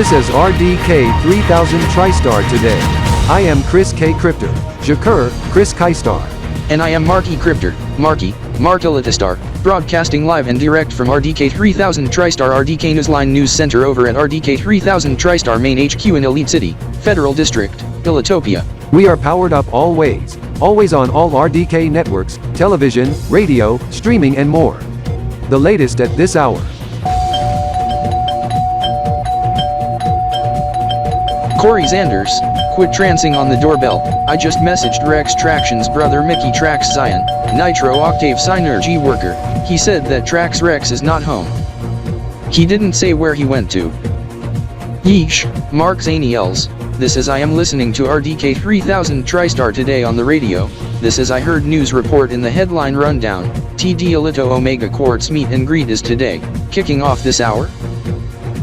This is RDK-3000 TriStar today. I am Chris K. Crypter. Jakur, Chris Kaistar. And I am Marky Crypter, Mark Elitistar, broadcasting live and direct from RDK-3000 TriStar RDK Newsline News Center over at RDK-3000 TriStar Main HQ in Elite City, Federal District, Elitopia. We are powered up always on all RDK networks, television, radio, streaming and more. The latest at this hour. Corey Zanders, quit trancing on the doorbell. I just messaged Rex Traction's brother Mickey Trax Zion, Nitro Octave Synergy worker. He said that Trax Rex is not home. He didn't say where he went to. Yeesh, Mark Zaniels. This is I am listening to RDK-3000 TriStar today on the radio. This is I heard news report in the headline rundown. TD Alito Omega Quartz meet and greet is today, kicking off this hour?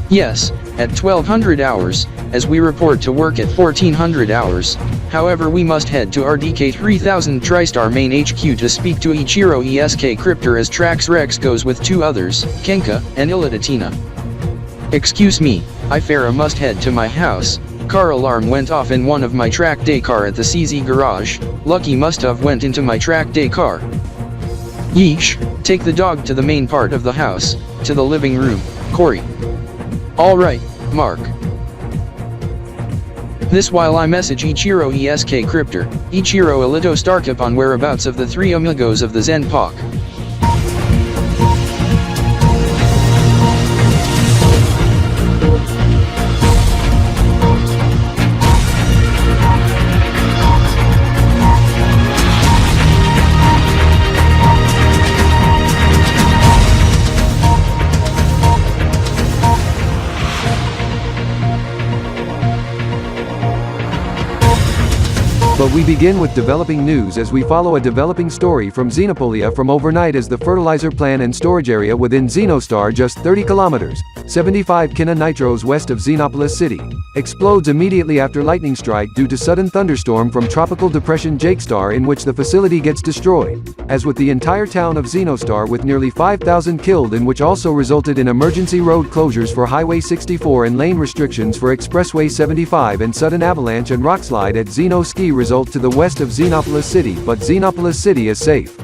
Yes, at 1200 hours, as we report to work at 1400 hours. However, we must head to RDK-3000 TriStar Main HQ to speak to Ichiro ESK Crypter as Trax Rex goes with two others, Kenka and Illidatina. Excuse me, I Farah must head to my house. Car alarm went off in one of my track day car at the CZ garage. Lucky must have went into my track day car. Yeesh, take the dog to the main part of the house, to the living room, Corey. Alright, Mark. This while I message Ichiro ESK Crypter, Ichiro Alito Starkup on whereabouts of the three amigos of the Zenpak. But we begin with developing news as we follow a developing story from Xenopolia from overnight as the fertilizer plant and storage area within Xenostar just 30 kilometers, 75 Kina Nitros west of Xenopolis City, explodes immediately after lightning strike due to sudden thunderstorm from tropical depression Jakestar in which the facility gets destroyed, as with the entire town of Xenostar with nearly 5,000 killed in which also resulted in emergency road closures for Highway 64 and lane restrictions for Expressway 75 and sudden avalanche and rockslide at Xeno Ski result to the west of Xenopolis City, but Xenopolis City is safe.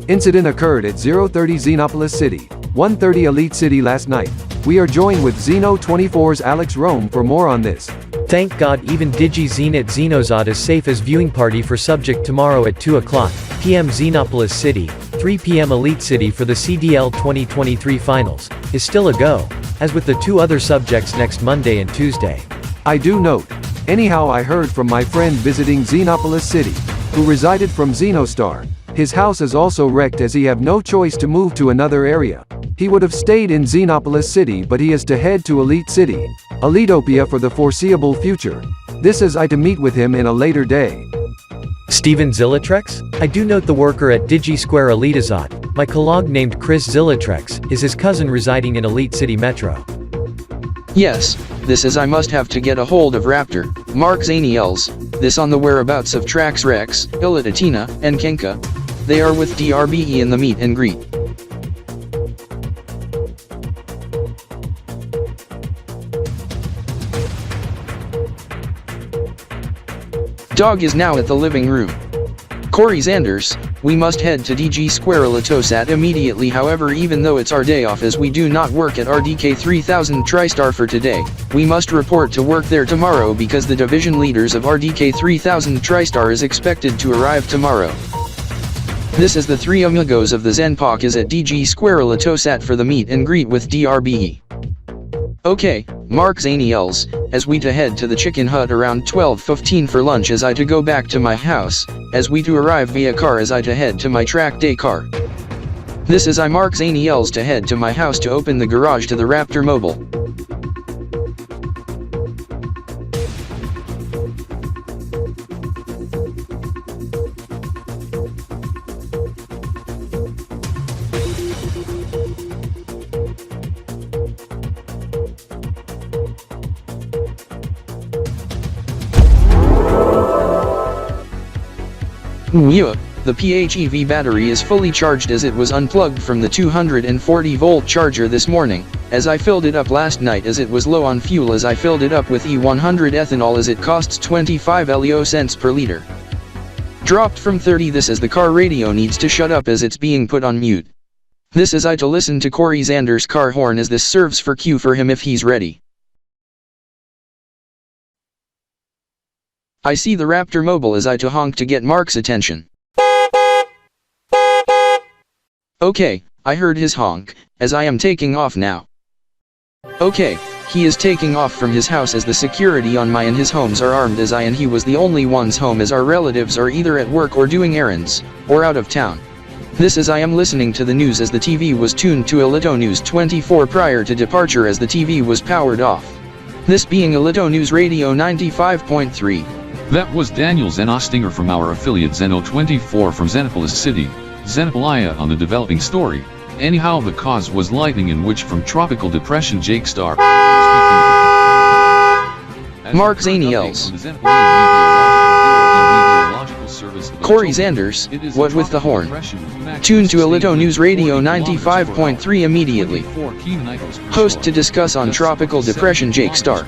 Incident occurred at 030 Xenopolis City, 130 Elite City last night. We are joined with Xeno24's Alex Rome for more on this. Thank God even Digi Zenit Xenozod is safe as viewing party for subject tomorrow at 2 o'clock p.m. Xenopolis City, 3 p.m. Elite City for the CDL 2023 finals, is still a go, as with the two other subjects next Monday and Tuesday. I do note. Anyhow, I heard from my friend visiting Xenopolis City, who resided from Xenostar. His house is also wrecked as he have no choice to move to another area. He would have stayed in Xenopolis City but he is to head to Elite City, Elitopia for the foreseeable future. This is I to meet with him in a later day. Steven Zillatrex? I do note the worker at Digi Square Elitazot, my colleague named Chris Zillatrex, is his cousin residing in Elite City Metro. Yes, this is I must have to get a hold of Raptor, Mark Zaniels, this on the whereabouts of Trax Rex, Illidatina, and Kenka. They are with DRBE in the meet and greet. Dog is now at the living room. Corey Zanders, we must head to DG Square Elitosat immediately. However, even though it's our day off as we do not work at RDK-3000 TriStar for today, we must report to work there tomorrow because the division leaders of RDK-3000 TriStar is expected to arrive tomorrow. This is the three amigos of the Zenpak is at DG Square Elitosat for the meet and greet with DRBE. Okay, Mark Zaniels, as we to head to the chicken hut around 12:15 for lunch as I to go back to my house, as we to arrive via car as I to head to my track day car. This is I Mark Zaniels to head to my house to open the garage to the Raptor Mobile. The PHEV battery is fully charged as it was unplugged from the 240-volt charger this morning, as I filled it up last night as it was low on fuel as I filled it up with E100 ethanol as it costs 25 LEO cents per liter. Dropped from 30 this as the car radio needs to shut up as it's being put on mute. This is I to listen to Corey Xander's car horn as this serves for cue for him if he's ready. I see the Raptor mobile as I to honk to get Mark's attention. Okay, I heard his honk, as I am taking off now. Okay, he is taking off from his house as the security on my and his homes are armed as I and he was the only ones home as our relatives are either at work or doing errands, or out of town. This as I am listening to the news as the TV was tuned to Alito News 24 prior to departure as the TV was powered off. This being Alito News Radio 95.3. That was Daniel Zenostinger from our affiliate Zeno24 from Xenopolis City, Xenopolia on the developing story. Anyhow, the cause was lightning in which from tropical depression Jake Star. Mark Zaniels. Corey Xanders, what with the horn? Tune to Alito News Radio 95.3 immediately. Host to discuss on tropical depression Jake Star.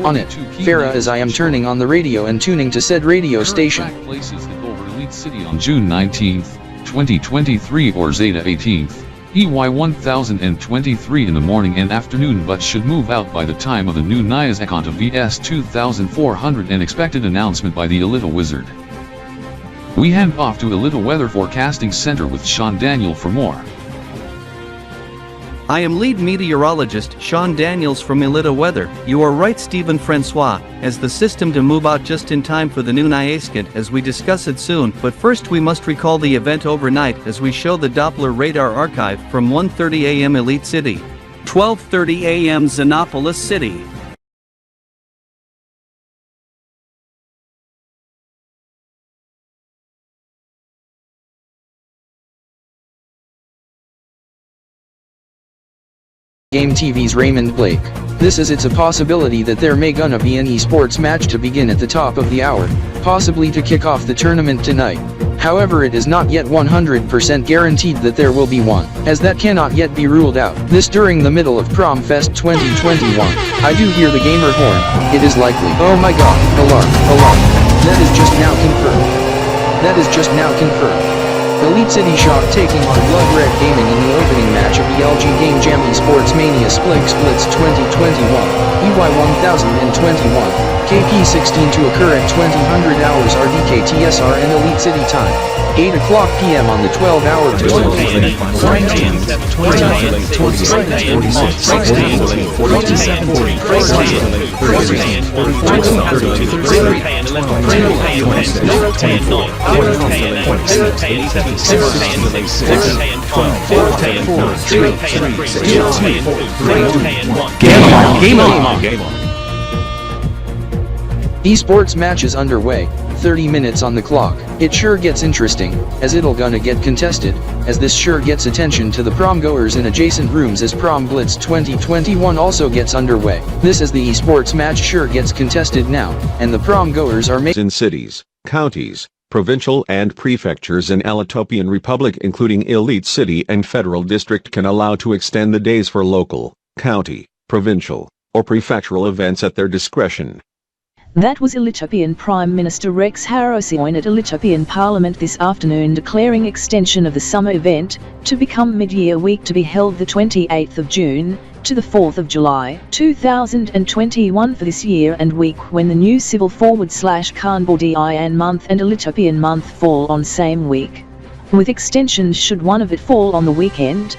On it, Farah as I am turning on the radio and tuning to said radio station. Places that over Elite City on June 19th, 2023 or Zeta 18th, EY 1023 in the morning and afternoon but should move out by the time of the new NIAS Ekanta VS 2400 and expected announcement by the Alito Wizard. We hand off to Alito Weather Forecasting Center with Sean Daniel for more. I am lead meteorologist Sean Daniels from Alito Weather. You are right, Stephen Francois, as the system to move out just in time for the new NIASKIT as we discuss it soon, but first we must recall the event overnight as we show the Doppler radar archive from 1:30 a.m. Elite City, 12:30 a.m. Xenopolis City. Game TV's Raymond Blake. This is it's a possibility that there may gonna be an esports match to begin at the top of the hour, possibly to kick off the tournament tonight. However, it is not yet 100% guaranteed that there will be one, as that cannot yet be ruled out. This during the middle of Prom Fest 2021. I do hear the gamer horn. It is likely. Oh my god, alarm, alarm. That is just now confirmed. That is just now confirmed. Elite City Shock taking on Blood Red Gaming in the opening match of the LG Game Jam Esports Mania Splix Blitz 2021, EY 1021, KP16 to occur at 2000 hours RDK-TSR and Elite City time, 8 o'clock p.m. on the 12-hour Game on. Esports match is underway, 30 minutes on the clock. It sure gets interesting, as it'll gonna get contested, as this sure gets attention to the prom goers in adjacent rooms as Prom Blitz 2021 also gets underway. This as the esports match sure gets contested now, and the prom goers are in cities, counties, provincial and prefectures in Alitopian Republic including Elite City and Federal District can allow to extend the days for local, county, provincial, or prefectural events at their discretion. That was Ethiopian Prime Minister Rex Harrison at Ethiopian Parliament this afternoon declaring extension of the summer event to become mid-year week to be held the 28th of June to the 4th of July 2021 for this year and week when the new civil /Kanbor.SDY month and Ethiopian month fall on same week. With extensions should one of it fall on the weekend.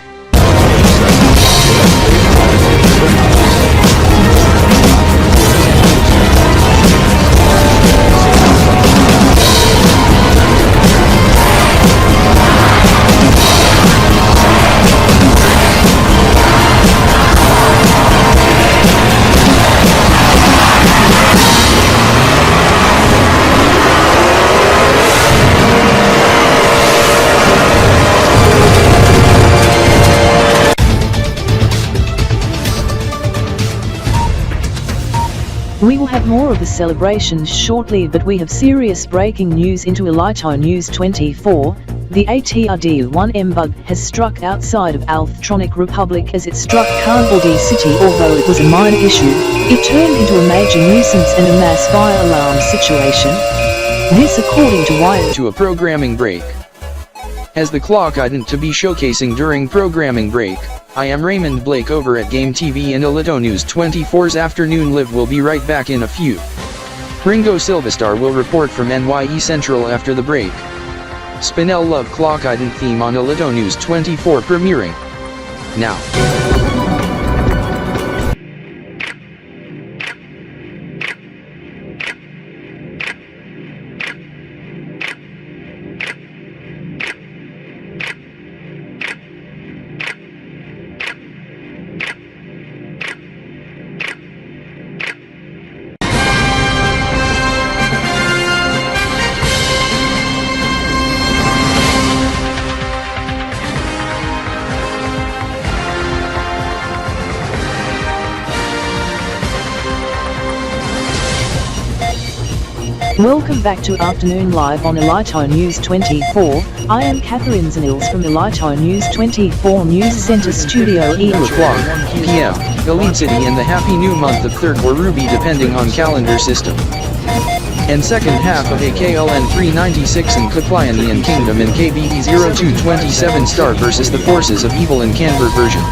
We will have more of the celebrations shortly, but we have serious breaking news into Elito News 24. The ATRD1M bug has struck outside of Alphatronic Republic as it struck Kanbor City. Although it was a minor issue, it turned into a major nuisance and a mass fire alarm situation. This according to Wired. To a programming break. As the clock ident to be showcasing during programming break, I am Raymond Blake over at Game TV, and Elito News 24's Afternoon Live will be right back in a few. Ringo Silvestar will report from NYE Central after the break. Spinel Love Clock ident theme on Elito News 24 premiering now. Welcome back to Afternoon Live on Elito News 24. I am Catherine Zanils from Elito News 24 News Center Studio. 2 o'clock p.m. Elite City and the happy new month of third or Ruby depending on calendar system. And second half of AKLN 396 in Kuplianian Kingdom and Kb.P 0227 versus the forces of evil in Kanbor version.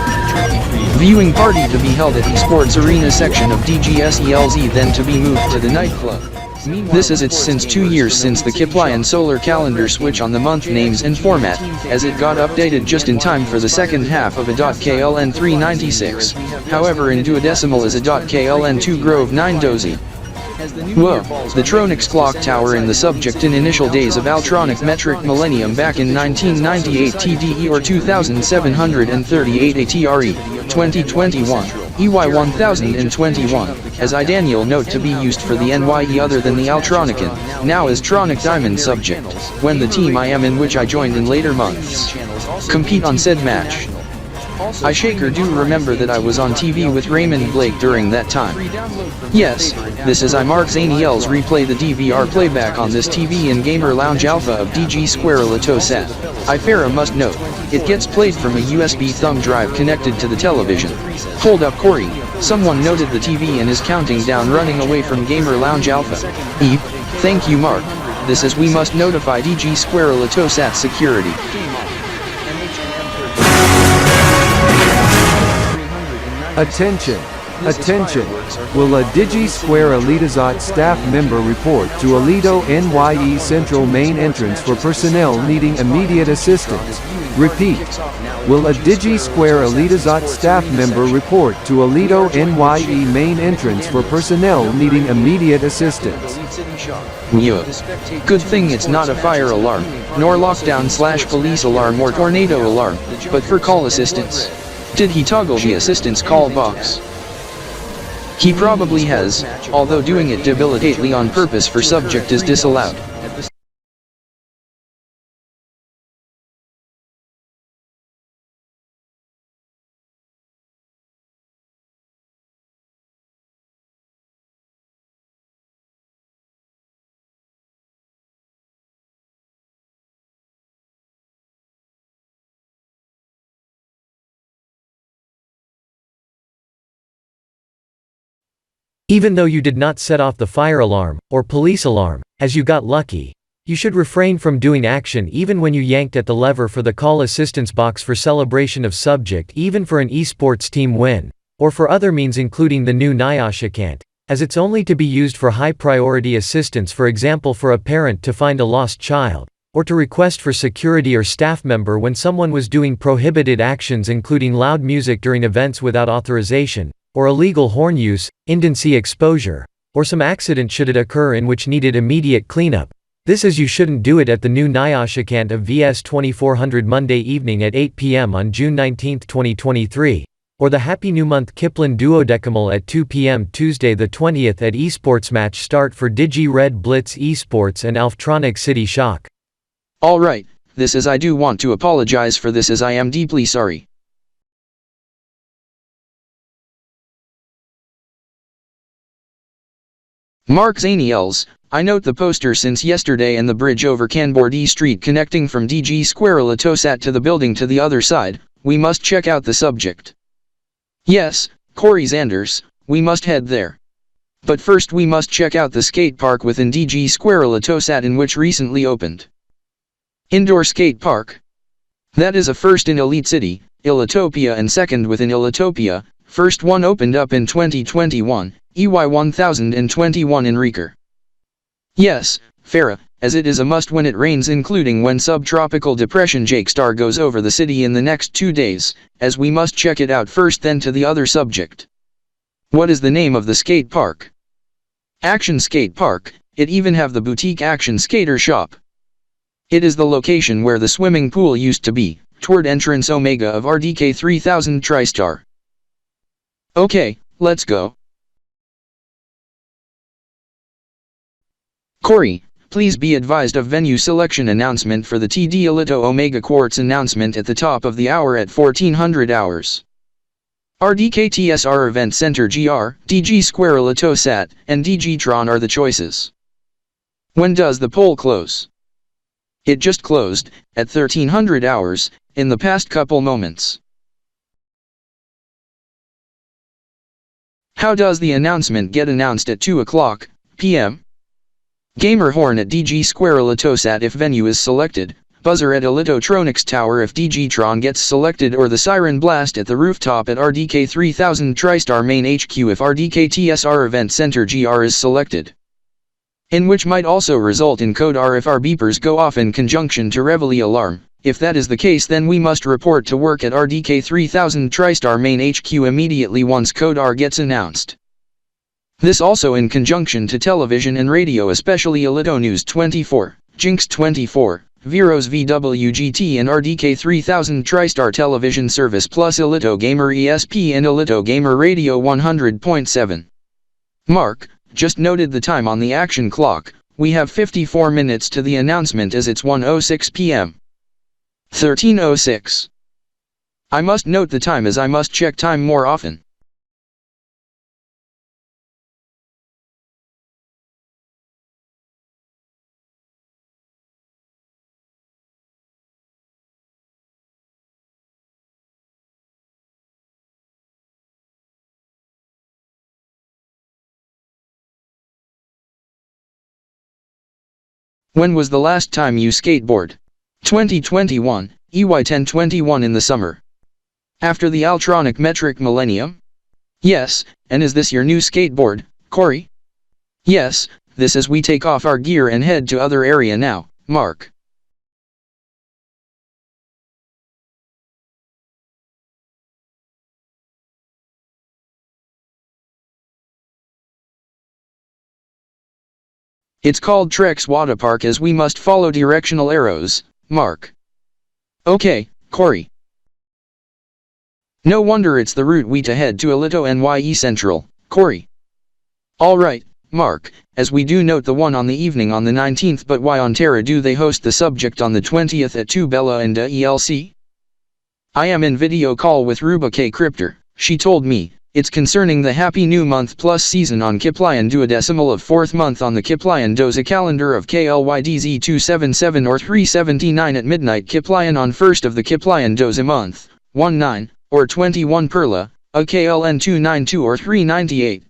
Viewing party to be held at Esports Arena section of DGSELZ, then to be moved to the nightclub. This is it's since 2 years since the Kiplian solar calendar switch on the month names and format, as it got updated just in time for the second half of a .KLN 396. However, in duodecimal is a .KLN 2 Grove 9 Dozy. Whoa, the Tronix clock tower in the subject in initial days of Altronic metric millennium back in 1998 TDE or 2738 ATRE, 2021, EY 1021, as I Daniel note to be used for the NYE other than the Altronican, now as Tronic Diamond subject, when the team I am in which I joined in later months compete on said match. I shaker do remember that I was on TV with Raymond Blake during that time. Yes, this is I Mark Zaniel's replay the DVR playback on this TV in Gamer Lounge Alpha of DG Square Lato set. I Farah must note, it gets played from a USB thumb drive connected to the television. Hold up Corey, someone noted the TV and is counting down running away from Gamer Lounge Alpha. Eep, thank you Mark, this is we must notify DG Square Lato sat security. Attention! Attention! Will a DigiSquare Elitazot staff member report to Elito NYE Central main entrance for personnel needing immediate assistance? Repeat. Will a DigiSquare Elitazot staff member report to Elito NYE main entrance for personnel needing immediate assistance? Yeah. Good thing it's not a fire alarm, nor lockdown/police alarm or tornado alarm, but for call assistance. Did he toggle the assistance call box? He probably has, although doing it debilitately on purpose for subject is disallowed. Even though you did not set off the fire alarm, or police alarm, as you got lucky, you should refrain from doing action even when you yanked at the lever for the call assistance box for celebration of subject, even for an esports team win, or for other means including the new Nyashikant, as it's only to be used for high priority assistance, for example for a parent to find a lost child, or to request for security or staff member when someone was doing prohibited actions including loud music during events without authorization, or illegal horn use, indency exposure, or some accident should it occur in which needed immediate cleanup. This is you shouldn't do it at the new Nyashikant of VS 2400 Monday evening at 8 p.m. on June 19, 2023, or the Happy New Month Kipling Duodecimal at 2 p.m. Tuesday the 20th at esports match start for Digi Red Blitz Esports and Alphatronic City Shock. Alright, this is I do want to apologize for this as I am deeply sorry. Mark Zaniels, I note the poster since yesterday and the bridge over Kanbor Street connecting from DG Square Latosat to the building to the other side. We must check out the subject. Yes, Corey Zanders, we must head there. But first we must check out the skate park within DG Square Latosat in which recently opened. Indoor skate park. That is a first in Elite City, Illatopia, and second within Illatopia. First one opened up in 2021, EY 1021 in Reeker. Yes, Farah, as it is a must when it rains, including when subtropical depression Jake Star goes over the city in the next 2 days, as we must check it out first then to the other subject. What is the name of the skate park? Action Skate Park. It even have the boutique Action Skater shop. It is the location where the swimming pool used to be, toward entrance Omega of RDK 3000 TriStar. Okay, let's go. Corey, please be advised of venue selection announcement for the TD Alito Omega Quartz announcement at the top of the hour at 1400 hours. RDK-TSR Event Center GR, DG Square Alitosat, and DG Tron are the choices. When does the poll close? It just closed, at 1300 hours, in the past couple moments. How does the announcement get announced at 2 o'clock p.m.? Gamer horn at DG Square Alitosat if venue is selected, buzzer at Alitotronics Tower if DG Tron gets selected, or the siren blast at the rooftop at RDK 3000 TriStar Main HQ if RDK TSR Event Center GR is selected. In which might also result in code R if our beepers go off in conjunction to Reveille alarm. If that is the case, then we must report to work at RDK 3000 TriStar Main HQ immediately once code R gets announced. This also in conjunction to television and radio, especially Alito News 24, Jinx 24, Veros VWGT and RDK 3000 TriStar Television Service plus Alito Gamer ESP and Alito Gamer Radio 100.7. Mark, just noted the time on the action clock. We have 54 minutes to the announcement as it's 1:06 p.m. 13:06. I must note the time as I must check time more often. When was the last time you skateboard? 2021, EY 1021 in the summer. After the Altronic Metric Millennium? Yes, and is this your new skateboard, Corey? Yes, this as we take off our gear and head to other area now, Mark. It's called Trex Water Park as we must follow directional arrows, Mark. Okay, Corey. No wonder it's the route we to head to Alito NYE Central, Corey. Alright, Mark, as we do note the one on the evening on the 19th, but why on Terra do they host the subject on the 20th at 2 Bella and ELC? I am in video call with Ruba K. Crypter. She told me, it's concerning the Happy New Month plus season on Kiplayan duodecimal of 4th month on the Kiplayan Doza calendar of KLYDZ 277 or 379 at midnight Kiplayan on 1st of the Kiplayan Doza month, 19, or 21 Perla, a KLN 292 or 398.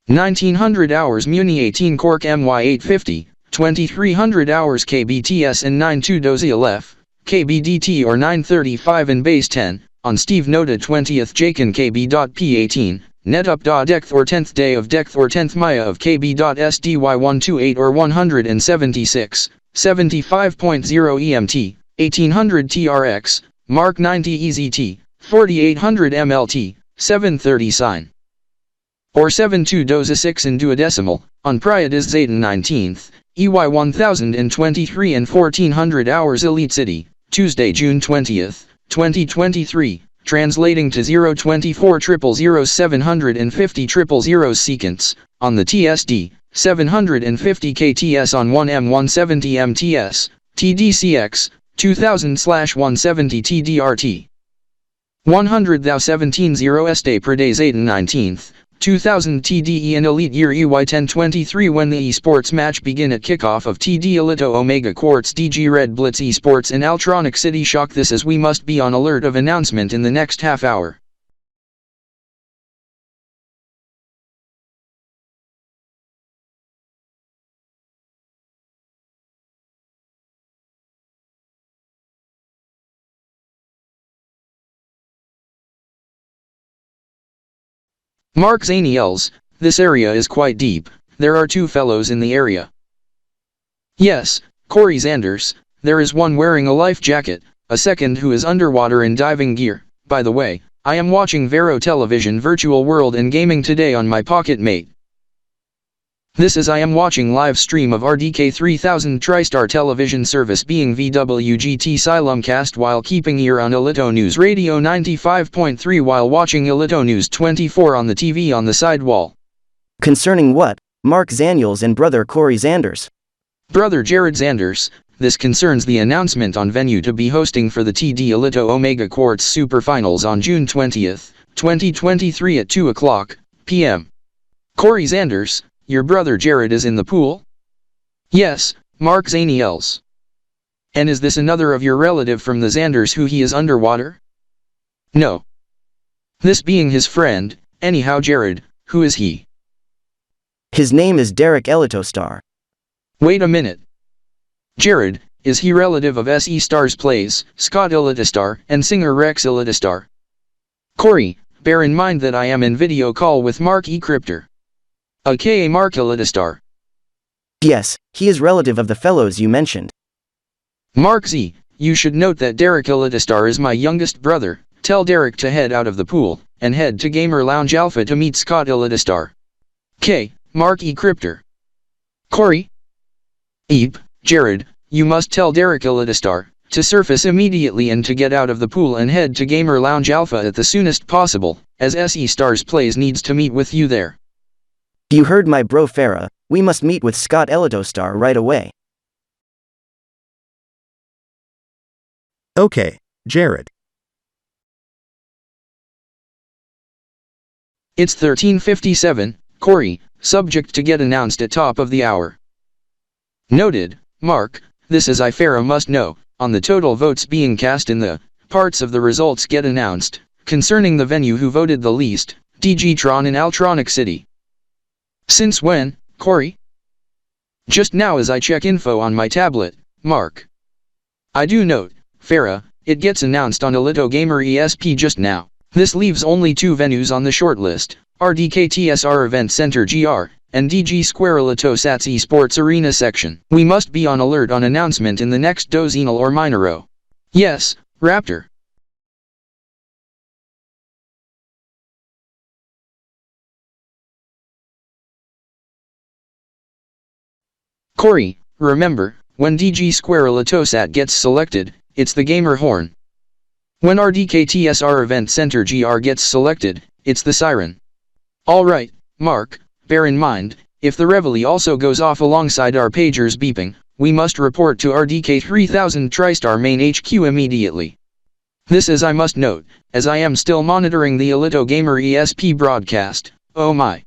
1900 hours Muni 18 Cork MY 850, 2300 hours KBTS and 92 Doza Aleph, KBDT or 935 and base 10. On Steve Noda 20th Jakin Kb.P 18, Netup da Dekth or 10th day of Dekth or 10th Maya of Kb.SDY 128 or 176, 75.0 EMT, 1800 TRX, Mark 90 EZT, 4800 MLT, 730 Sine. Or 72 Doza 6 in duodecimal, on Priadis Zayden 19th, EY 1023 and 1400 hours Elite City, Tuesday June 20th. 2023, translating to 024000750 Sekants, on the TSD, 750 KTS on 1M170 MTS, TDCX, 2000/170 TDRT. 100 thou 17 0 Este per day Zayden 19th, 2000 TDE and Elite Year EY 1023 when the esports match begin at kickoff of TD Elito Omega Quartz DG Red Blitz Esports in Altronic City. Shock this as we must be on alert of announcement in the next half hour. Mark Zaniels, this area is quite deep, there are 2 fellows in the area. Yes, Corey Zanders, there is one wearing a life jacket, a second who is underwater in diving gear. By the way, I am watching Vero Television Virtual World and Gaming today on my Pocket Mate. This is I am watching live stream of RDK 3000 TriStar television service being VWGT Silumcast while keeping ear on Elito News Radio 95.3 while watching Elito News 24 on the TV on the side wall. Concerning what? Mark Zaniels and brother Corey Zanders. Brother Jared Zanders, this concerns the announcement on venue to be hosting for the TD Elito Omega Quartz Super Finals on June 20th, 2023 at 2 p.m. Corey Zanders, your brother Jared is in the pool? Yes, Mark Zaniels. And is this another of your relative from the Zanders who he is underwater? No. This being his friend, anyhow Jared, who is he? His name is Derek Elitostar. Wait a minute. Jared, is he relative of SE Stars Plays, Scott Elitostar, and singer Rex Elitostar? Corey, bear in mind that I am in video call with Mark E. Cryptor. aka Mark Elitostar. Yes, he is relative of the fellows you mentioned. Mark Z, you should note that Derek Elitostar is my youngest brother. Tell Derek to head out of the pool, and head to Gamer Lounge Alpha to meet Scott Elitostar. K. Mark E. Cryptor. Corey? Eep, Jared, you must tell Derek Elitostar to surface immediately and to get out of the pool and head to Gamer Lounge Alpha at the soonest possible, as SE Stars Plays needs to meet with you there. You heard my bro Farah, we must meet with Scott Elitostar right away. Okay, Jared. It's 13:57, Corey, subject to get announced at top of the hour. Noted, Mark, this is Farah must know, on the total votes being cast in the parts of the results get announced, concerning the venue who voted the least, DG-tron in Altronic City. Since when, Corey? Just now as I check info on my tablet, Mark. I do note, Farah, it gets announced on Elito Gamer ESP just now. This leaves only 2 venues on the shortlist, RDK-TSR Event Center GR, and DG Square Elito Sats Esports Arena section. We must be on alert on announcement in the next Dozenal or Minoro. Yes, Raptor. Corey, remember, when DG Square Elitosat gets selected, it's the gamer horn. When RDK-TSR Event Center GR gets selected, it's the siren. Alright, Mark, bear in mind, if the reveille also goes off alongside our pagers beeping, we must report to RDK 3000 TriStar main HQ immediately. This is I must note, as I am still monitoring the Elito Gamer ESP broadcast, oh my.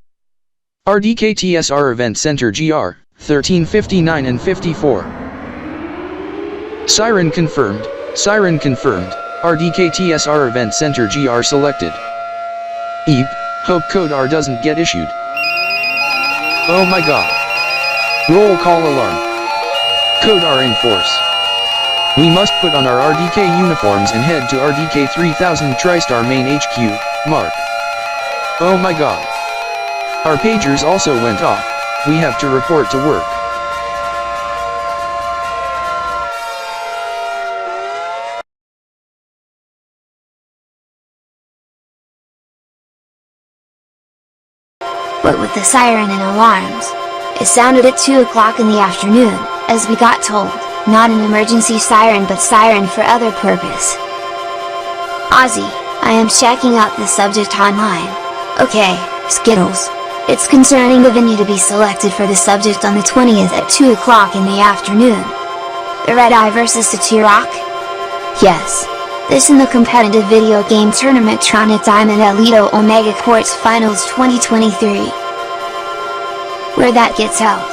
RDK-TSR Event Center GR, 13:59 and 54. Siren confirmed, RDK-TSR Event Center GR selected. Eep, hope code R doesn't get issued. Oh my god. Roll call alarm. Code R in force. We must put on our RDK uniforms and head to RDK 3000 TriStar main HQ, Mark. Oh my god. Our pagers also went off. We have to report to work. What with the siren and alarms? It sounded at 2 o'clock in the afternoon, as we got told, not an emergency siren but siren for other purpose. Ozzy, I am checking out the subject online. Okay, Skittles. It's concerning the venue to be selected for the subject on the 20th at 2 o'clock in the afternoon. The Red Eye versus the T-Rock? Yes. This in the competitive video game tournament Tronic Diamond Elite Omega Quartz Finals 2023. Where that gets held.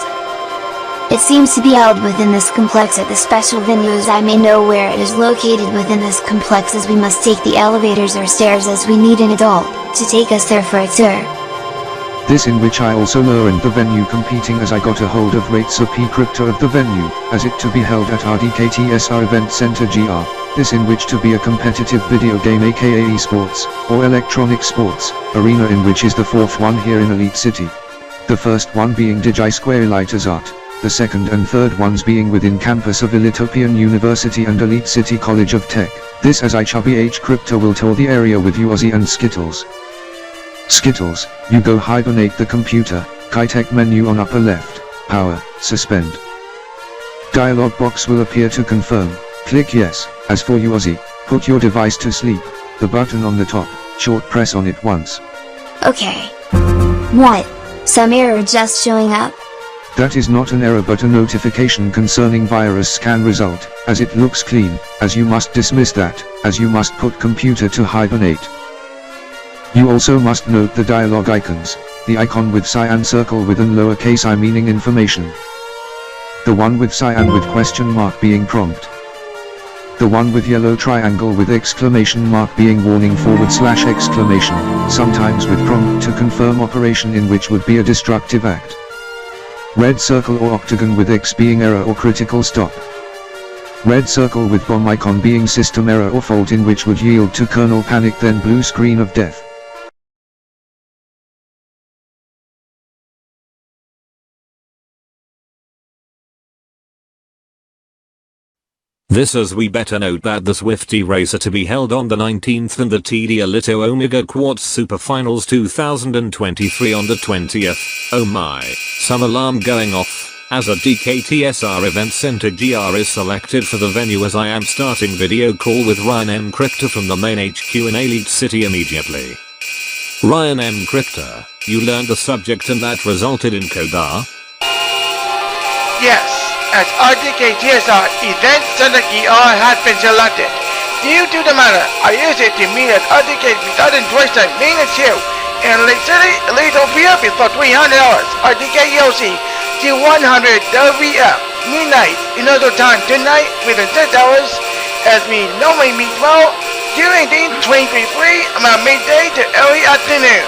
It seems to be held within this complex at the special venues. I may know where it is located within this complex, as we must take the elevators or stairs, as we need an adult to take us there for a tour. This in which I also learned the venue competing, as I got a hold of rates of P crypto of the venue, as it to be held at RDK-TSR Event Center GR. This in which to be a competitive video game aka esports, or electronic sports, arena, in which is the fourth one here in Elite City. The first one being Digi Square Lighters Art, the second and third ones being within campus of Elitopian University and Elite City College of Tech. This as I Chubby H Crypto will tour the area with you Ozzy and Skittles. Skittles, you go hibernate the computer, Kitech menu on upper left, power, suspend. Dialog box will appear to confirm, click yes. As for you Ozzy, put your device to sleep, the button on the top, short press on it once. Okay. What? Some error just showing up? That is not an error but a notification concerning virus scan result, as it looks clean, as you must dismiss that, as you must put computer to hibernate. You also must note the dialog icons, the icon with cyan circle with an lowercase I meaning information. The one with cyan with question mark being prompt. The one with yellow triangle with exclamation mark being warning / exclamation, sometimes with prompt to confirm operation, in which would be a destructive act. Red circle or octagon with X being error or critical stop. Red circle with bomb icon being system error or fault, in which would yield to kernel panic, then blue screen of death. This as we better note that the Swifty race are to be held on the 19th and the TD Elito Omega Quartz Super Finals 2023 on the 20th. Oh my, some alarm going off, as a DKTSR Event Center GR is selected for the venue, as I am starting video call with Ryan M. Crypto from the main HQ in Elite City immediately. Ryan M. Crypto, you learned the subject and that resulted in Kodar? Yes. As RDK-TSR Event Center GR has been selected. Due to the matter, I use it to meet at RDK without twice time main HQ in Lake City, Elitopia before $300, RDK EOC to 100 WM, midnight in other time tonight within 6 hours, as we normally meet well during the 2023 about midday to early afternoon.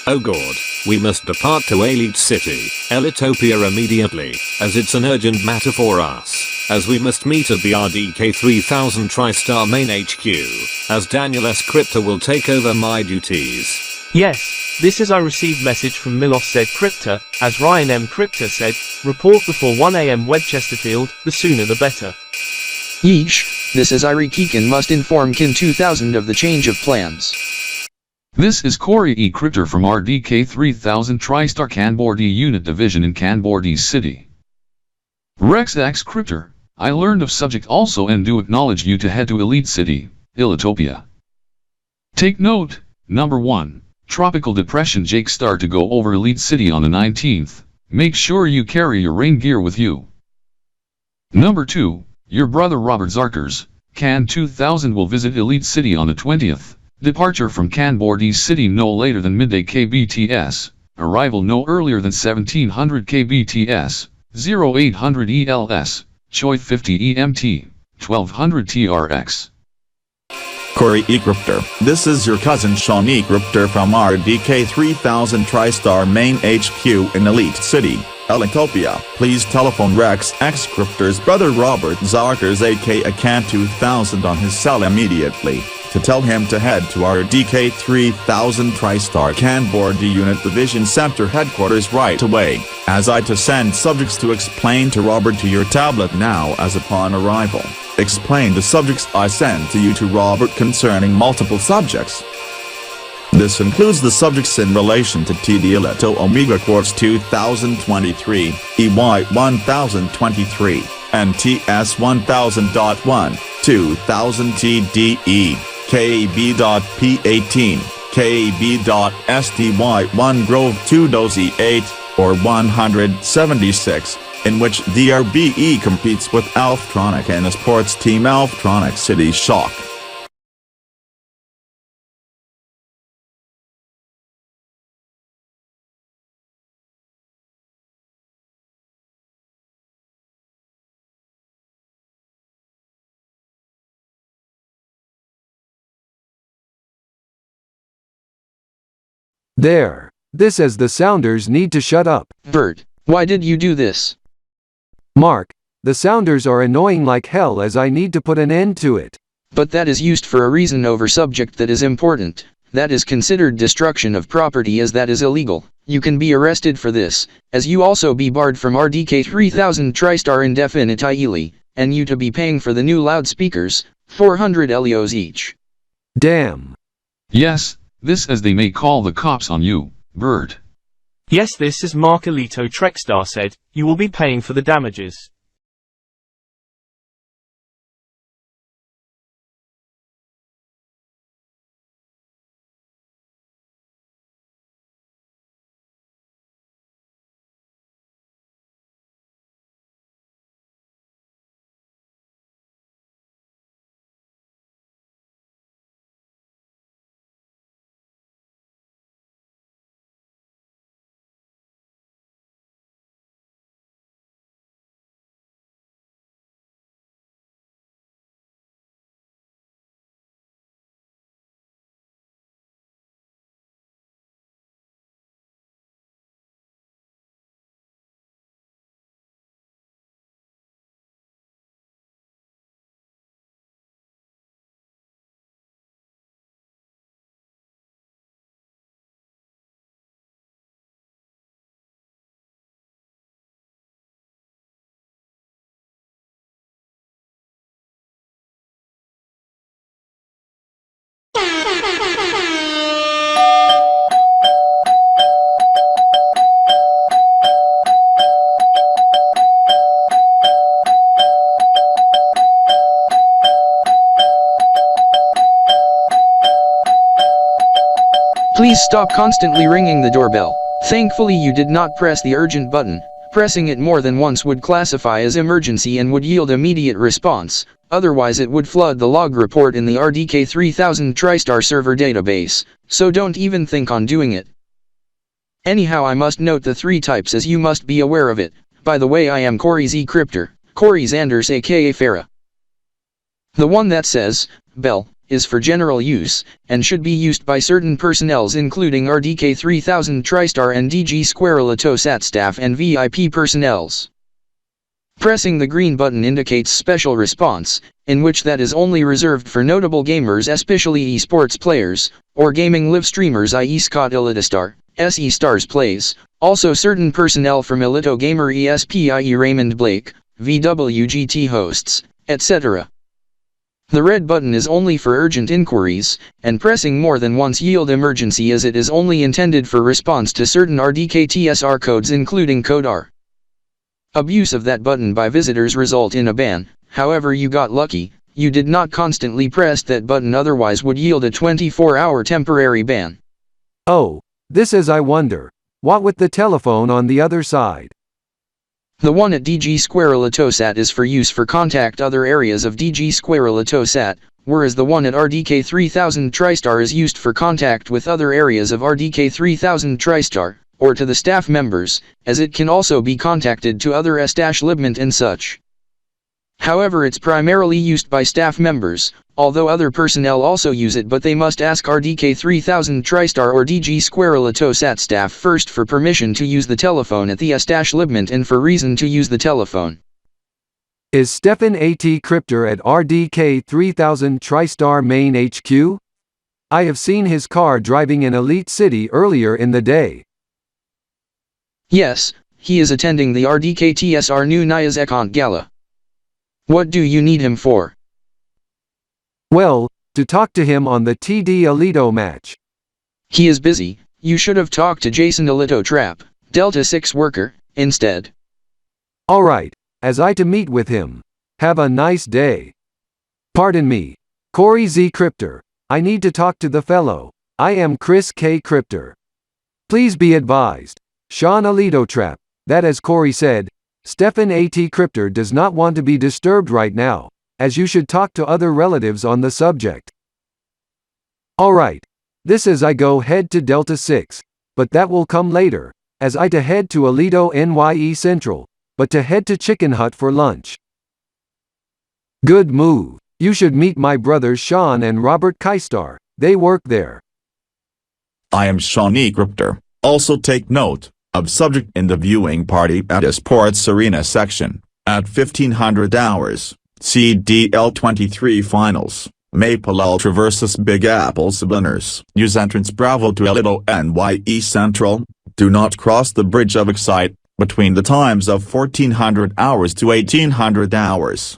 Oh god, we must depart to Elite City, Elitopia immediately, as it's an urgent matter for us, as we must meet at the RDK 3000 TriStar main HQ, as Daniel S. Crypto will take over my duties. Yes, this is I received message from Milos said Crypto, as Ryan M. Crypto said, report before 1 AM Webchesterfield, the sooner the better. Yeesh, this is Iri Keegan must inform Kin 2000 of the change of plans. This is Corey E. Crypto from RDK 3000 TriStar Kanbor84 Unit Division in Kanbor84 City. Rex X Crypto, I learned of subject also and do acknowledge you to head to Elite City, Elitopia. Take note, number 1, Tropical Depression Jake Star to go over Elite City on the 19th, make sure you carry your rain gear with you. Number 2, your brother Robert Zarkers, Can 2000 will visit Elite City on the 20th. Departure from Kanbor84 City no later than midday KBTS, arrival no earlier than 1700 KBTS, 0800 ELS, Choi 50 EMT, 1200 TRX. Corey E. Crypto, this is your cousin Sean E. Crypto from RDK 3000 TriStar main HQ in Elite City, Elitopia. Please telephone Rex X Crypto's brother Robert Zarkers aka Can 2000 on his cell immediately, to tell him to head to our RDK 3000 TriStar Kanbor84 Unit Division Center headquarters right away, as I to send subjects to explain to Robert to your tablet now, as upon arrival, explain the subjects I send to you to Robert concerning multiple subjects. This includes the subjects in relation to TD Elito Omega Quartz 2023, EY 1023, and TS 1000.1, 2000 TDE. Kb.P 18, Kb.SDY 1 Grove 2 Dozy 8, or 176, in which DRBE competes with Alftronic and a sports team Alftronic City Shock. There. This as the sounders need to shut up. Bert, why did you do this? Mark, the sounders are annoying like hell as I need to put an end to it. But that is used for a reason over subject that is important. That is considered destruction of property as that is illegal. You can be arrested for this, as you also be barred from RDK 3000 TriStar indefinitely, and you to be paying for the new loudspeakers, 400 LEOs each. Damn. Yes, this as they may call the cops on you, Bert. Yes, this as Mark Alito Trekstar said, you will be paying for the damages. Please stop constantly ringing the doorbell. Thankfully you did not press the urgent button. Pressing it more than once would classify as emergency and would yield immediate response, otherwise it would flood the log report in the RDK 3000 TriStar server database, so don't even think on doing it. Anyhow, I must note the three types as you must be aware of it. By the way, I am Corey Z Crypter, Corey Zanders aka Farah. The one that says, bell, is for general use, and should be used by certain personnels including RDK 3000 TriStar and DG Squirrel-Atosat staff and VIP personnels. Pressing the green button indicates special response, in which that is only reserved for notable gamers, especially esports players, or gaming live streamers, i.e. Scott Elitastar, SE Stars Plays, also certain personnel from Elito Gamer ESP, i.e. Raymond Blake, VWGT hosts, etc. The red button is only for urgent inquiries, and pressing more than once yield emergency as it is only intended for response to certain RDK TSR codes including code R. Abuse of that button by visitors result in a ban. However, you got lucky, you did not constantly press that button, otherwise would yield a 24-hour temporary ban. Oh, this is I wonder. What with the telephone on the other side? The one at DG Squirrel-Atosat is for use for contact other areas of DG Squirrel-Atosat, whereas the one at RDK 3000 TriStar is used for contact with other areas of RDK 3000 TriStar, or to the staff members, as it can also be contacted to other /libment and such. However, it's primarily used by staff members, although other personnel also use it, but they must ask RDK 3000 TriStar or DG Squirrel-Atosat staff first for permission to use the telephone at the /libment and for reason to use the telephone. Is Stefan AT Crypter at RDK 3000 TriStar main HQ? I have seen his car driving in Elite City earlier in the day. Yes, he is attending the RDK TSR New Nayas Ekant Gala. What do you need him for? Well, to talk to him on the TD Alito match. He is busy. You should have talked to Jason Alito Trap, Delta 6 worker, instead. Alright, as I to meet with him. Have a nice day. Pardon me. Corey Z Crypter. I need to talk to the fellow. I am Chris K Crypter. Please be advised. Sean Alito Trap, that as Corey said, Stefan AT Crypter does not want to be disturbed right now, as you should talk to other relatives on the subject. Alright. This is I go head to Delta 6, but that will come later, as I to head to Alito NYE Central, but to head to Chicken Hut for lunch. Good move. You should meet my brothers Sean and Robert Kaistar, they work there. I am Sean Egripter. Also take note of subject in the viewing party at a sports arena section, at 1500 hours, CDL23 finals, Maple Ultra vs Big Apple Subliminers. Use entrance Bravo to Elito NYE Central. Do not cross the Bridge of Excite, between the times of 1400 hours to 1800 hours.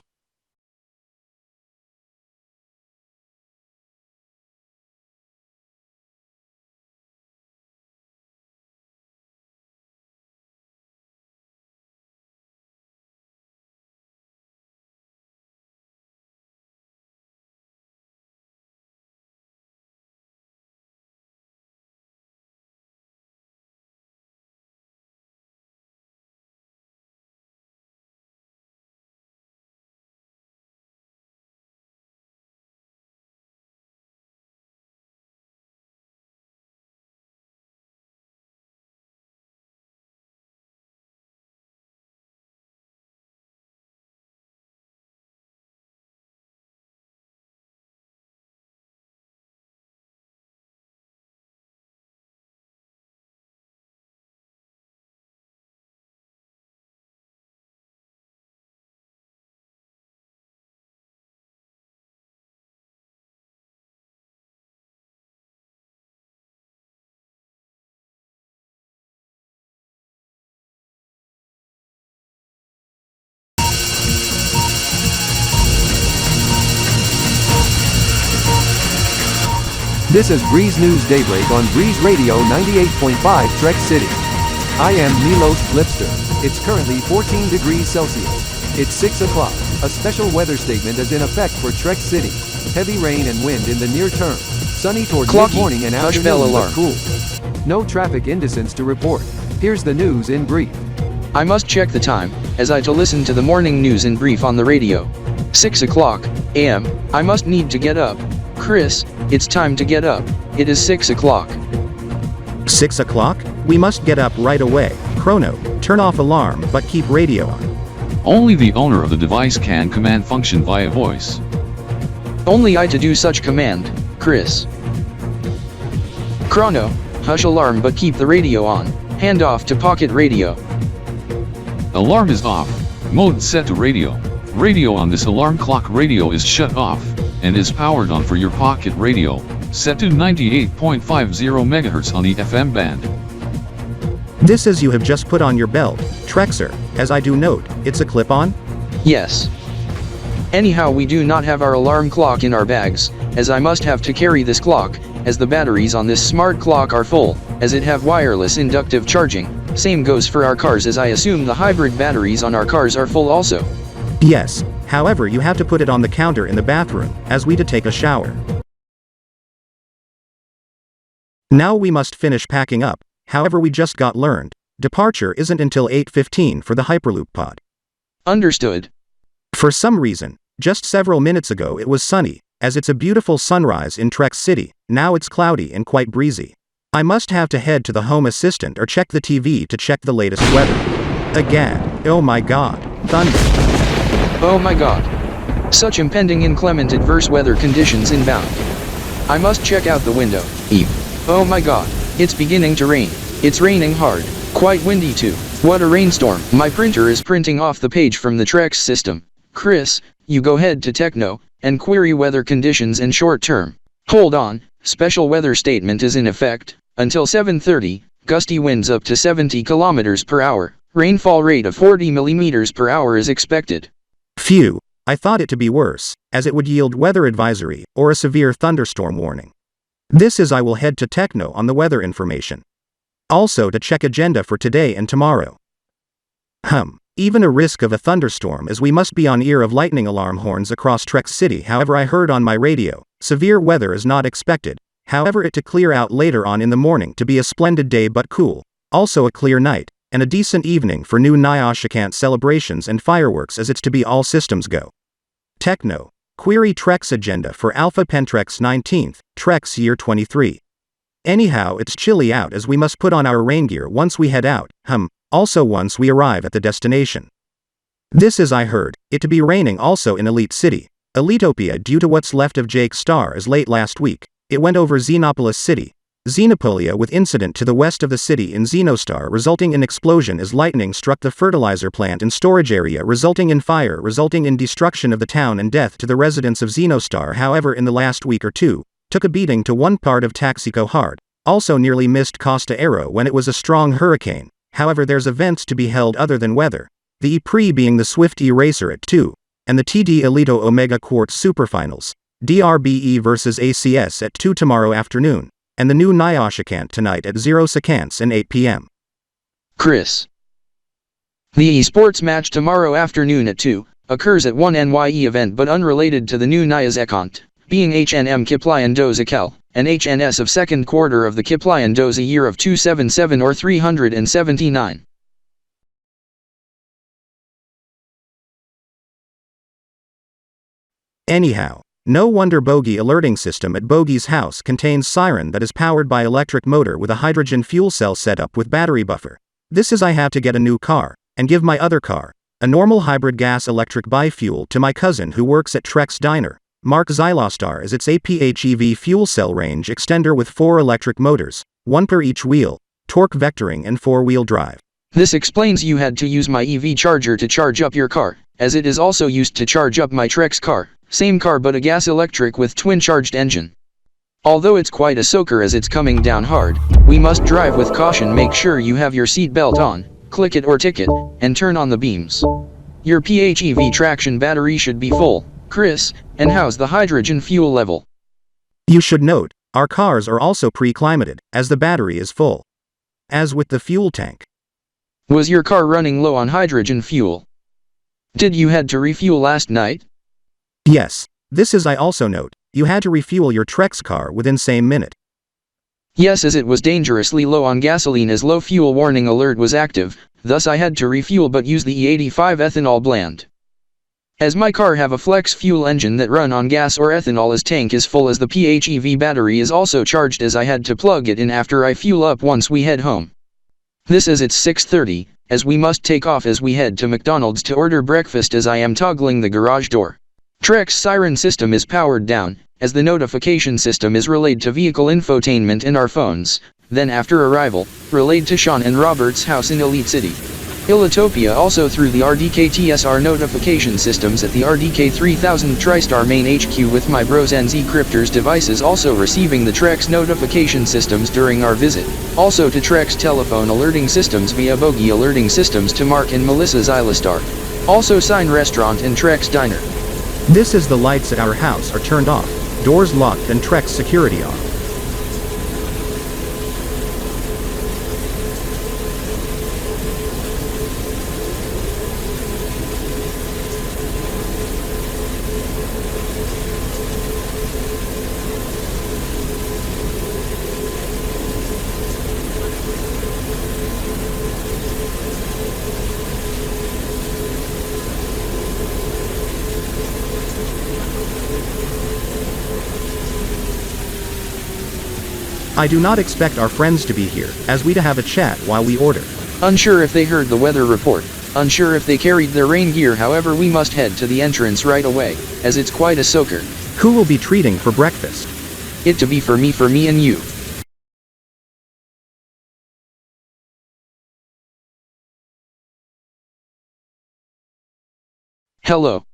This is Breeze News Daybreak on Breeze Radio 98.5 Trek City. I am Milos Blipster. It's currently 14 degrees Celsius. It's 6 o'clock. A special weather statement is in effect for Trek City. Heavy rain and wind in the near term. Sunny toward mid-morning and Hush bell afternoon, alarm. but cool. No traffic indecents to report. Here's the news in brief. I must check the time, as I to listen to the morning news in brief on the radio. 6 o'clock a.m. I must need to get up. Chris, it's time to get up. It is 6 o'clock. 6 o'clock? We must get up right away. Chrono, turn off alarm but keep radio on. Only the owner of the device can command function via voice. Only I to do such command, Chris. Chrono, hush alarm but keep the radio on. Hand off to pocket radio. Alarm is off. Mode set to radio. Radio on this alarm clock radio is shut off, and is powered on for your pocket radio, set to 98.50 MHz on the FM band. This is you have just put on your belt, Trexer, as I do note, it's a clip-on? Yes. Anyhow, we do not have our alarm clock in our bags, as I must have to carry this clock, as the batteries on this smart clock are full, as it have wireless inductive charging. Same goes for our cars, as I assume the hybrid batteries on our cars are full also. Yes, however you have to put it on the counter in the bathroom, as we to take a shower. Now we must finish packing up, however we just got learned, departure isn't until 8:15 for the Hyperloop pod. Understood. For some reason, just several minutes ago it was sunny, as it's a beautiful sunrise in Trek City, now it's cloudy and quite breezy. I must have to head to the Home Assistant or check the TV to check the latest weather. Agad, oh my god, thunder. Oh my god. Such impending inclement adverse weather conditions inbound. I must check out the window. Oh my god, it's beginning to rain. It's raining hard, quite windy too. What a rainstorm. My printer is printing off the page from the Trex system. Chris, you go head to Techno, and query weather conditions and short term. Hold on, special weather statement is in effect, until 7:30, gusty winds up to 70 km per hour, rainfall rate of 40 mm per hour is expected. Phew, I thought it to be worse, as it would yield weather advisory, or a severe thunderstorm warning. This is I will head to Techno on the weather information. Also to check agenda for today and tomorrow. Even a risk of a thunderstorm, as we must be on ear of lightning alarm horns across Trek City. However, I heard on my radio, severe weather is not expected, however it to clear out later on in the morning to be a splendid day but cool, also a clear night, and a decent evening for new Sekants celebrations and fireworks, as it's to be all systems go. Techno, query Trek's agenda for Alpha Pentrex 19th, Trek's year 23. Anyhow, it's chilly out, as we must put on our rain gear once we head out, also once we arrive at the destination. This is I heard, it to be raining also in Elite City, Elitopia, due to what's left of Jake Star as late last week, it went over Xenopolis City, Xenopolia with incident to the west of the city in Xenostar resulting in explosion as lightning struck the fertilizer plant and storage area resulting in fire resulting in destruction of the town and death to the residents of Xenostar. However, in the last week or two, took a beating to one part of Taxico Hard, also nearly missed Costa Aero when it was a strong hurricane. However, there's events to be held other than weather, the E-Prix being the Swift E-Racer at 2, and the TD Elito Omega Quartz Superfinals, DRBE versus ACS at 2 tomorrow afternoon, and the new Sekant tonight at 0 Sekants and 8 p.m. Chris. The esports match tomorrow afternoon at 2, occurs at one NYE event but unrelated to the new Sekant, being HNM Kiplian Kel, and HNS of second quarter of the Kiplian year of 277 or 379. Anyhow, no wonder bogey alerting system at Bogey's house contains siren that is powered by electric motor with a hydrogen fuel cell setup with battery buffer. This is I have to get a new car, and give my other car, a normal hybrid gas electric bi-fuel to my cousin who works at Trex Diner, Mark Xylostar as its APHEV fuel cell range extender with 4 electric motors, 1 per each wheel, torque vectoring and 4-wheel drive. This explains you had to use my EV charger to charge up your car, as it is also used to charge up my Trex car. Same car but a gas electric with twin-charged engine. Although it's quite a soaker as it's coming down hard, we must drive with caution. Make sure you have your seat belt on, click it or tick it, and turn on the beams. Your PHEV traction battery should be full, Chris, and how's the hydrogen fuel level? You should note, our cars are also pre-climated, as the battery is full. As with the fuel tank. Was your car running low on hydrogen fuel? Did you had to refuel last night? Yes, this is I also note, you had to refuel your Trex car within same minute. Yes, as it was dangerously low on gasoline as low fuel warning alert was active, thus I had to refuel but use the E85 ethanol blend. As my car have a flex fuel engine that run on gas or ethanol as tank is full as the PHEV battery is also charged as I had to plug it in after I fuel up once we head home. This is it's 6:30, as we must take off as we head to McDonald's to order breakfast as I am toggling the garage door. Trex siren system is powered down, as the notification system is relayed to vehicle infotainment in our phones, then after arrival, relayed to Sean and Robert's house in Elite City. Ilitopia also through the RDK-TSR notification systems at the RDK-3000 TriStar main HQ with my bros and Z-Cryptors devices also receiving the Trex notification systems during our visit, also to Trex telephone alerting systems via Bogey alerting systems to Mark and Melissa Xylostar. Also Sign Restaurant and Trex Diner. This is the lights at our house are turned off, doors locked and Trex security off. I do not expect our friends to be here, as we to have a chat while we order. Unsure if they heard the weather report, unsure if they carried their rain gear, however we must head to the entrance right away, as it's quite a soaker. Who will be treating for breakfast? It to be for me and you. Hello.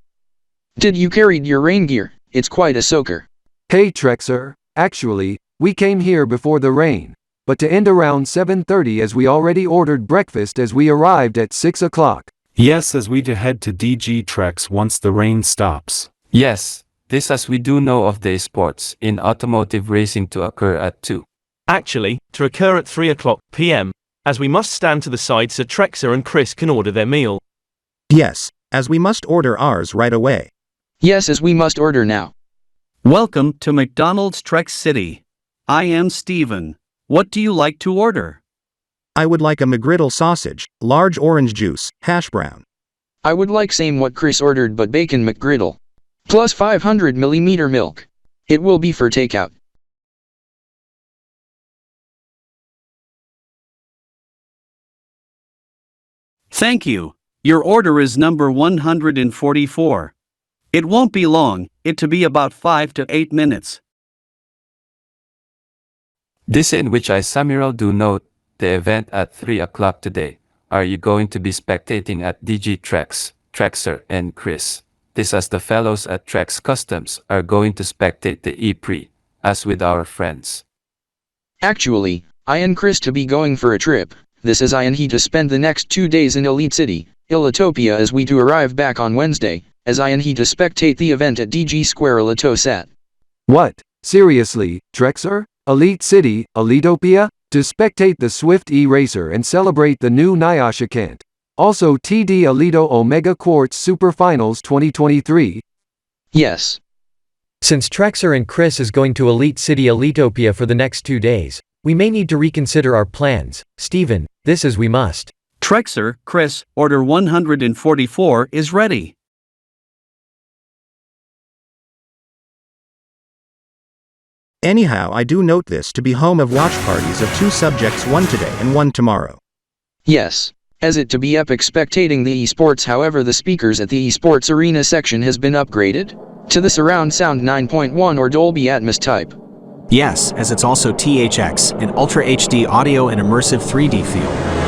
Did you carried your rain gear? It's quite a soaker. Hey Trexer, actually, we came here before the rain, but to end around 7:30 as we already ordered breakfast as we arrived at 6 o'clock. Yes, as we to head to DG Trex once the rain stops. Yes, this as we do know of the sports in automotive racing to occur at 2. Actually, to occur at 3 o'clock p.m., as we must stand to the side so Trexer and Chris can order their meal. Yes, as we must order ours right away. Yes, as we must order now. Welcome to McDonald's Trex City. I am Steven. What do you like to order? I would like a McGriddle sausage, large orange juice, hash brown. I would like same what Chris ordered but bacon McGriddle. Plus 500mm milk. It will be for takeout. Thank you. Your order is number 144. It won't be long, it to be about 5 to 8 minutes. This in which I Samuel do note, the event at 3 o'clock today. Are you going to be spectating at DG Trex, Trexer and Chris? This as the fellows at Trex Customs are going to spectate the E-Pre, as with our friends. Actually, I and Chris to be going for a trip. This is I and he to spend the next 2 days in Elite City, Elitopia as we to arrive back on Wednesday, as I and he to spectate the event at DG Square Elitosat. What? Seriously, Trexer? Elite City, Elitopia? To spectate the Swift E-Racer and celebrate the new Nyashikant. Also TD Alito Omega Quartz Super Finals 2023? Yes. Since Trexer and Chris is going to Elite City Elitopia for the next 2 days, we may need to reconsider our plans. Steven, this is we must. Trexer, Chris, Order 144 is ready. Anyhow, I do note this to be home of watch parties of 2 subjects, one today and one tomorrow. Yes. As it to be epic spectating the esports, however the speakers at the esports arena section has been upgraded to the surround sound 9.1 or Dolby Atmos type. Yes, as it's also THX, an Ultra HD audio and immersive 3D feel.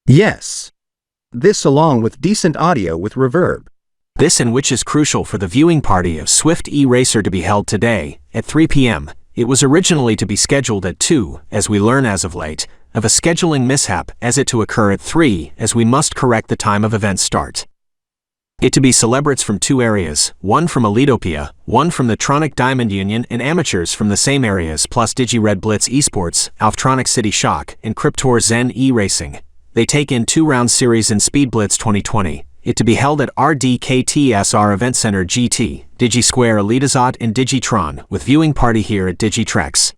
Yes. This along with decent audio with reverb. This in which is crucial for the viewing party of Swift E-Racer to be held today, at 3 p.m. It was originally to be scheduled at 2, as we learn as of late, of a scheduling mishap as it to occur at 3, as we must correct the time of event start. It to be celebrates from 2 areas, one from Elitopia, one from the Tronic Diamond Union and amateurs from the same areas plus DigiRed Blitz Esports, Alftronic City Shock, and Cryptor Zen E-Racing. They take in 2-round series in Speed Blitz 2020, it to be held at RDK-TSR Event Center GT, DigiSquare Elitizot and Digitron, with viewing party here at DigiTrex.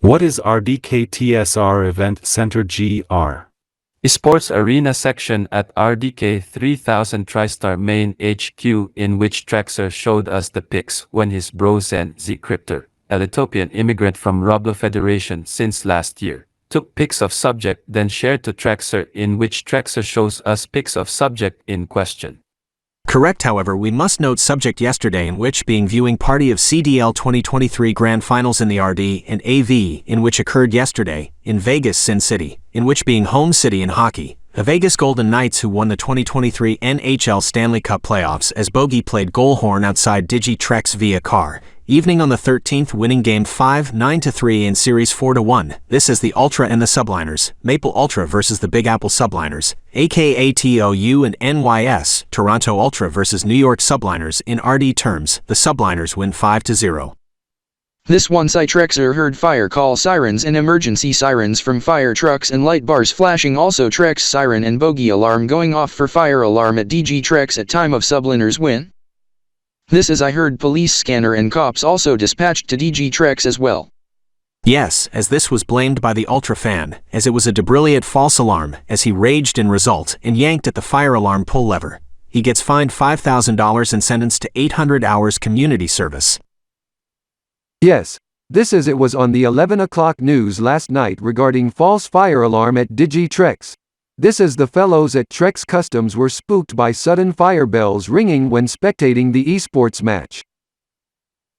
What is RDK-TSR Event Center GR? Esports Arena section at RDK 3000 TriStar Main HQ, in which Trexer showed us the pics when his bro Zen Z Cryptor, Elitopian immigrant from Roblox Federation since last year, took pics of subject then shared to Trexer, in which Trexer shows us pics of subject in question. Correct, however we must note subject yesterday in which being viewing party of CDL 2023 Grand Finals in the RD and AV in which occurred yesterday, in Vegas Sin City, in which being home city in hockey, the Vegas Golden Knights who won the 2023 NHL Stanley Cup playoffs as Bogey played goal horn outside DigiTrex via car. Evening on the 13th winning game 5-9-3 in series 4-1, this is the Ultra and the Subliners, Maple Ultra versus the Big Apple Subliners, aka TOU and NYS, Toronto Ultra versus New York Subliners in RD terms, the Subliners win 5-0. This once I Trexer heard fire call sirens and emergency sirens from fire trucks and light bars flashing, also Trex siren and bogey alarm going off for fire alarm at DG Trex at time of Subliners win. This is I heard police scanner and cops also dispatched to DG Trex as well. Yes, as this was blamed by the Ultra fan, as it was a debrilliant false alarm, as he raged in result and yanked at the fire alarm pull lever. He gets fined $5,000 and sentenced to 800 hours community service. Yes, this as it was on the 11 o'clock news last night regarding false fire alarm at DigiTrex. This as the fellows at Trex Customs were spooked by sudden fire bells ringing when spectating the esports match.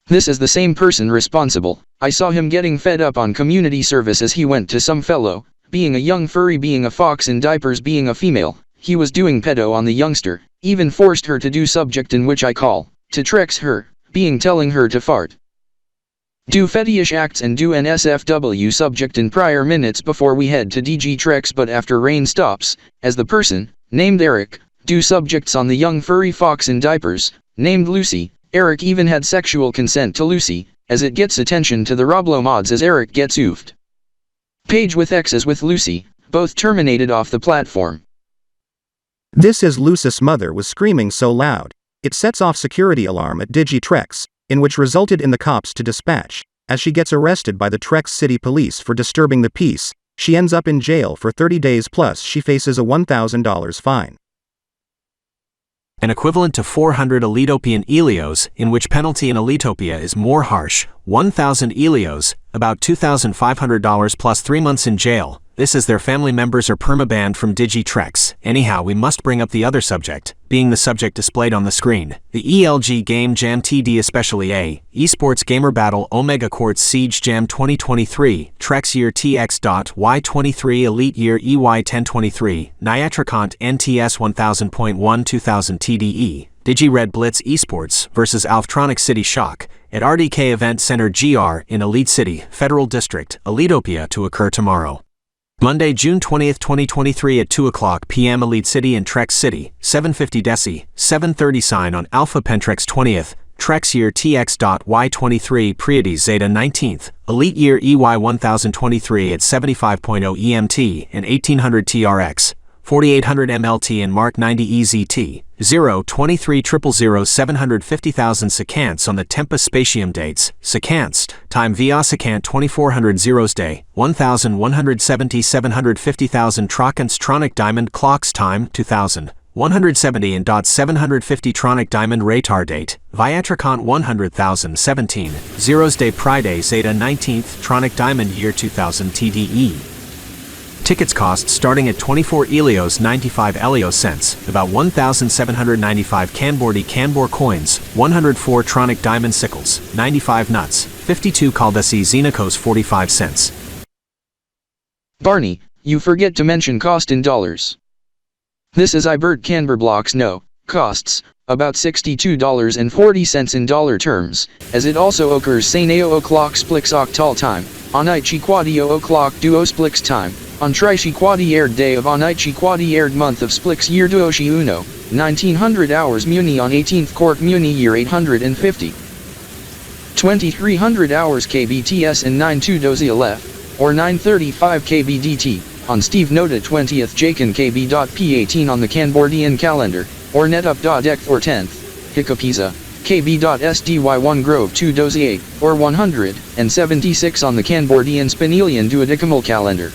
This is the same person responsible. I saw him getting fed up on community service as he went to some fellow, being a young furry, being a fox in diapers, being a female. He was doing pedo on the youngster, even forced her to do subject in which I call, to Trex her, being telling her to fart. Do fetish acts and do an SFW subject in prior minutes before we head to DG Trex, but after rain stops, as the person, named Eric, do subjects on the young furry fox in diapers, named Lucy. Eric even had sexual consent to Lucy, as it gets attention to the Roblo mods as Eric gets oofed. Page with X's with Lucy, both terminated off the platform. This is Lucy's mother was screaming so loud, it sets off security alarm at DG Trex, in which resulted in the cops to dispatch. As she gets arrested by the Trex City Police for disturbing the peace, she ends up in jail for 30 days plus she faces a $1,000 fine. an equivalent to 400 Elitopian Elios, in which penalty in Elitopia is more harsh, 1,000 Elios, about $2,500 plus 3 months in jail. This is their family members are perma-banned from DigiTrex. Anyhow, we must bring up the other subject, being the subject displayed on the screen. The ELG Game Jam TD especially A, Esports Gamer Battle Omega Quartz Siege Jam 2023, Trex Year TX.Y23 Elite Year EY1023, Niatricont NTS 1000.1 2000 TDE, DigiRed Blitz Esports vs Alftronic City Shock, at RDK Event Center GR in Elite City, Federal District, Elitopia to occur tomorrow. Monday, June 20, 2023 at 2:00 p.m. Elite City and Trex City, 750 Deci, 730 sign on Alpha Pentrex 20th, Trex Year TX.Y23 Pleiades Zeta 19th, Elite Year EY1023 at 75.0 EMT and 1800 TRX, 4800 MLT and Mark 90 EZT, 023 750,000 Sekants on the Tempus Spatium Dates, Sekants, time via Sekant 2400 Zeros Day, 1170 750,000 Trocants Tronic Diamond Clocks Time 2000, 170 and dot 750 Tronic Diamond Radar Date, Viatricont 100,000 17, Zeros Day Pride Zeta 19th Tronic Diamond Year 2000 TDE. Tickets cost starting at 24 Elios 95 Elio cents, about 1,795 Kanbor coins, 104 Tronic Diamond Sickles, 95 nuts, 52 Kb.P Xenocos 45 cents. Barney, you forget to mention cost in dollars. This is Ibert Canber blocks no, costs, about $62.40 in dollar terms, as it also occurs Saineo o'clock splix octal time, Onichi quadio o'clock duo splix time, on Trishi quadi aired day of Onichi quadi aired month of splix year duoshi uno, 1900 hours muni on 18th court muni year 850. 2300 hours KBTS and 92 dozi left, or 935 KBDT, on Steve Nota 20th Jakin Kb.P 18 on the Kanbordian calendar, or netup.dec 4 10th, Hikapiza, Kb.SDY 1 Grove 2 dozi 8, or 176 on the Kanbordian Spinelian duodecimal calendar.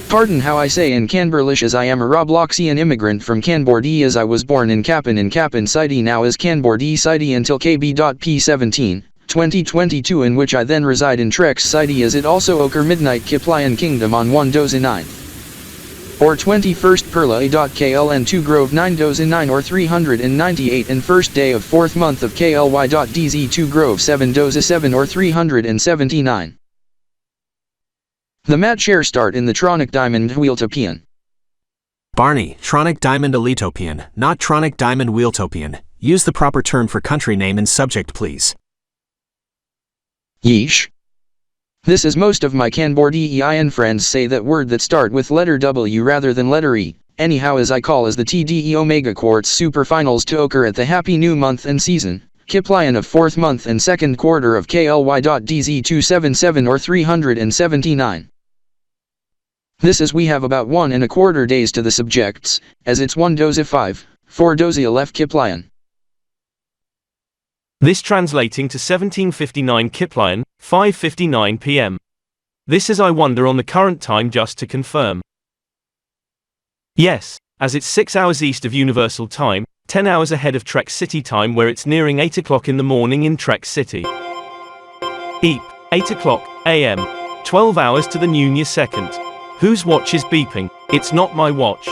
Pardon how I say in Canberlish, as I am a Robloxian immigrant from Kanbor as I was born in Kappan City now as Kanbor City until Kb.P 17, 2022, in which I then reside in Trex City as it also occur midnight Kiplian Kingdom on 1 dozi 9. Or 21st Perla A.KLN 2 Grove 9 dozi 9 or 398 and first day of 4th month of KLY.DZ 2 Grove 7 dozi 7 or 379. The match share start in the Tronic Diamond Wheeltopian. Barney, Tronic Diamond Elitopian, not Tronic Diamond Wheeltopian. Use the proper term for country name and subject, please. Yeesh. This is most of my Kanbor friends say that word that start with letter W rather than letter E. Anyhow, as I call as the TDE Omega Quartz Super Finals to occur at the happy new month and season, Kiplian of 4th month and 2nd quarter of KLY.DZ 277 or 379. This is we have about 1 1/4 days to the subjects, as it's 1 dozi 5, 4 dozi left Kiplian. This translating to 1759 Kiplian, 5:59 p.m. This is I wonder on the current time just to confirm. Yes, as it's 6 hours east of Universal Time, 10 hours ahead of Trex City time where it's nearing 8 o'clock in the morning in Trex City. Eep, 8 o'clock a.m. 12 hours to the New Year second. Whose watch is beeping? It's not my watch.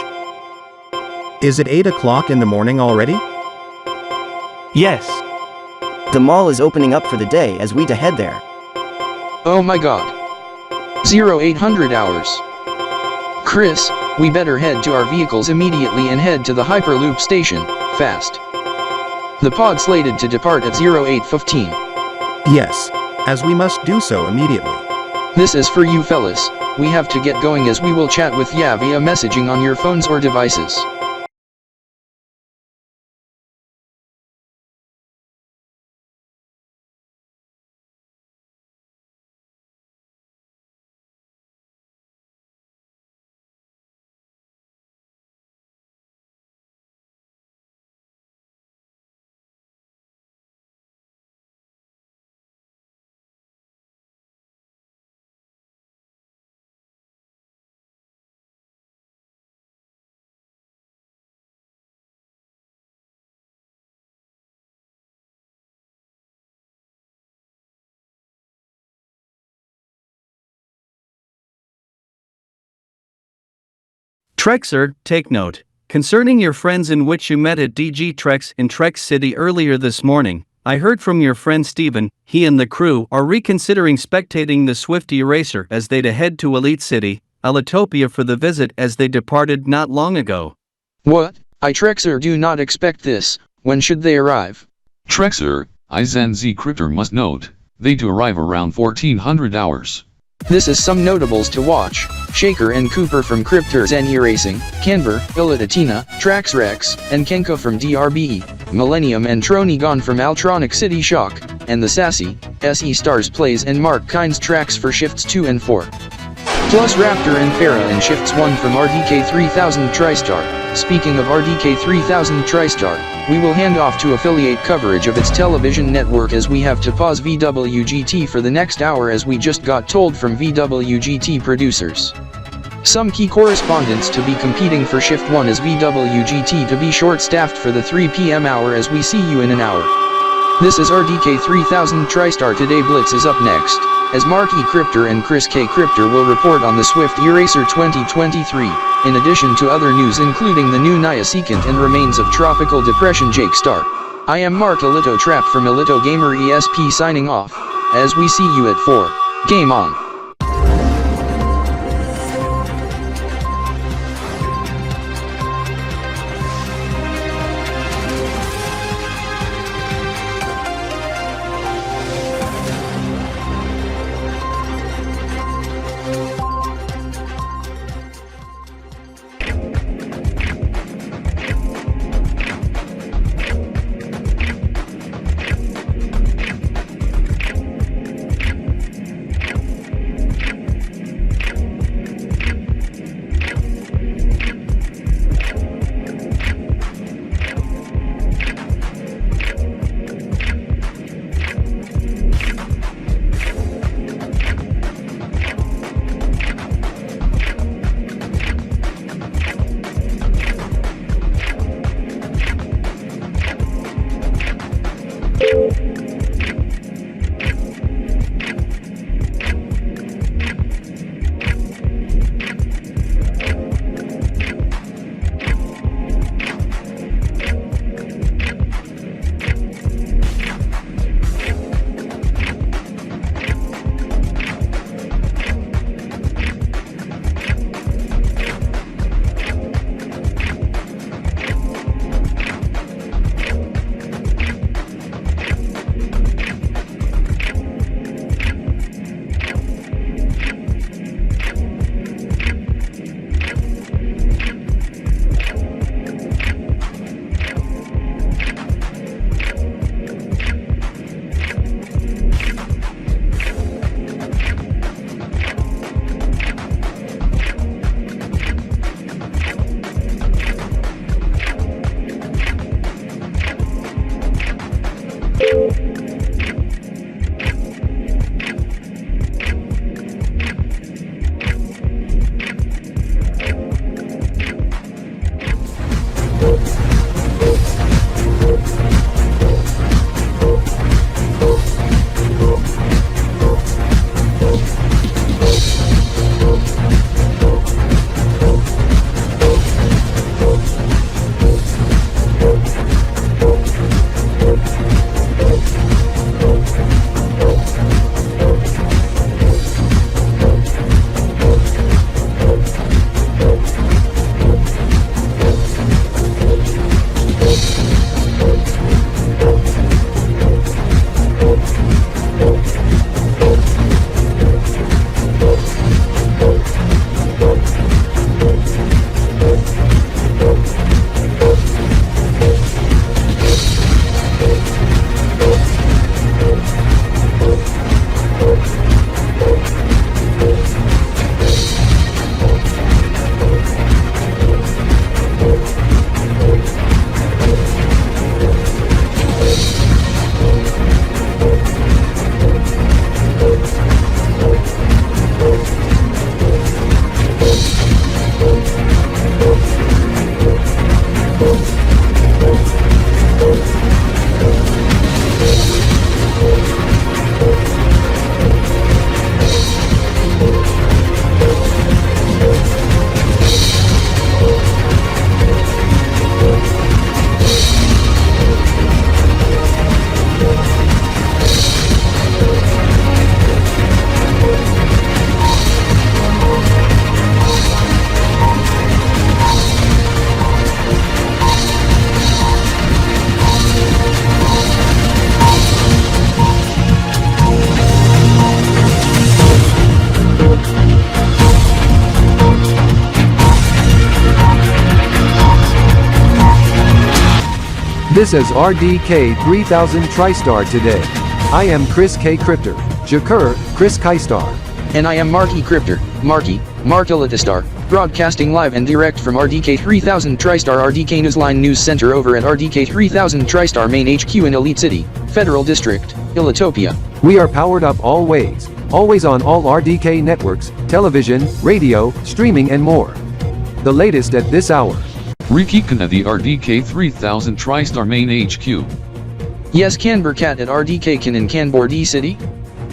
Is it 8 o'clock in the morning already? Yes. The mall is opening up for the day as we head there. Oh my god. 0800 hours. Chris, we better head to our vehicles immediately and head to the Hyperloop station, fast. The pod slated to depart at 0815. Yes, as we must do so immediately. This is for you fellas, we have to get going as we will chat with ya via messaging on your phones or devices. Trexer, take note. Concerning your friends in which you met at DG Trex in Trex City earlier this morning, I heard from your friend Steven. He and the crew are reconsidering spectating the Swifty Racer as they'd head to Elite City, Elitopia for the visit as they departed not long ago. What? I Trexer do not expect this. When should they arrive? Trexer, I Z Crypter must note, they do arrive around 1400 hours. This is some notables to watch. Shaker and Cooper from Crypter Zen Racing, Kanbor, Ilitatina, Trax Rex, and Kenko from DRBE, Millennium and Tronigon from Altronic City Shock, and the Sassy, SE Stars Plays and Mark Kynes tracks for shifts 2 and 4. Plus Raptor and Farah in shifts 1 from RDK3000 TriStar. Speaking of RDK3000 TriStar, we will hand off to affiliate coverage of its television network as we have to pause VWGT for the next hour as we just got told from VWGT producers. Some key correspondents to be competing for shift 1 is VWGT to be short-staffed for the 3 p.m. hour as we see you in an hour. This is RDK3000 TriStar Today Blitz is up next, as Mark E. Crypter and Chris K. Crypter will report on the Swift E-Racer 2023, in addition to other news including the new Naya Sekant and remains of Tropical Depression Jake Star. I am Mark Elito Trap from Elito Gamer ESP signing off, as we see you at 4. Game on. This is RDK-3000 TriStar today. I am Chris K. Crypter. Jakur, Chris Kaistar. And I am Marky Crypter, Mark Elitistar, broadcasting live and direct from RDK-3000 TriStar RDK Newsline News Center over at RDK-3000 TriStar Main HQ in Elite City, Federal District, Elitopia. We are powered up always on all RDK networks, television, radio, streaming and more. The latest at this hour. Rikikan at the RDK-3000 TriStar Main HQ. Yes, Kanbor Cat at RDK in Kanbor City.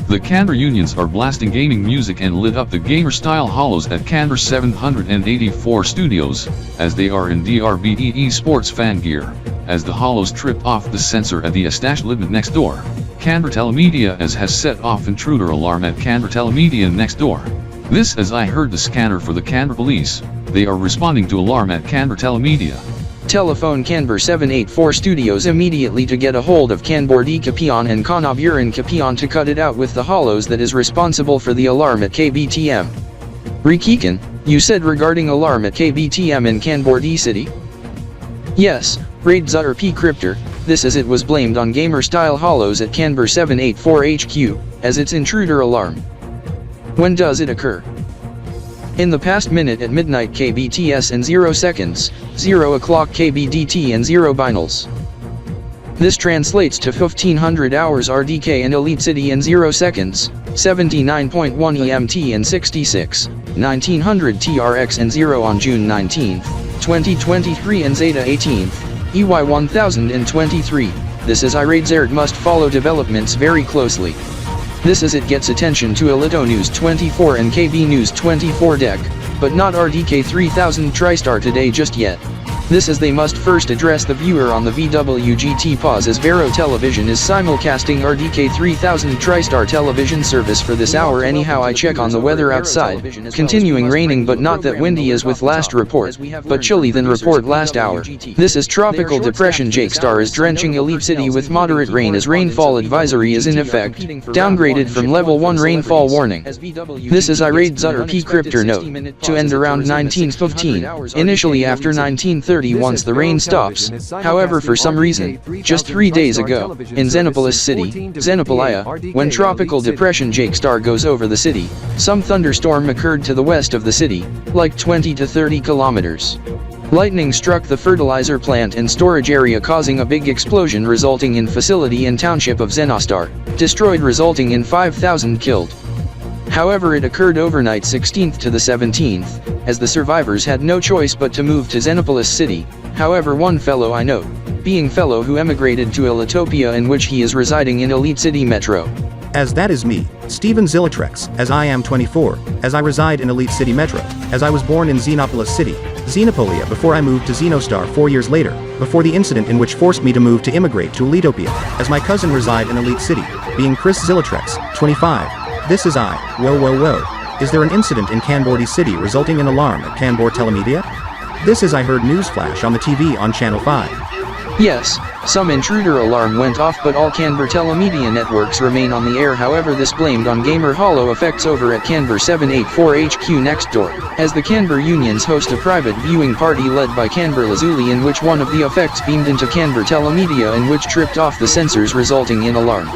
The Kanbor unions are blasting gaming music and lit up the gamer-style hollows at Kanbor784 Studios, as they are in DRBE Sports fan gear, as the hollows trip off the sensor at the establishment next door. Kanbor Telemedia has set off intruder alarm at Kanbor Telemedia next door. This as I heard the scanner for the Kanbor police, they are responding to alarm at Kanbor Telemedia. Telephone Kanbor784 Studios immediately to get a hold of Kb.P and Kanbor84 to cut it out with the hollows that is responsible for the alarm at KBTM. Rikikan, you said regarding alarm at KBTM in Kanbor City? Yes, Raid Zutter P. Crypter, this as it was blamed on gamer-style hollows at Kanbor784 HQ, as its intruder alarm. When does it occur? In the past minute at midnight KBTS and 0 seconds, 0 o'clock KBDT and 0 binals. This translates to 1500 hours RDK and Elite City in 0 seconds, 79.1 EMT and 66, 1900 TRX and 0 on June 19, 2023 and Zeta 18, EY 1023. This is Irate Zert must follow developments very closely. This as it gets attention to Elito News 24 and KB News 24 deck, but not RDK-3000 TriStar today just yet. This as they must first address the viewer on the VWGT pause as Vero Television is simulcasting RDK-3000 TriStar television service for this hour. Anyhow, I check on the weather outside, continuing raining but not that windy as with last report, but chilly than report last hour. This is tropical depression Jake Star is drenching Elite City with moderate rain as rainfall advisory is in effect, downgraded from level 1 rainfall warning. This is Irate Zutter P. Crypter note, to end around 19:15, initially after 19:30 once the rain stops. However, for some reason, just 3 days ago, in Xenopolis City, Xenopolia, when tropical depression Jake Star goes over the city, some thunderstorm occurred to the west of the city, like 20 to 30 kilometers. Lightning struck the fertilizer plant and storage area causing a big explosion resulting in facility and township of Xenostar, destroyed resulting in 5,000 killed. However, it occurred overnight 16th to the 17th, as the survivors had no choice but to move to Xenopolis City. However, one fellow I know, being fellow who emigrated to Elitopia in which he is residing in Elite City Metro. As that is me, Steven Zillatrex, as I am 24, as I reside in Elite City Metro, as I was born in Xenopolis City, Xenopolia before I moved to Xenostar 4 years later, before the incident in which forced me to move to immigrate to Elitopia, as my cousin reside in Elite City, being Chris Zillatrex, 25. This is I. Whoa. Is there an incident in Kanbor City resulting in alarm at Kanbor Telemedia? This is I heard newsflash on the TV on Channel 5. Yes, some intruder alarm went off but all Kanbor Telemedia networks remain on the air. However, this blamed on gamer hollow effects over at Kanbor784 HQ next door, as the Kanbor unions host a private viewing party led by Kanbor Lazuli in which one of the effects beamed into Kanbor Telemedia and which tripped off the sensors resulting in alarm.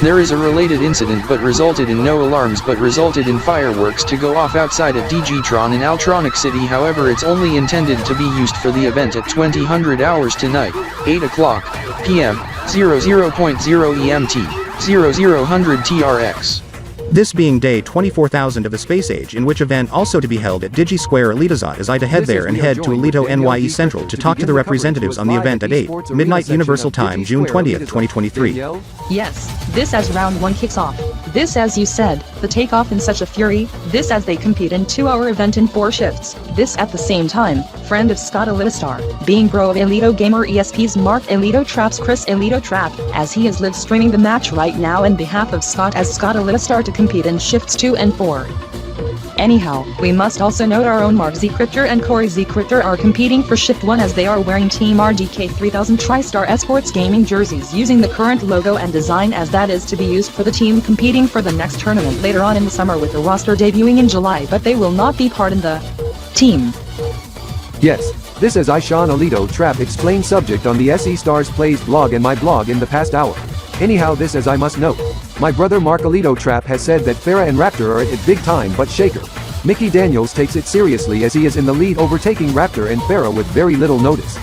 There is a related incident but resulted in no alarms but resulted in fireworks to go off outside at Digitron in Altronic City. However, it's only intended to be used for the event at 2000 hours tonight, 8 o'clock p.m., 00.0 EMT, 0000 TRX. This being day 24,000 of the space age, in which event also to be held at Digi Square Elitazot, as I to head there and head to Alito NYE Central to talk to the representatives on the event at 8, midnight Universal Time, June 20th, 2023. Yes, this as round 1 kicks off. This as you said, the takeoff in such a fury, this as they compete in 2-hour event in 4 shifts, this at the same time, friend of Scott Elitistar, being bro of Elito Gamer ESP's Mark Elito Traps Chris Elito Trap, as he is live streaming the match right now in behalf of Scott as Scott Elitistar to compete in shifts 2 and 4. Anyhow, we must also note our own Mark Z Crypter and Corey Z Crypter are competing for Shift 1 as they are wearing Team RDK-3000 TriStar Esports gaming jerseys using the current logo and design as that is to be used for the team competing for the next tournament later on in the summer with the roster debuting in July, but they will not be part in the team. Yes, this is Sean Alito Trap explained subject on the SE Stars Plays blog and my blog in the past hour. Anyhow, this as I must note. My brother Mark Alito Trap has said that Farah and Raptor are at it big time but Shaker. Mickey Daniels takes it seriously as he is in the lead overtaking Raptor and Farah with very little notice.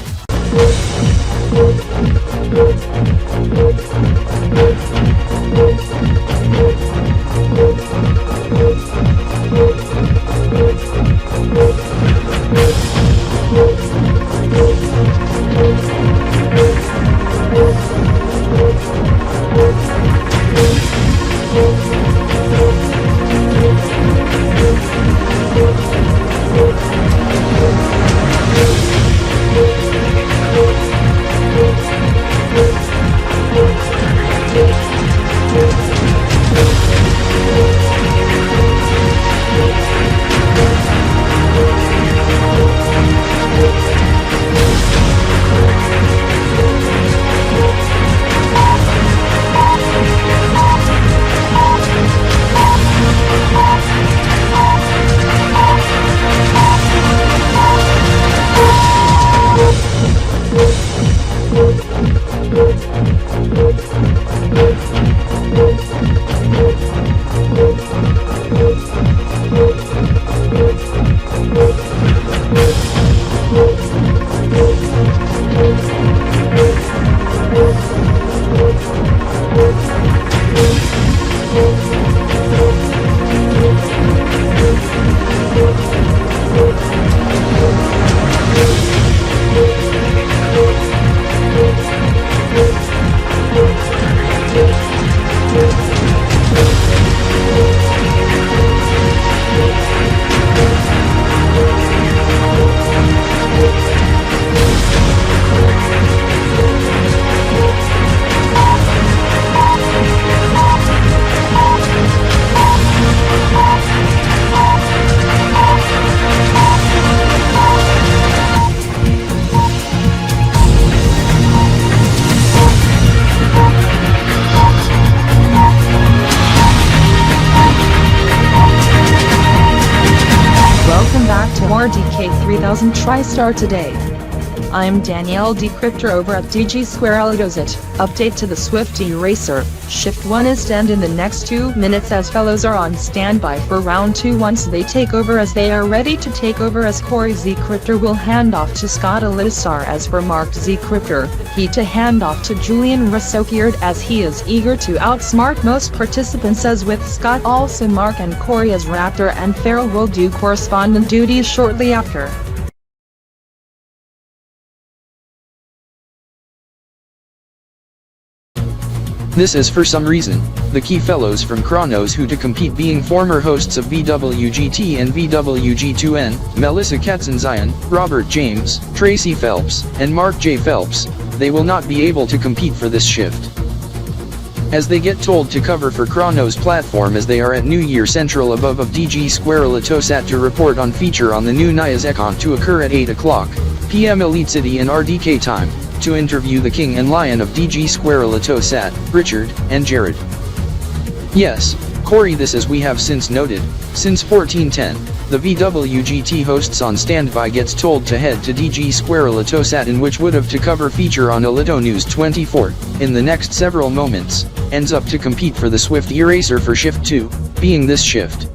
RDK3000 TriStar today. I'm Danielle Decryptor over at DG Square Alidozit. Update to the Swift Eraser. Shift 1 is to end in the next 2 minutes as fellows are on standby for round 2. Once they take over as they are ready to take over as Corey Z Cryptor will hand off to Scott Alitasar as for Mark Z Cryptor, he to hand off to Julian Rasokiard as he is eager to outsmart most participants as with Scott also Mark and Corey as Raptor and Farrell will do correspondent duties shortly after. This is for some reason, the key fellows from Chronos who to compete being former hosts of VWGT and VWG2N, Melissa Katzenzion, Robert James, Tracy Phelps, and Mark J. Phelps, they will not be able to compete for this shift. As they get told to cover for Chronos platform as they are at New Year Central above of DG Square Latosat to report on feature on the new Nias Econ to occur at 8 o'clock p.m. Elite City and RDK time. To interview the King and Lion of DG Square Latosat, Richard, and Jared. Yes, Corey, this as we have since noted, since 1410, the VWGT hosts on standby gets told to head to DG Square Latosat in which would have to cover feature on Alito News 24, in the next several moments, ends up to compete for the Swift Eraser for Shift 2, being this shift.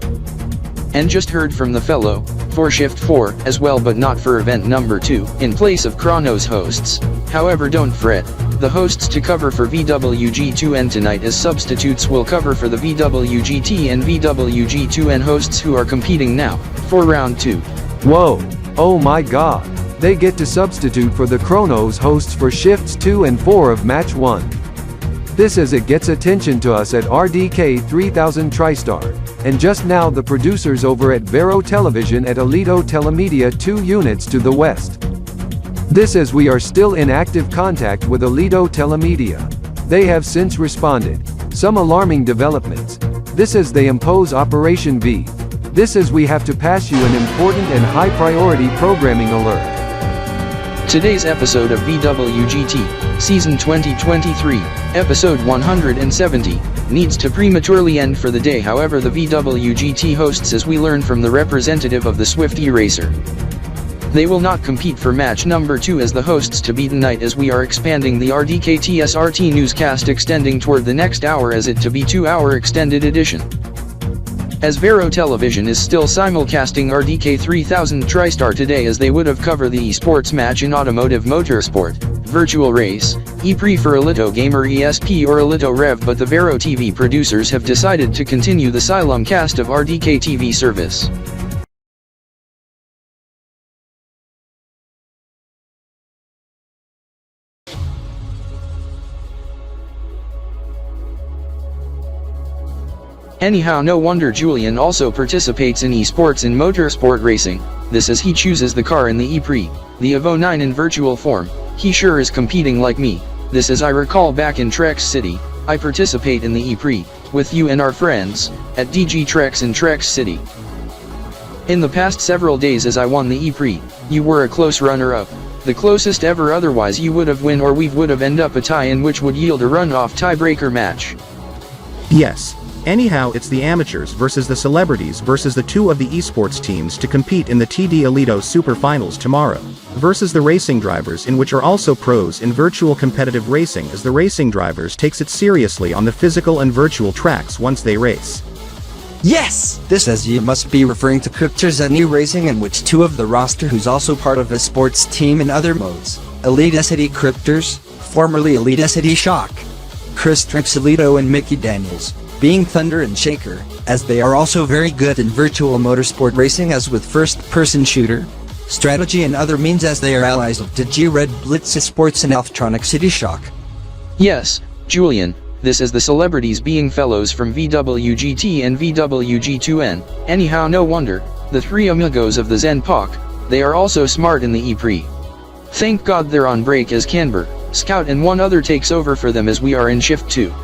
And just heard from the fellow, for Shift 4 as well but not for event number 2, in place of Chronos hosts. However, don't fret, the hosts to cover for VWG2N tonight as substitutes will cover for the VWGT and VWG2N hosts who are competing now, for round 2. Whoa, oh my god, they get to substitute for the Chronos hosts for shifts 2 and 4 of match 1. This as it gets attention to us at RDK3000 TriStar, and just now the producers over at Vero Television at Alito Telemedia 2 units to the west. This as we are still in active contact with Alito Telemedia. They have since responded. Some alarming developments. This as they impose Operation V. This as we have to pass you an important and high priority programming alert. Today's episode of VWGT, Season 2023, Episode 170, needs to prematurely end for the day. However, the VWGT hosts as we learn from the representative of the Swift Eraser. They will not compete for match number 2 as the hosts to be tonight, as we are expanding the RDK-TSRT newscast extending toward the next hour as it to be 2-hour extended edition. As Vero Television is still simulcasting RDK 3000 TriStar today, as they would have covered the esports match in automotive motorsport, virtual race, e-pre for Alito Gamer ESP or Alito Rev, but the Vero TV producers have decided to continue the Silum cast of RDK TV service. Anyhow, no wonder Julian also participates in esports in motorsport racing. This as he chooses the car in the e-pre, the Evo 9 in virtual form. He sure is competing like me. This as I recall back in Trex City, I participate in the e-pre, with you and our friends, at DG Trex in Trex City. In the past several days as I won the e-pre, you were a close runner-up. The closest ever, otherwise you would have win or we would have end up a tie in which would yield a run-off tiebreaker match. Yes. Anyhow, it's the amateurs versus the celebrities versus the two of the esports teams to compete in the TD Alito Super Finals tomorrow, versus the racing drivers, in which are also pros in virtual competitive racing, as the racing drivers takes it seriously on the physical and virtual tracks once they race. Yes! This as you must be referring to Cryptor's new racing, in which two of the roster who's also part of a sports team in other modes, Elite SD Cryptors, formerly Elite SD Shock, Chris Trexalito and Mickey Daniels, being Thunder and Shaker, as they are also very good in virtual motorsport racing, as with first-person shooter, strategy and other means, as they are allies of DG Red Blitz Sports and Electronic City Shock. Yes, Julian, this is the celebrities being fellows from VWGT and VWG2N. Anyhow, no wonder, the three amigos of the Zen Pak, they are also smart in the e-pre. Thank God they're on break as Kanbor, Scout and one other takes over for them as we are in shift 2.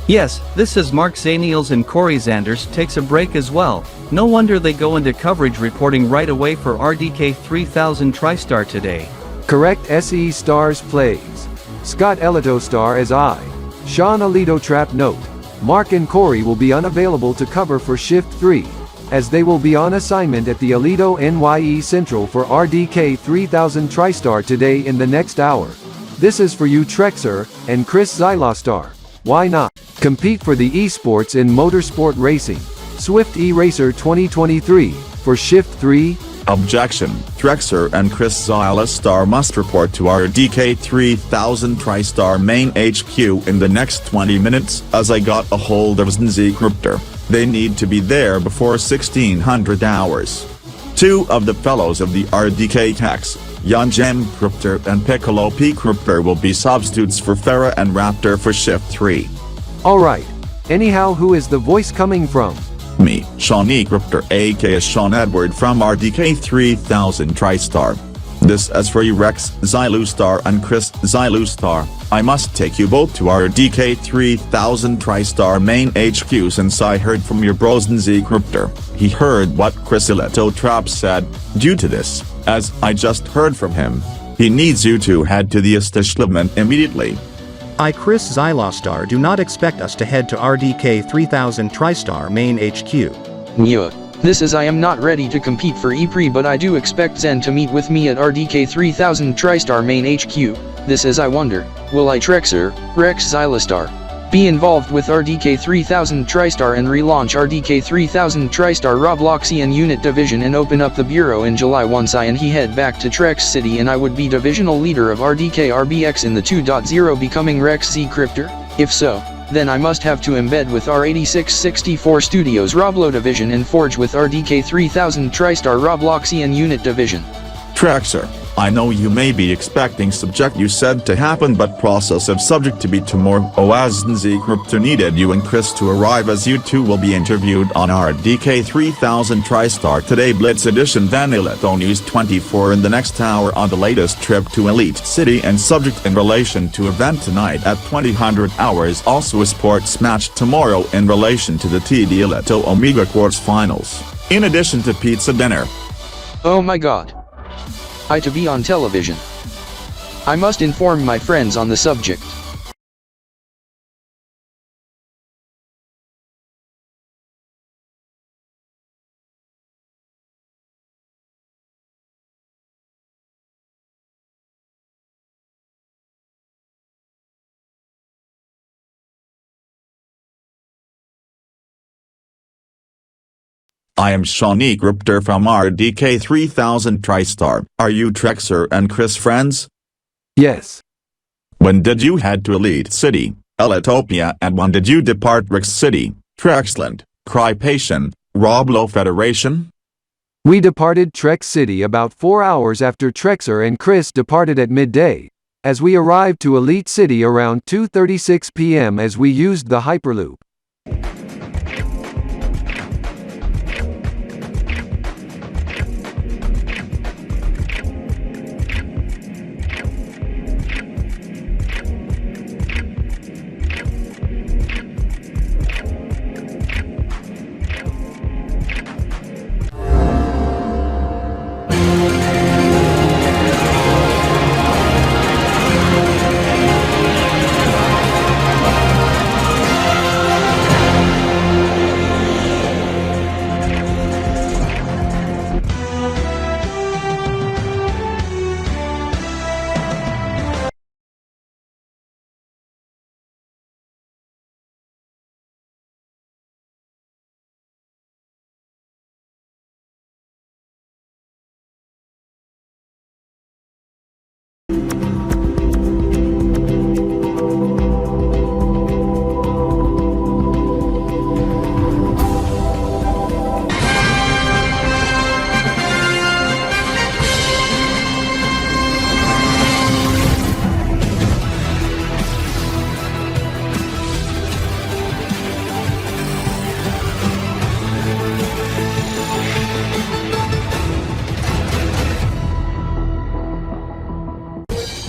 Yes, this is Mark Zaniels and Corey Zanders takes a break as well. No wonder they go into coverage reporting right away for RDK 3000 TriStar today. Correct. SE Stars plays. Scott Elito star as I. Sean Alito Trap note. Mark and Corey will be unavailable to cover for shift 3, as they will be on assignment at the Alito NYE Central for RDK 3000 TriStar today in the next hour. This is for you Trexer, and Chris Xylostar. Why not? Compete for the esports in motorsport racing. Swift E-Racer 2023, for shift 3. Objection. Trexer and Chris Xylostar must report to RDK 3000 TriStar main HQ in the next 20 minutes, as I got a hold of Z Cryptor. They need to be there before 1600 hours. Two of the fellows of the RDK tax, Jan Gem Cryptor and Piccolo P Cryptor, will be substitutes for Farah and Raptor for shift 3. Alright. Anyhow, who is the voice coming from? Me, Sean E. Cryptor aka Sean Edward from RDK 3000 TriStar. This is for you Rex Xylustar and Chris Xylustar. I must take you both to RDK 3000 TriStar main HQ, since I heard from your bros Z Cryptor. He heard what Chris Alito Trap said. Due to this, as I just heard from him, he needs you to head to the establishment immediately. I, Chris Xylostar, do not expect us to head to RDK 3000 TriStar main HQ. This is I am not ready to compete for e-pre, but I do expect Zen to meet with me at RDK 3000 TriStar main HQ. This is I wonder, will I Trexer, Rex Xylostar, be involved with RDK 3000 TriStar and relaunch RDK 3000 TriStar Robloxian unit division and open up the bureau in July once I and he head back to Trex City, and I would be divisional leader of RDK RBX in the 2.0, becoming Rex Z Cryptor? If so, then I must have to embed with R8664 Studios Roblo division and forge with RDK 3000 TriStar Robloxian unit division. Trexer, I know you may be expecting subject you said to happen, but process of subject to be tomorrow, as Z Cryptor needed you and Chris to arrive, as you two will be interviewed on RDK 3000 TriStar today Blitz Edition, then Alito News 24 in the next hour on the latest trip to Elite City, and subject in relation to event tonight at 2000 hours, also a sports match tomorrow in relation to the TD Alito Omega Quartz Finals, in addition to pizza dinner. Oh my god. I to be on television. I must inform my friends on the subject. I am Shawnee Gripter from RDK3000 TriStar. Are you Trexer and Chris friends? Yes. When did you head to Elite City, Elitopia, and when did you depart Rex City, Trexland, Crypation, Roblo Federation? We departed Trex City about 4 hours after Trexer and Chris departed at midday, as we arrived to Elite City around 2:36 p.m. as we used the Hyperloop.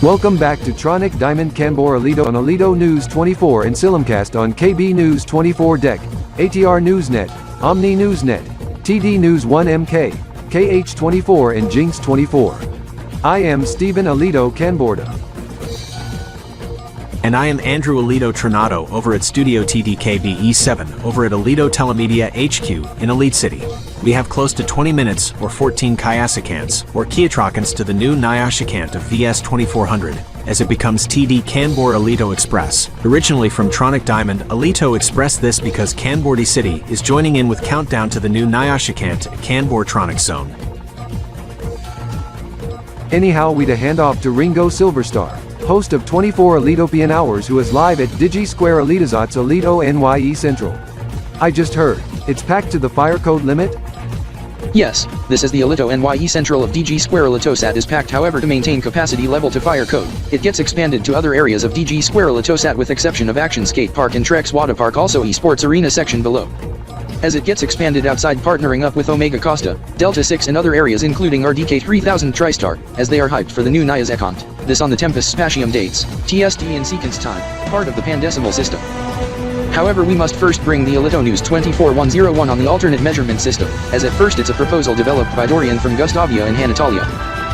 Welcome back to Tronic Diamond Kanbor Alito on Alito News 24 and Silimcast on KB News 24 Deck, ATR Newsnet, Omni Newsnet, TD News 1MK, KH24 and Jinx 24. I am Stephen Alito Kanborda. And I am Andrew Alito Tronato over at Studio TDKB-E7 over at Alito Telemedia HQ in Elite City. We have close to 20 minutes or 14 Kayasakants or Kiatrokans to the new Nyashikant of VS2400 as it becomes TD Kanbor Alito Express. Originally from Tronic Diamond, Alito expressed this because Kanbor City is joining in with countdown to the new Nyashikant at Kanbor Tronic Zone. Anyhow, we to hand off to Ringo Silverstar, host of 24 Alitopian Hours, who is live at Digi Square Elitazot's Alito NYE Central. I just heard, it's packed to the fire code limit? Yes, this is the Alito NYE Central of DG Square. Elitosat is packed, however, to maintain capacity level to fire code. It gets expanded to other areas of DG Square Elitosat with exception of Action Skate Park and Trex Water Park, also eSports Arena section below. As it gets expanded outside, partnering up with Omega Costa, Delta 6 and other areas including RDK3000 TriStar, as they are hyped for the new Nyas Ekant. This on the Tempus Spatium Dates, TSD and Sekants time, part of the Pandecimal system. However, we must first bring the Alito News 24101 on the alternate measurement system, as at first it's a proposal developed by Dorian from Gustavia and Hanatalia.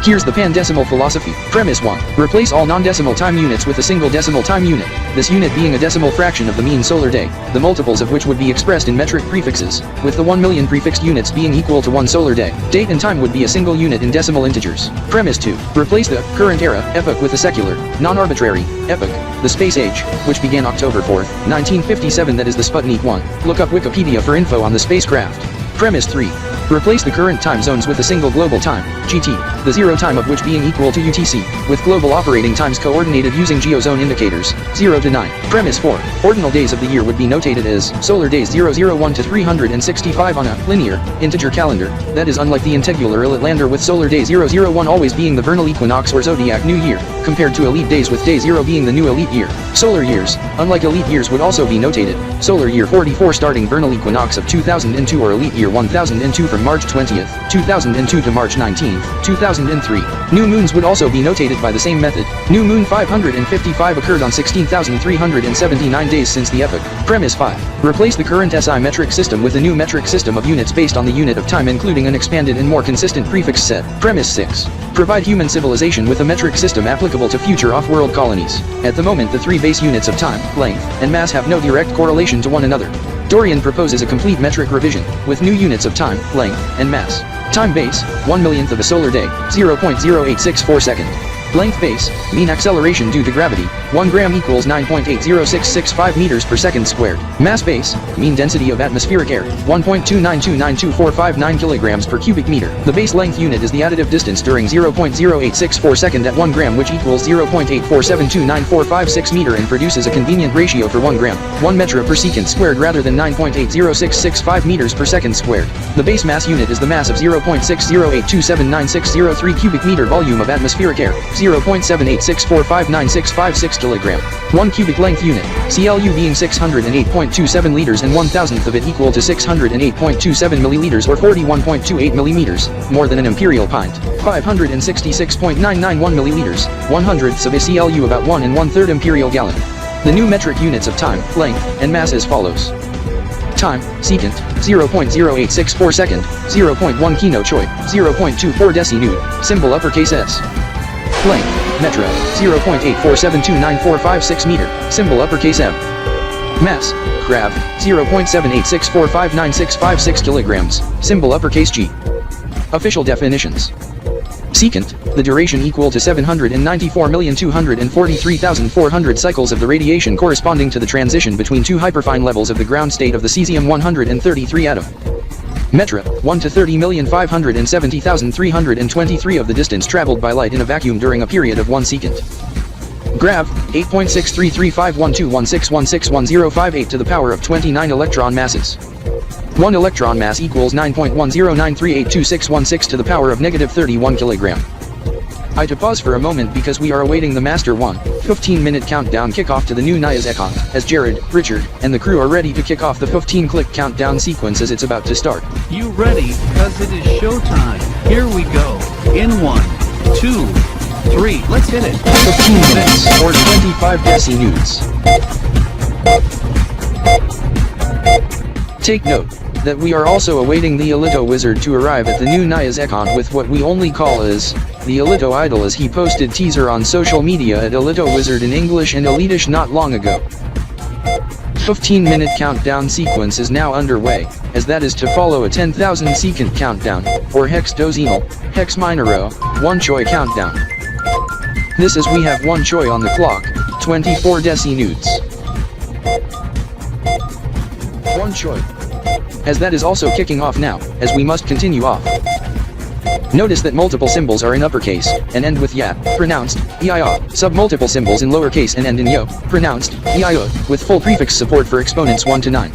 Here's the Pandecimal philosophy. Premise 1. Replace all non-decimal time units with a single decimal time unit, this unit being a decimal fraction of the mean solar day, the multiples of which would be expressed in metric prefixes, with the 1 million prefixed units being equal to 1 solar day. Date and time would be a single unit in decimal integers. Premise 2. Replace the current era epoch with a secular, non-arbitrary epoch, the space age, which began October 4th, 1957, that is the Sputnik 1. Look up Wikipedia for info on the spacecraft. Premise 3. Replace the current time zones with a single global time, GT, the zero time of which being equal to UTC, with global operating times coordinated using geozone indicators, 0 to 9. Premise 4. Ordinal days of the year would be notated as solar days 001 to 365 on a linear, integer calendar, that is unlike the integular Elitlander with solar day 001 always being the vernal equinox or zodiac new year, compared to elite days with day 0 being the new elite year. Solar years, unlike elite years, would also be notated. Solar year 44 starting vernal equinox of 2002 or elite year 1002 from March 20th, 2002 to March 19th, 2003. New moons would also be notated by the same method. New moon 555 occurred on 16,379 days since the epoch. Premise 5. Replace the current SI metric system with a new metric system of units based on the unit of time, including an expanded and more consistent prefix set. Premise 6. Provide human civilization with a metric system applicable to future off-world colonies. At the moment, the three base units of time, length, and mass have no direct correlation to one another. Dorian proposes a complete metric revision, with new units of time, length, and mass. Time base, 1 millionth of a solar day, 0.0864 second. Length base, mean acceleration due to gravity, 1 gram equals 9.80665 meters per second squared. Mass base, mean density of atmospheric air, 1.2929245 kilograms per cubic meter. The base length unit is the additive distance during 0.0864 second at 1 gram, which equals 0.8472946 meter and produces a convenient ratio for 1 gram, 1 metra per secant squared rather than 9.80665 meters per second squared. The base mass unit is the mass of 0.608279603 cubic meter volume of atmospheric air, 0.7864596556 kilogram. 1 cubic length unit, CLU being 608.27 liters and 1,000th of it equal to 608.27 milliliters or 41.28 millimeters, more than an imperial pint. 566.991 milliliters, 1/100ths of a CLU about 1 1/3 imperial gallon. The new metric units of time, length, and mass as follows. Time, secant, 0.0864 second, 0.1 kino choi, 0.24 decinewt, symbol uppercase S. Length, metra, 0.8472946 meter, symbol uppercase M. Mass, grav, 0.7864596556 kilograms, symbol uppercase G. Official definitions. Secant, the duration equal to 794,243,400 cycles of the radiation corresponding to the transition between two hyperfine levels of the ground state of the cesium-133 atom. Metra, 1 to 30,570,323 of the distance traveled by light in a vacuum during a period of 1 secant. Grav, 8.63351216161058 to the power of 29 electron masses. 1 electron mass equals 9.109382616 to the power of -31 kilogram. I to pause for a moment because we are awaiting the Master 1, 15-minute countdown kickoff to the new NIAS Econ, as Jared, Richard, and the crew are ready to kick off the 15-click countdown sequence as it's about to start. You ready? Cause it is showtime. Here we go. In 1, 2, 3, let's hit it. 15 minutes, or 25 decinewts. Take note that we are also awaiting the Alito Wizard to arrive at the new NIAS Econ with what we only call as the Alito Idol, as he posted teaser on social media at Alito Wizard in English and Elitish not long ago. 15-minute countdown sequence is now underway, as that is to follow a 10,000 secant countdown, or hex dozenal, hex minoro, 1 choi countdown. This is we have 1 choi on the clock, 24 decinewts. 1 choi. As that is also kicking off now, as we must continue off. Notice that multiple symbols are in uppercase, and end with ya, pronounced, EIO, sub-multiple symbols in lowercase and end in yo, pronounced, EIO, with full prefix support for exponents 1 to 9.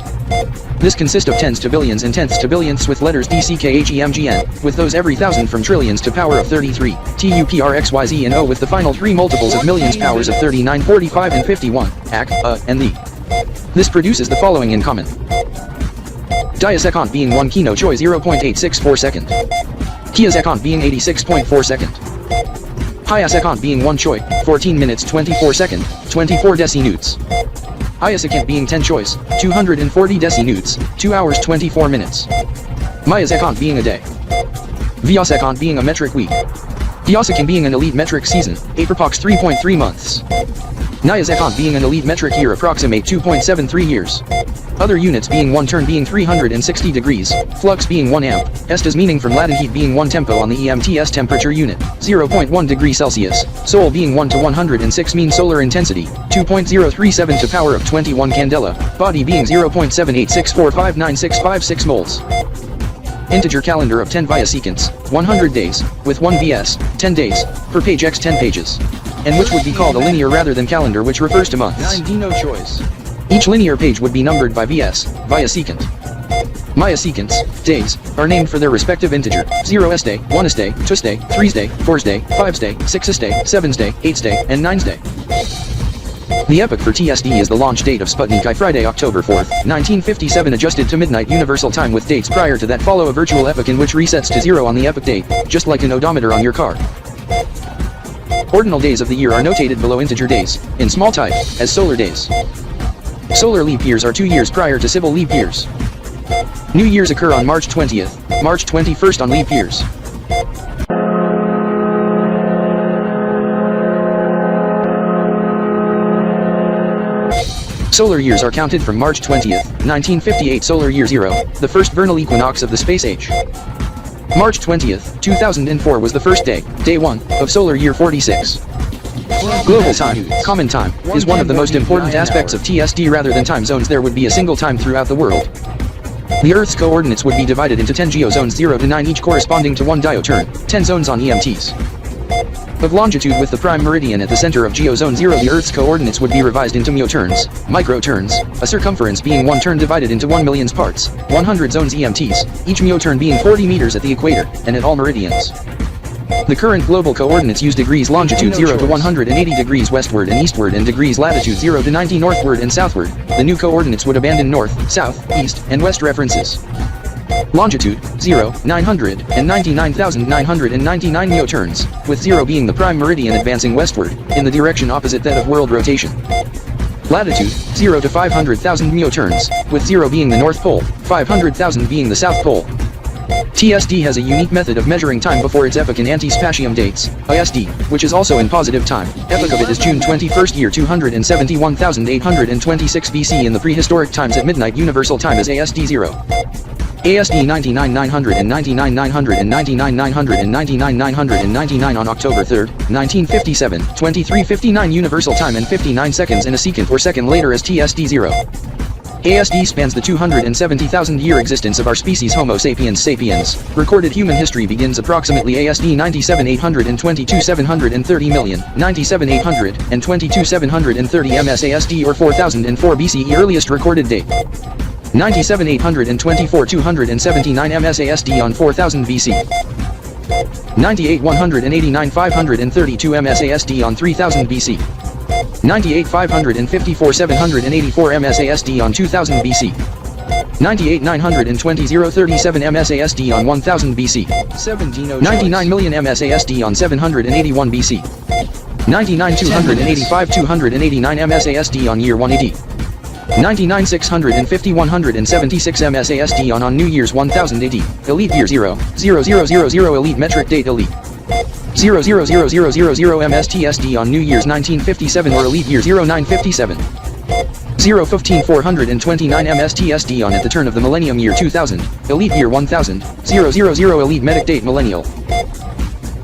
This consists of tens to billions and tenths to billionths with letters DCKHEMGN, with those every thousand from trillions to power of 33, TUPRXYZ and O with the final 3 multiples of millions powers of 39, 45 and 51, AC, and the. This produces the following in common. Diasecant being 1 kino choi 0.864 second. Kiasecant being 86.4 second. Hyasecant being 1 choi, 14 minutes 24 second, 24 decinewts. Hyasecant being 10 choice, 240 decinewts, 2 hours 24 minutes. Myasecant being a day. Viasecant being a metric week. Diasecant being an elite metric season, aprox 3.3 months. Niasecant being an elite metric year, approximate 2.73 years. Other units being 1 turn being 360 degrees, flux being 1 amp, estes meaning from Latin heat being 1 tempo on the EMTS temperature unit, 0.1 degree Celsius, sol being 1 to 106 mean solar intensity, 2.037 to power of 21 candela, body being 0.7864596556 moles. Integer calendar of 10 via secants, 100 days, with 1 vs, 10 days, per page x 10 pages. And which would be called a linear rather than calendar, which refers to months. 9 no choice. Each linear page would be numbered by vs, via secant. Maya secants, days, are named for their respective integer, 0's day, 1's day, 2's day, 3's day, 4's day, 5's day, 6's day, 7's day, 8's day, and 9's day. The epoch for TSD is the launch date of Sputnik I, Friday, October 4th, 1957, adjusted to midnight universal time, with dates prior to that follow a virtual epoch in which resets to 0 on the epoch date, just like an odometer on your car. Ordinal days of the year are notated below integer days, in small type, as solar days. Solar leap years are 2 years prior to civil leap years. New years occur on March 20th, March 21st on leap years. Solar years are counted from March 20th, 1958, solar year 0, the first vernal equinox of the space age. March 20th, 2004 was the first day, day 1, of solar year 46. Global time, common time, is one of the most important aspects of TSD. Rather than time zones, there would be a single time throughout the world. The Earth's coordinates would be divided into 10 geozones 0 to 9 each, corresponding to 1 diotern, 10 zones on EMTs. Of longitude with the prime meridian at the center of geozone 0, the Earth's coordinates would be revised into myoturns, microturns, a circumference being one turn divided into 1 million parts, 100 zones EMTs, each myoturn being 40 meters at the equator, and at all meridians. The current global coordinates use degrees longitude 0 to 180 degrees westward and eastward and degrees latitude 0 to 90 northward and southward. The new coordinates would abandon north, south, east, and west references. Longitude 0, 999,999 myoturns, with 0 being the prime meridian advancing westward, in the direction opposite that of world rotation. Latitude 0 to 500,000 myoturns, with 0 being the North Pole, 500,000 being the South Pole. TSD has a unique method of measuring time before its epoch in anti-spatium dates, ISD, which is also in positive time. Epoch of it is June 21st year 271,826 BC. In the prehistoric times at midnight universal time is ASD 0. ASD 99,999,999,999 on October 3rd, 1957, 23:59 universal time and 59 seconds and a second or second later as TSD 0. ASD spans the 270,000-year existence of our species Homo sapiens sapiens. Recorded human history begins approximately ASD 97,822,730 million, 97,822,730 MS ASD or 4004 BCE. Earliest recorded date 97,824,279 MS ASD on 4000 BC. 98,189,532 MS ASD on 3000 BC. 98,554,784 MS ASD on 2000 BC. 98,920,037 MS ASD on 1000 BC. 99 million MS ASD on 781 BC. 99,285,289 MS ASD on year 1 AD. 99,650,176 MS ASD on New Year's 1000 AD. Elite year 0, 0000 elite metric date elite. 000000 MSTSD on New Year's 1957 or elite year 0957. 015,429 MSTSD on at the turn of the millennium year 2000, elite year 1000, 000 elite medic date millennial.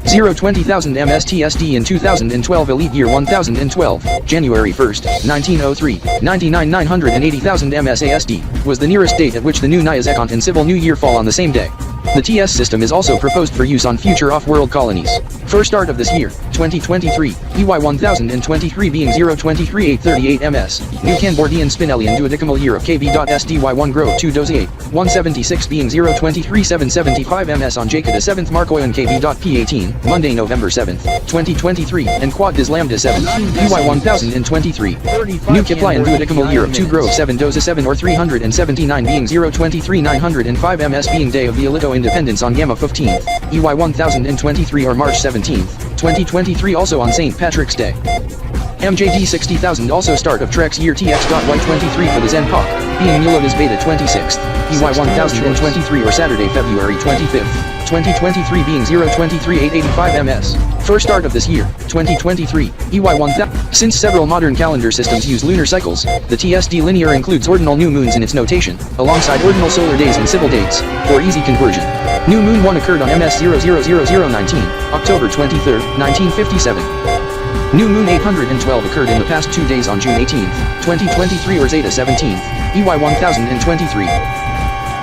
020,000 MSTSD in 2012 elite year 1012, January 1st, 1903, 99,980,000 MSASD, was the nearest date at which the new Naya Sekant and civil new year fall on the same day. The TS system is also proposed for use on future off-world colonies. First start of this year, 2023, EY 1023 being 023,838 MS, new Kanbor84 Spinellian duodecimal year of KB.SDY 1 Grove 2 Doze 8, 176 being 023,775 MS on Jacob 7th Markoyan Kb.P 18, Monday November 7th, 2023, and Quad Dis Lambda 7, EY 1023, new Kiplian duodecimal year of 2 Grove 7 Doze 7 or 379 being 023,905 MS being day of the Alito Independence on Gamma 15th, EY 1023 or March 17th, 2023 also on St. Patrick's Day. MJD 60,000 also start of Trex year TX.Y23 for the Zen Pop, being Muloda's Beta 26th, EY 1023 or Saturday February 25th, 2023 being 023,885 MS. First start of this year, 2023, EY 1000. Since several modern calendar systems use lunar cycles, the TSD linear includes ordinal new moons in its notation, alongside ordinal solar days and civil dates, for easy conversion. New moon 1 occurred on MS 000019, October 23, 1957. New moon 812 occurred in the past 2 days on June 18, 2023 or Zeta 17th, EY 1023.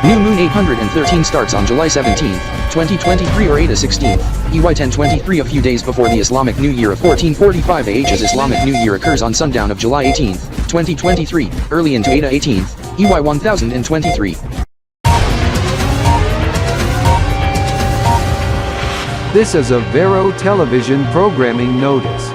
New moon 813 starts on July 17th, 2023 or Eta 16th, EY 1023 a few days before the Islamic New Year of 1445 AH's Islamic New Year occurs on sundown of July 18th, 2023, early into Eta 18th, EY 1023. This is a Vero television programming notice.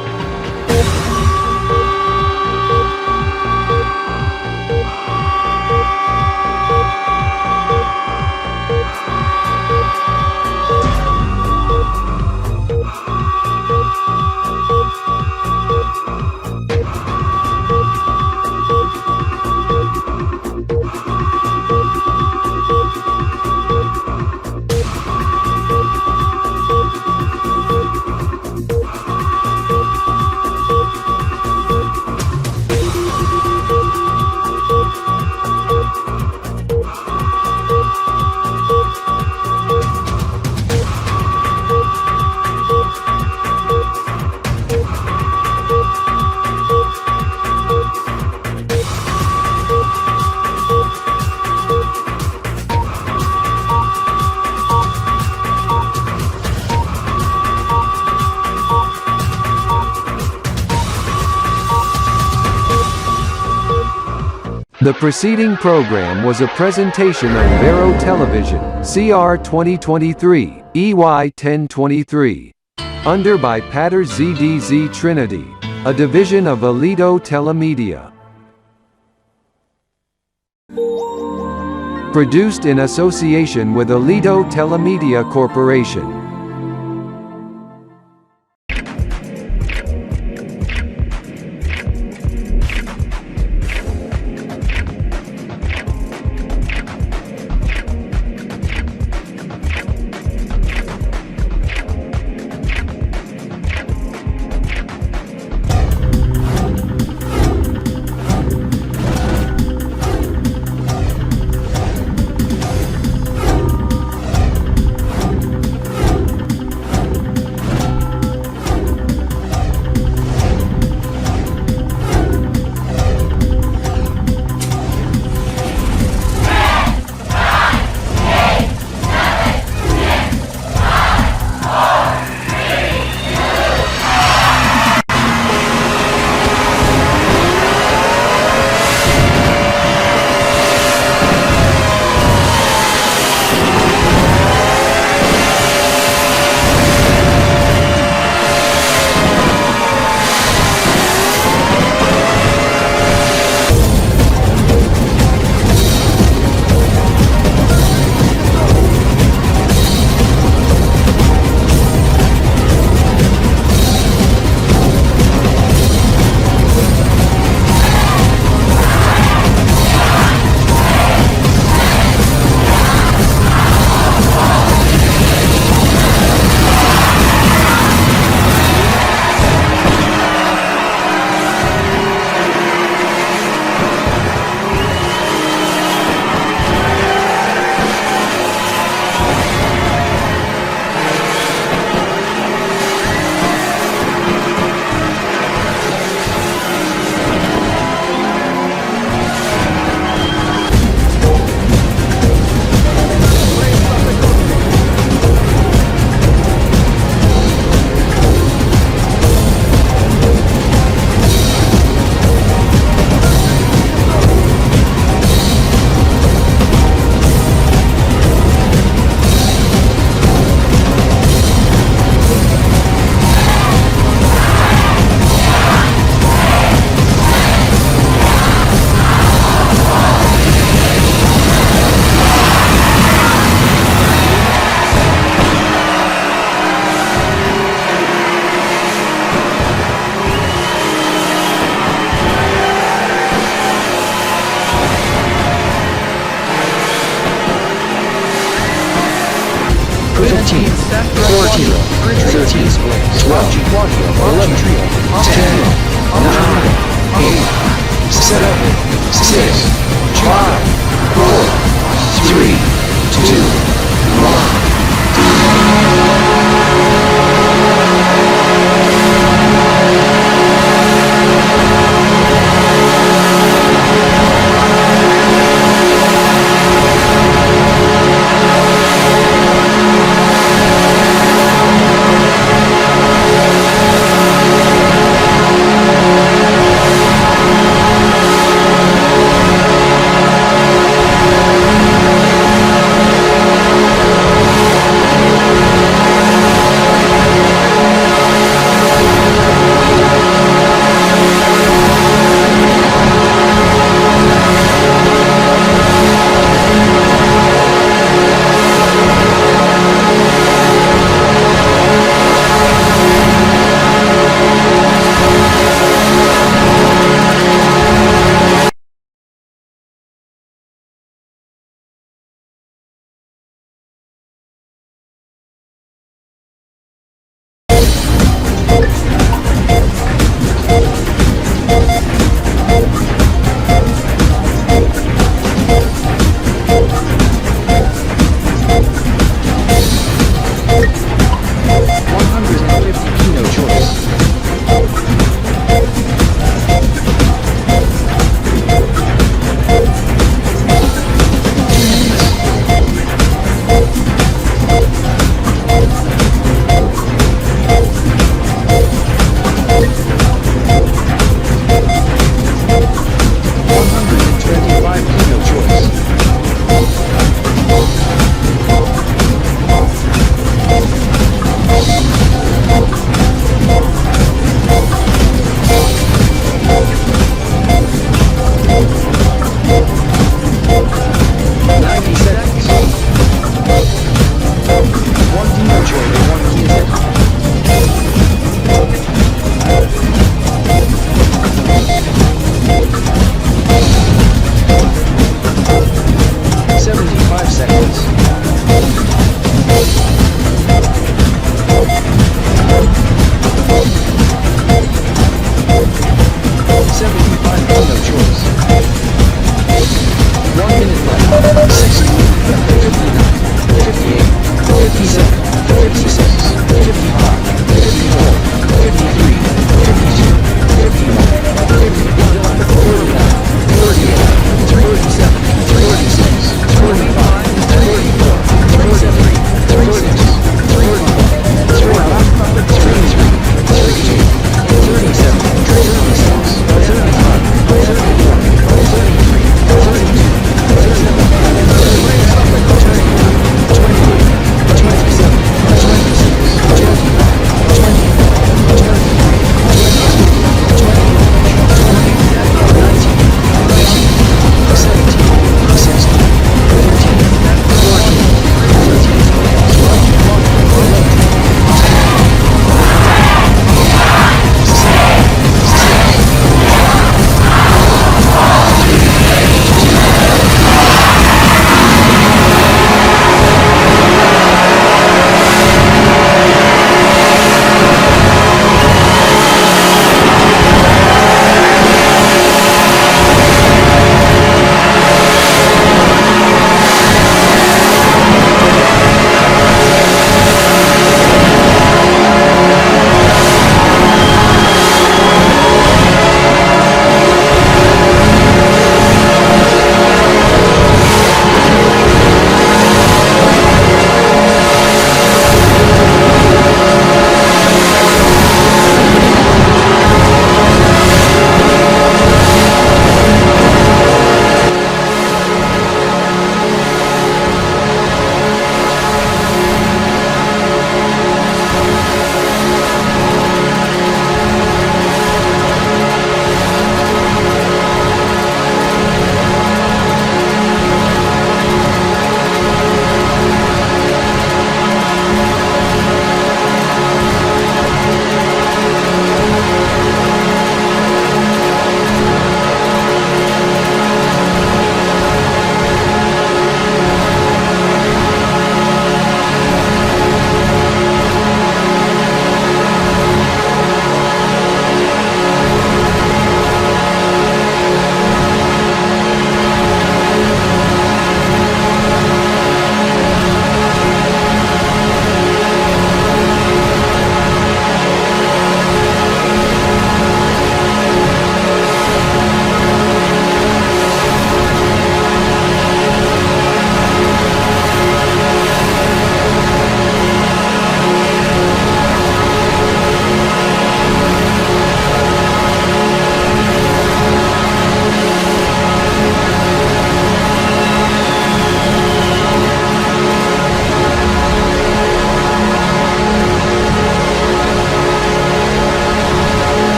The preceding program was a presentation of Vero Television, CR 2023, EY 1023. Under by Pater ZDZ Trinity, a division of Alito Telemedia. Produced in association with Alito Telemedia Corporation.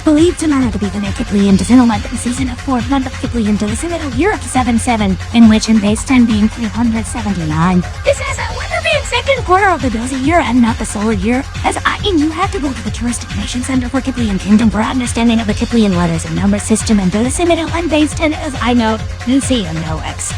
believed tomorrow to be the new Kiplian decimal month in season of 4th month of Kiplian decimal year of 77, in which in base 10 being 379. This is a weather being second quarter of the dozy year and not the solar year, as you have to go to the Tourist Information Center for Kiplian Kingdom for understanding of the Kiplian letters and number system and decimal and base 10 as I know, C and no X.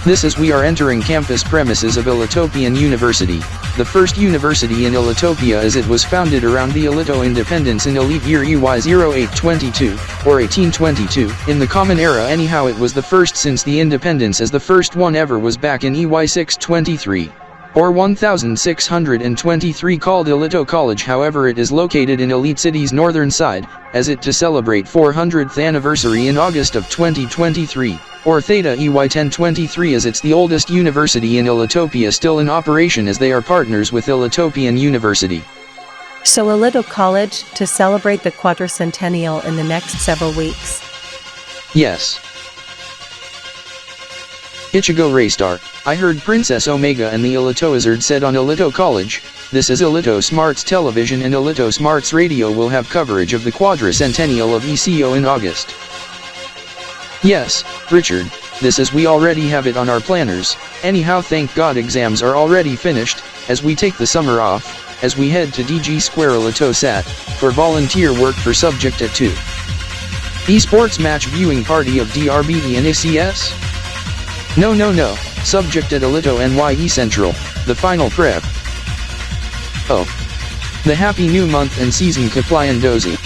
This is we are entering campus premises of Illitopian University, the first university in Illitopia as it was founded around the Illito independence in elite year EY 0822, or 1822, in the Common Era anyhow it was the first since the independence as the first one ever was back in EY 623. Or 1623 called Illito College however it is located in Elite City's northern side, as it to celebrate 400th anniversary in August of 2023. Or Theta EY 1023 as it's the oldest university in Illitopia still in operation as they are partners with Illitopian University. So Illito College to celebrate the quadricentennial in the next several weeks. Yes. Ichigo Raystar, I heard Princess Omega and the Illito Wizard said on Illito College, this is Illito Smarts Television and Illito Smarts Radio will have coverage of the quadricentennial of ECO in August. Yes, Richard, this is we already have it on our planners, anyhow thank God exams are already finished, as we take the summer off, as we head to DG Square Illito Sat, for volunteer work for subject at 2. Esports match viewing party of DRBE and ICS? No, subject at Illito NYE Central, the final prep. Oh. The happy new month and season Kaplyan Dozy.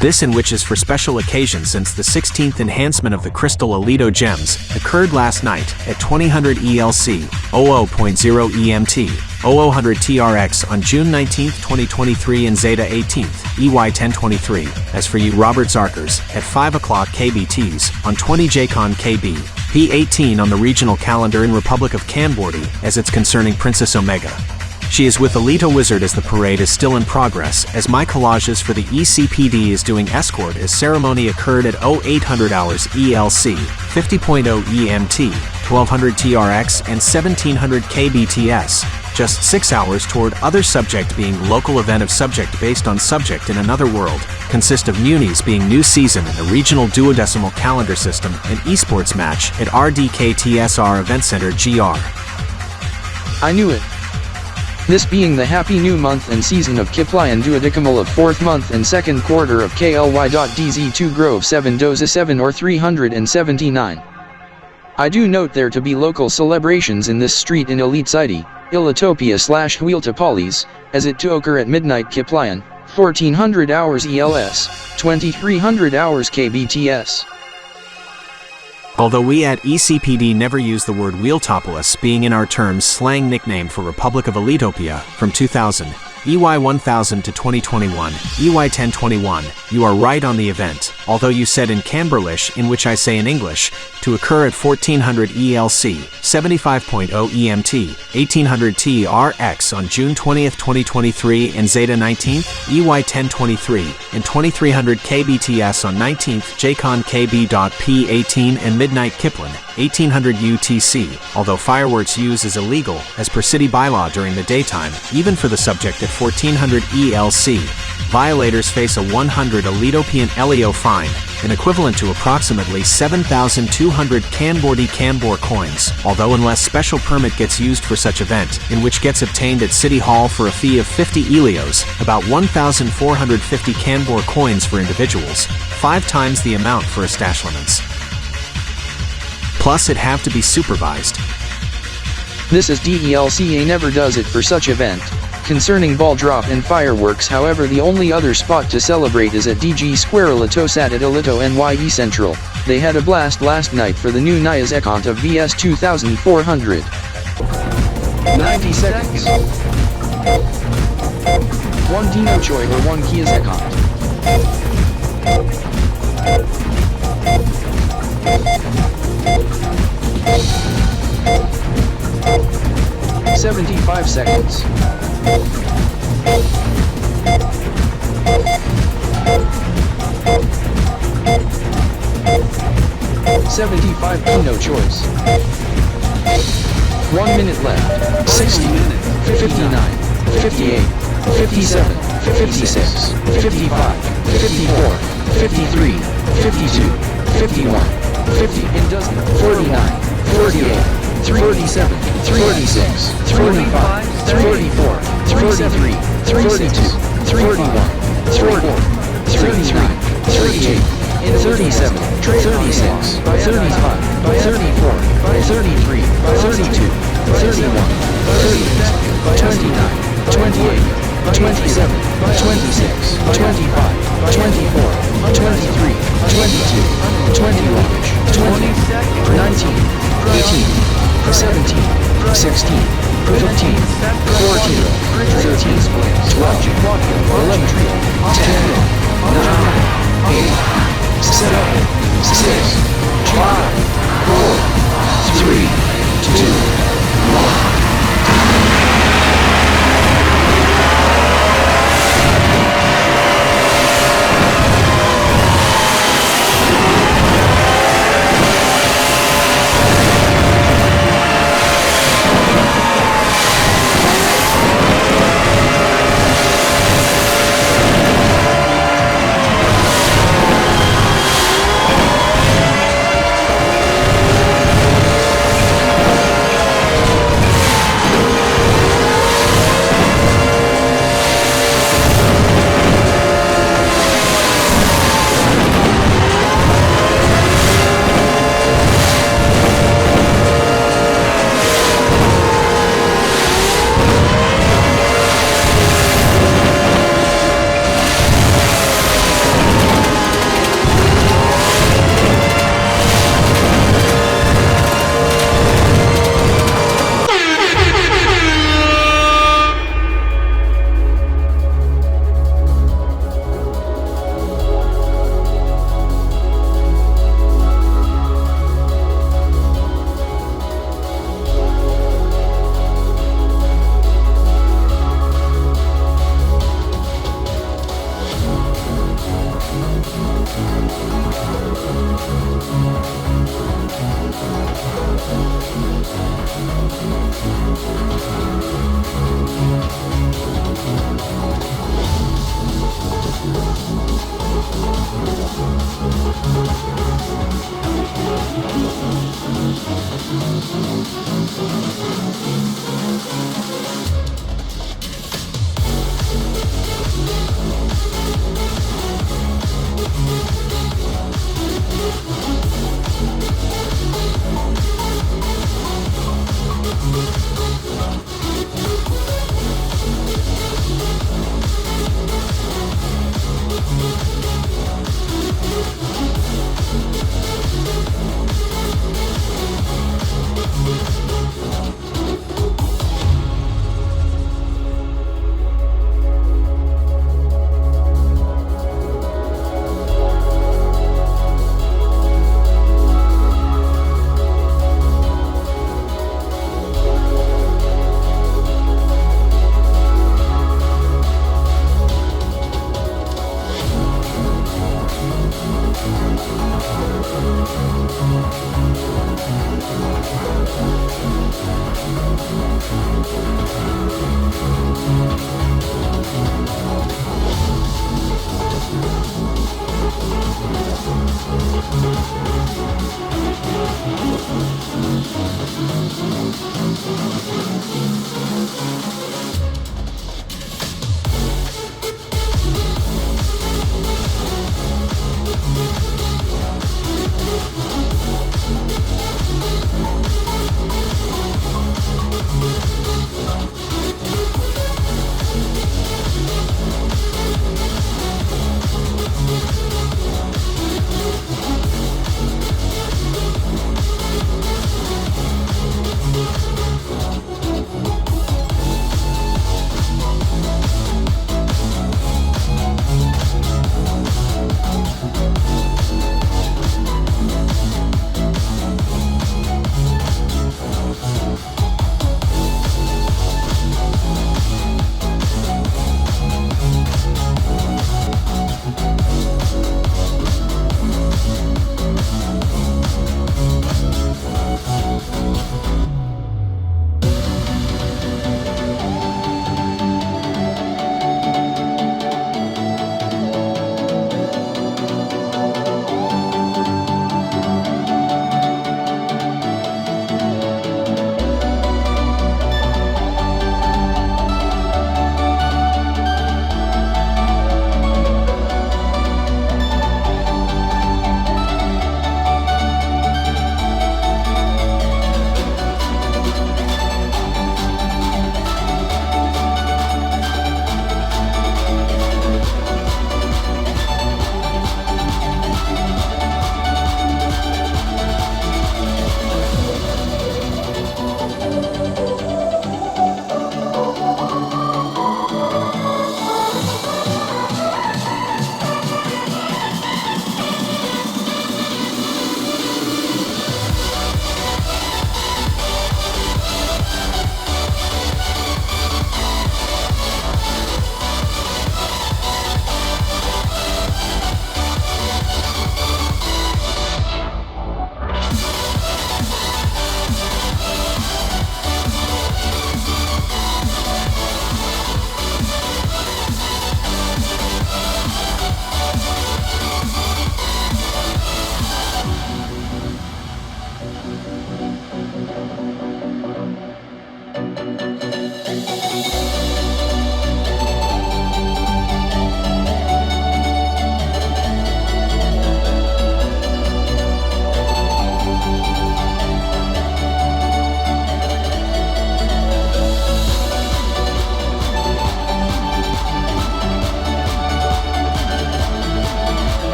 This in which is for special occasion since the 16th enhancement of the Crystal Illito Gems occurred last night at 2000 ELC, 00.0 EMT, 0000 TRX on June 19, 2023 and Zeta 18th, EY 1023, as for you Robert Zarkers, at 5 o'clock KBTs, on 20 JCon KB.P 18 on the regional calendar in Republic of Kanbor84, as it's concerning Princess Omega. She is with Alito Wizard as the parade is still in progress, as my collages for the ECPD is doing escort as ceremony occurred at 0800 hours ELC, 50.0 EMT, 1200 TRX and 1700 KBTS. Just 6 hours toward other subject being local event of subject based on subject in another world, consist of munis being new season in the regional duodecimal calendar system and esports match at RDK-TSR Event Center GR. I knew it. This being the happy new month and season of Kiplian duodecimal of 4th month and 2nd quarter of KLY.DZ2 Grove 7 Doza 7 or 379. I do note there to be local celebrations in this street in Elite City, Ilitopia/Huiltapolis, as it to occur at midnight Kiplian, 1400 hours ELS, 2300 hours KBTS. Although we at ECPD never use the word Wheeltopolis, being in our terms slang nickname for Republic of Elitopia, from 2000, EY 1000 to 2021, EY 1021, you are right on the event, although you said in Camberlish, in which I say in English, to occur at 1400 ELC, 75.0 EMT, 1800 TRX on June 20th, 2023 and Zeta 19th, EY 1023, and 2300 KBTS on 19th, JCon Kb.P 18 and Midnight Kiplin, 1800 UTC, although fireworks use is illegal, as per city bylaw during the daytime, even for the subject at 1400 ELC. Violators face a 100 Elitopian Elio fine, an equivalent to approximately 7,200 Kanbor coins, although unless special permit gets used for such event, in which gets obtained at City Hall for a fee of 50 Elios, about 1,450 Kanbor coins for individuals, 5 times the amount for establishments. Plus it have to be supervised. This is DELCA never does it for such event. Concerning ball drop and fireworks, however, the only other spot to celebrate is at DG Square Elitosat at Elito NYE Central. They had a blast last night for the new Nias Ekant of VS 2400. 90 seconds. 1 Dino Choi or 1 Kia Ekant. 75 seconds. 75 no choice. 1 minute left. 60, 59, 58, 57, 56, 55, 54, 53, 52, 51, 50 and dozen, 49, 48, 37, 36, 35, 34, 33, 32, 31, 34, 33, 38, and 37, 36, 35, 34, 33, 32, 31, 30, 29, 28, 27, 26, 25, 24, 23, 22, 21, 20, 19, 18, 17, 16, 15, 14, 13, 12, 11, 10, 9, 8, 7, 6, 5, 4, 3, 2, 1.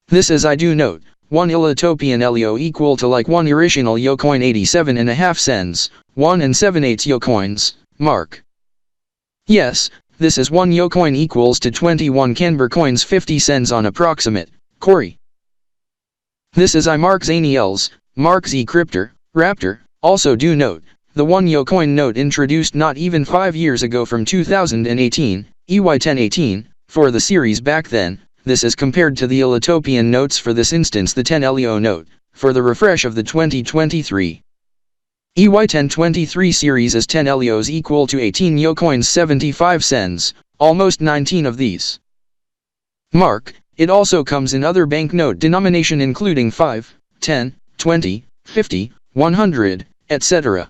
This is I do note, 1 Elitopian Elio equal to like 1 original Yo coin 87.5 cents, 1 7/8 Yo coins, mark. Yes, this is 1 Yo coin equals to 21 Kanbor coins 50 cents on approximate, Corey. This is I Mark Zaniels, Mark Z Cryptor, Raptor, also do note, the 1 Yo coin note introduced not even 5 years ago from 2018, EY 1018, for the series back then. This is compared to the Elitopian notes for this instance the 10 Elio note, for the refresh of the 2023. EY 1023 series is 10 Elios equal to 18 Yo coins 75 cents, almost 19 of these. Mark, it also comes in other banknote denomination including 5, 10, 20, 50, 100, etc.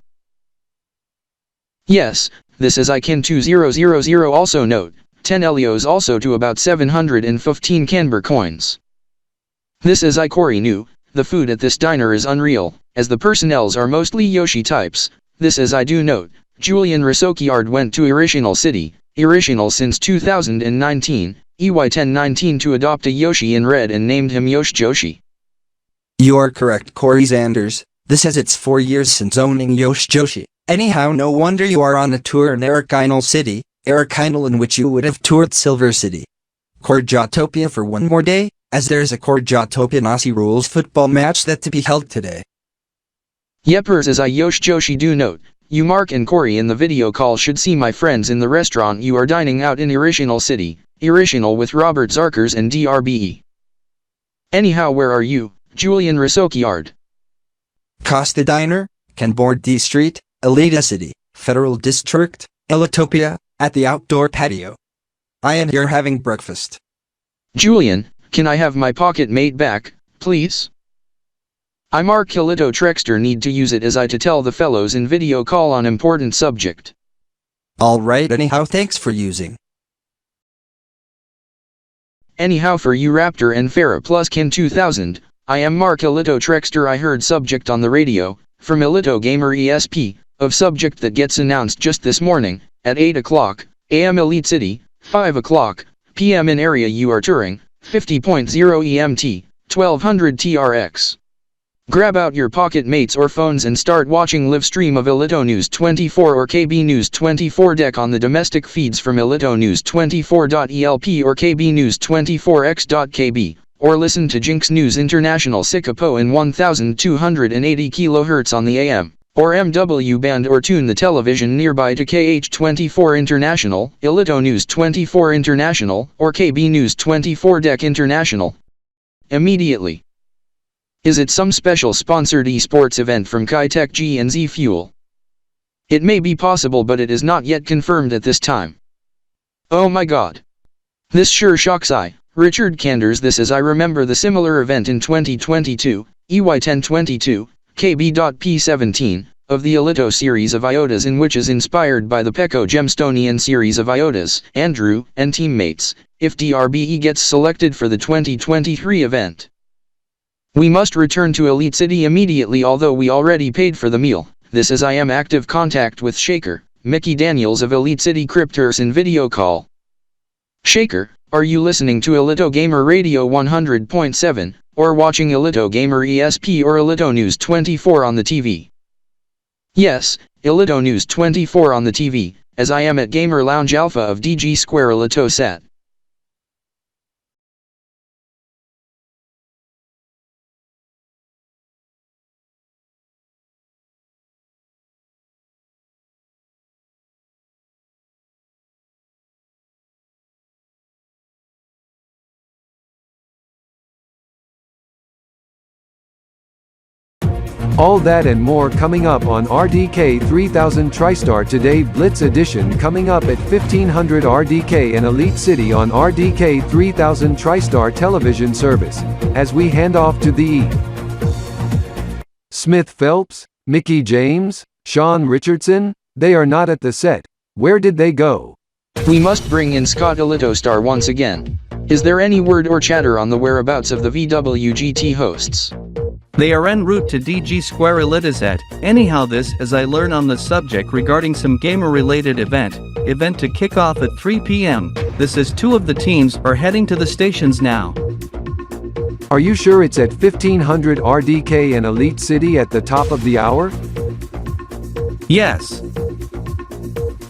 Yes, this is ICAN 2000 also note, 10 Elios also to about 715 Kanbor coins. This is Corey new, the food at this diner is unreal, as the personnels are mostly Yoshi types. This is I do note, Julian Rasokiard went to Original City, Original since 2019, EY 1019 to adopt a Yoshi in red and named him Yosh Joshi. You are correct, Corey Sanders. This has its 4 years since owning Yosh Joshi. Anyhow, no wonder you are on a tour in Erikinal City, Erikinal in which you would have toured Silver City. Korjatopia for one more day, as there is a Korjatopia Aussie rules football match that to be held today. Yepers as I Yosh Joshi do note, you Mark and Corey in the video call should see my friends in the restaurant you are dining out in Original City, Original with Robert Zarkers and DRBE. Anyhow, where are you, Julian Rasokiard? Costa Diner, Kanbor D Street, Elita City, Federal District, Elitopia, at the outdoor patio. I am here having breakfast. Julian, can I have my pocket mate back, please? I Mark Kilito Trexter need to use it as I to tell the fellows in video call on important subject. Alright, anyhow, thanks for using. Anyhow, for you Raptor and Farah plus Kin 2000, I am Mark Kilito Trexter. I heard subject on the radio, from Elito Gamer ESP, of subject that gets announced just this morning, at 8 o'clock, AM Elite City, 5 o'clock, PM in area you are touring, 50.0 EMT, 1200 TRX. Grab out your pocket mates or phones and start watching live stream of Elito News 24 or KB News 24 deck on the domestic feeds from Elito News 24.ELP or KB News 24x.KB, or listen to Jinx News International Sikapo in 1280 kHz on the AM, or MW band, or tune the television nearby to KH24 International, Elito News 24 International, or KB News 24 Deck International. Immediately. Is it some special sponsored esports event from Kitech G and Z Fuel? It may be possible, but it is not yet confirmed at this time. Oh my god. This sure shocks I, Richard Kanders. This is I remember the similar event in 2022, EY 1022, Kb.P 17, of the Elito series of iotas, in which is inspired by the Peko Gemstonian series of iotas, Andrew, and teammates, if DRBE gets selected for the 2023 event. We must return to Elite City immediately, although we already paid for the meal. This is I am active contact with Shaker, Mickey Daniels of Elite City Cryptors in video call. Shaker, are you listening to Elito Gamer Radio 100.7, or watching Elito Gamer ESP or Elito News 24 on the TV? Yes, Elito News 24 on the TV, as I am at Gamer Lounge Alpha of DG Square Elito Sat. All that and more coming up on RDK 3000 TriStar Today Blitz Edition, coming up at 1500 RDK and Elite City on RDK 3000 TriStar television service, as we hand off to the Smith Phelps, Mickey James, Sean Richardson. They are not at the set. Where did they go? We must bring in Scott Elitostar once again. Is there any word or chatter on the whereabouts of the VWGT hosts? They are en route to DG Square Elitazet. Anyhow, this as I learn on the subject regarding some gamer-related event to kick off at 3 p.m. This is two of the teams are heading to the stations now. Are you sure it's at 1500 RDK and Elite City at the top of the hour? Yes.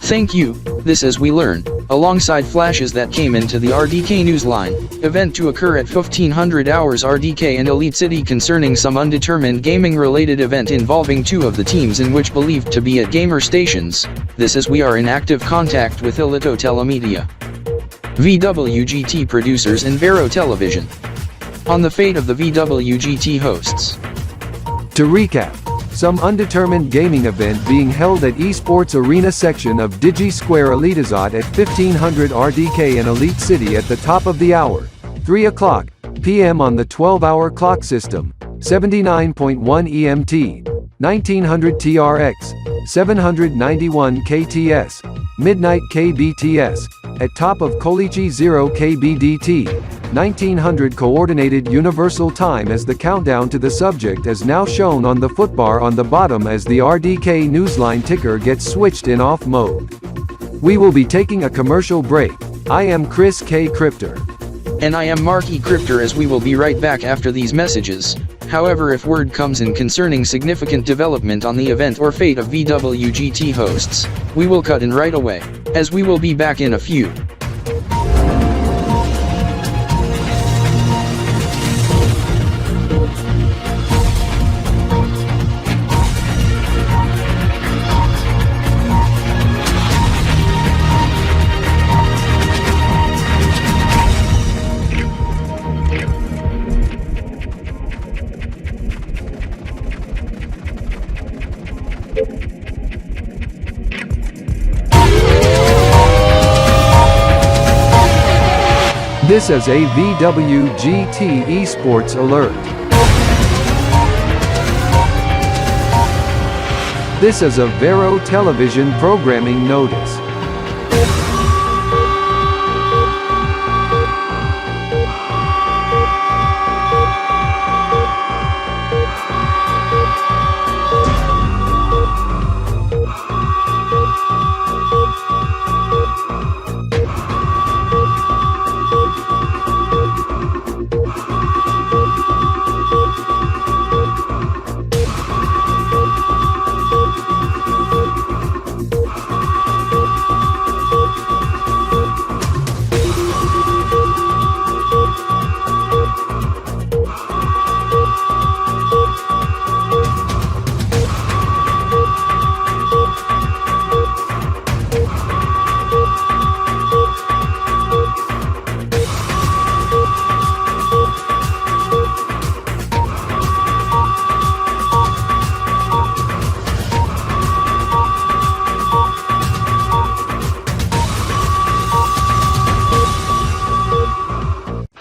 Thank you. This as we learn, alongside flashes that came into the RDK newsline, event to occur at 1500 hours RDK and Elite City concerning some undetermined gaming related event involving two of the teams in which believed to be at gamer stations. This as we are in active contact with Elito Telemedia, VWGT producers and Vero Television on the fate of the VWGT hosts. To recap, some undetermined gaming event being held at esports arena section of Digi Square Elitizot at 1500 RDK and Elite City at the top of the hour, 3 o'clock p.m. on the 12-hour clock system, 79.1 EMT, 1900 TRX, 791 KTS, midnight KBTS, at top of Kolichi 0 KBDT, 1900 Coordinated Universal Time as the countdown to the subject is now shown on the footbar on the bottom as the RDK newsline ticker gets switched in off mode. We will be taking a commercial break. I am Chris K. Crypter. And I am Mark E. Crypter as we will be right back after these messages. However, if word comes in concerning significant development on the event or fate of VWGT hosts, we will cut in right away, as we will be back in a few. This is a VWGT Esports alert. This is a Vero Television programming notice.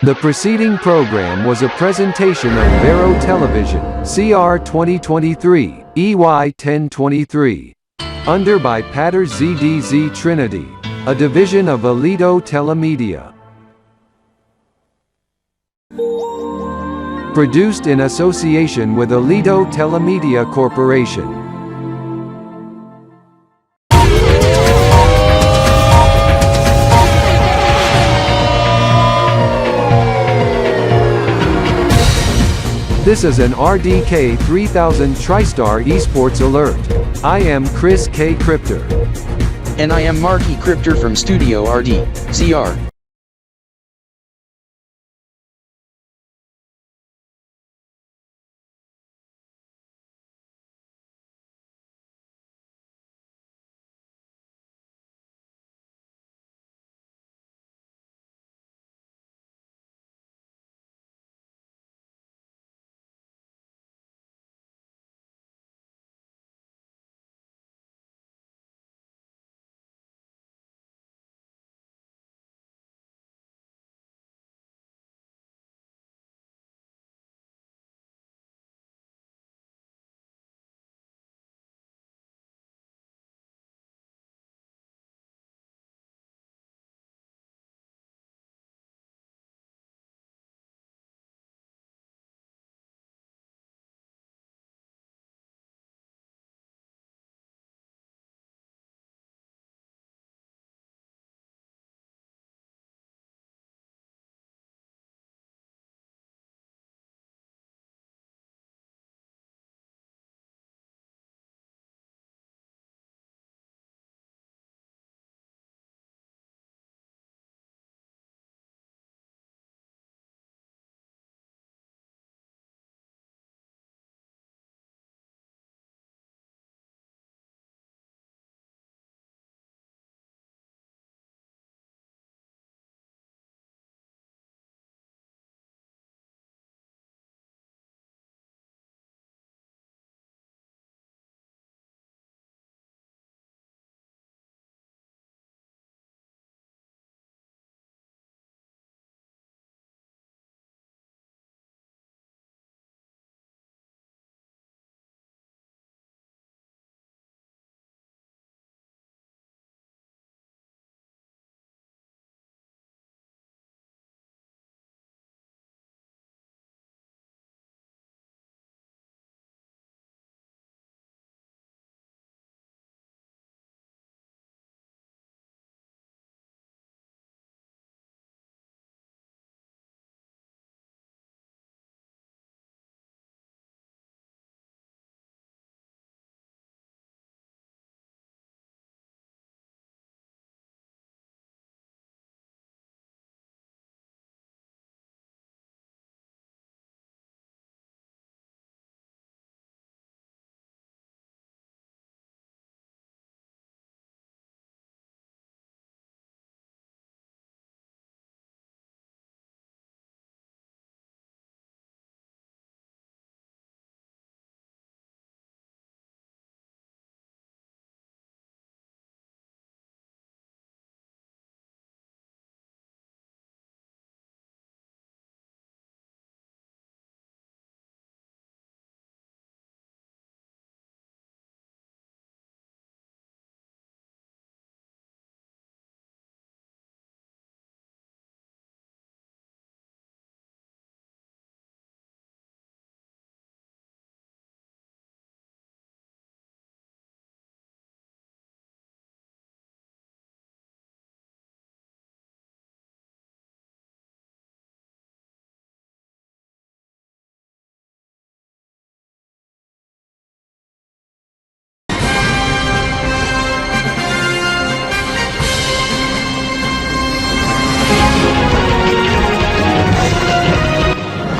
The preceding program was a presentation of Vero Television, CR 2023, EY 1023. Under by Pater ZDZ Trinity, a division of Elito Telemedia. Produced in association with Elito Telemedia Corporation. This is an RDK 3000 TriStar Esports alert. I am Chris K. Crypter. And I am Mark E. Crypter from Studio RD, CR.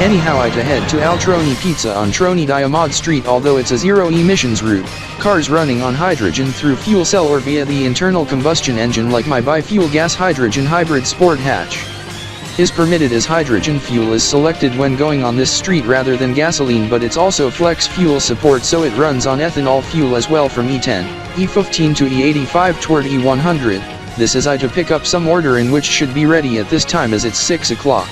Anyhow, I head to Altroni Pizza on Troni Diamond Street. Although it's a zero emissions route, cars running on hydrogen through fuel cell or via the internal combustion engine like my bi-fuel gas hydrogen hybrid sport hatch is permitted, as hydrogen fuel is selected when going on this street rather than gasoline, but it's also flex fuel support, so it runs on ethanol fuel as well from E10, E15 to E85 toward E100. This is I to pick up some order in which should be ready at this time as it's 6 o'clock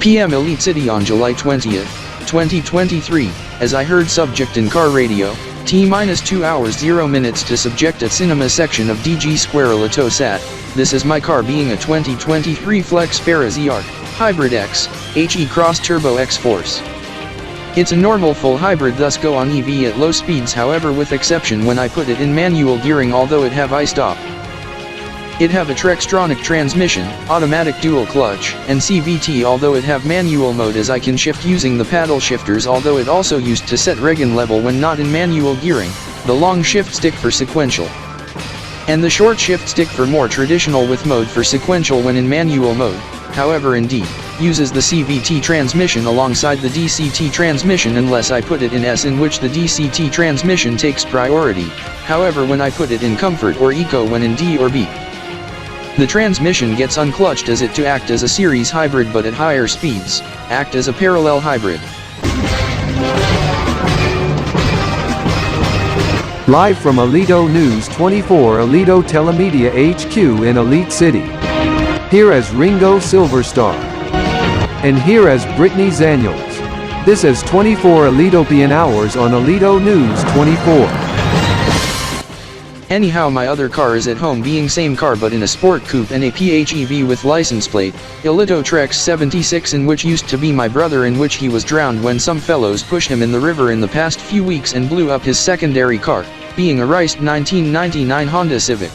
p.m. Elite City on July 20th, 2023, as I heard subject in car radio, T-2 hours 0 minutes to subject at cinema section of DG Square Litosat. This is my car being a 2023 Flex Ferra ZR, Hybrid X, HE Cross Turbo X Force. It's a normal full hybrid, thus go on EV at low speeds, however with exception when I put it in manual gearing, although it have I-stop. It have a Trextronic transmission, automatic dual clutch, and CVT, although it have manual mode as I can shift using the paddle shifters, although it also used to set regen level when not in manual gearing, the long shift stick for sequential, and the short shift stick for more traditional with mode for sequential when in manual mode. However, indeed, uses the CVT transmission alongside the DCT transmission unless I put it in S, in which the DCT transmission takes priority. However, when I put it in Comfort or Eco when in D or B, the transmission gets unclutched as it to act as a series hybrid, but at higher speeds, act as a parallel hybrid. Live from Alito News 24 Alito Telemedia HQ in Elite City. Here as Ringo Silverstar. And here as Brittany Zaniels. This is 24 Alitopian hours on Alito News 24. Anyhow, my other car is at home being same car but in a sport coupe and a PHEV with license plate, Alito Trex 76, in which used to be my brother, in which he was drowned when some fellows pushed him in the river in the past few weeks and blew up his secondary car, being a riced 1999 Honda Civic.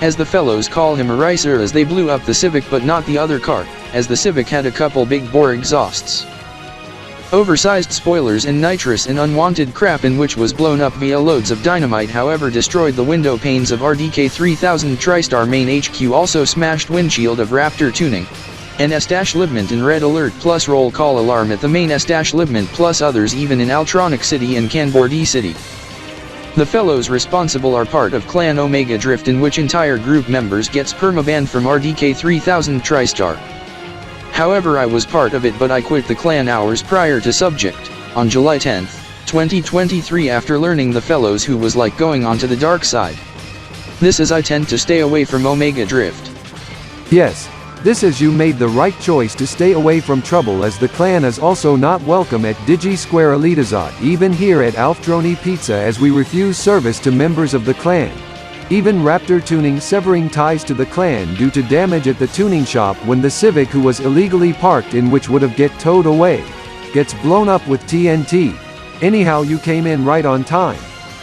As the fellows call him a ricer, as they blew up the Civic but not the other car, as the Civic had a couple big bore exhausts, oversized spoilers and nitrous and unwanted crap, in which was blown up via loads of dynamite, however destroyed the window panes of RDK-3000 TriStar main HQ, also smashed windshield of Raptor tuning, and S-Libment in red alert plus roll call alarm at the main S-Libment plus others even in Altronic City and Kanbor84 City. The fellows responsible are part of Clan Omega Drift, in which entire group members gets permabanned from RDK-3000 TriStar. However, I was part of it, but I quit the clan hours prior to subject, on July 10th, 2023, after learning the fellows who was like going onto the dark side. This is I tend to stay away from Omega Drift. Yes, this is you made the right choice to stay away from trouble, as the clan is also not welcome at Digi Square Elitazot, even here at Alftroni Pizza, as we refuse service to members of the clan. Even Raptor Tuning severing ties to the clan due to damage at the tuning shop when the Civic, who was illegally parked in which would have get towed away, gets blown up with TNT. Anyhow, you came in right on time.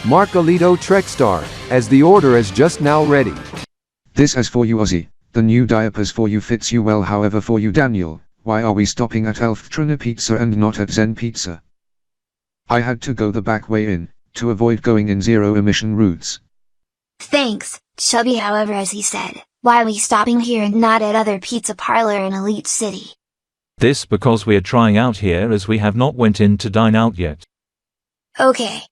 Mark Alito Trexstar, as the order is just now ready. This is for you, Ozzy. The new diapers for you fits you well, however for you, Daniel, why are we stopping at Alftroni Pizza and not at Zen Pizza? I had to go the back way in, to avoid going in zero emission routes. Thanks, Chubby. However, as he said, why are we stopping here and not at other pizza parlor in Elite City? This because we are trying out here, as we have not went in to dine out yet. Okay.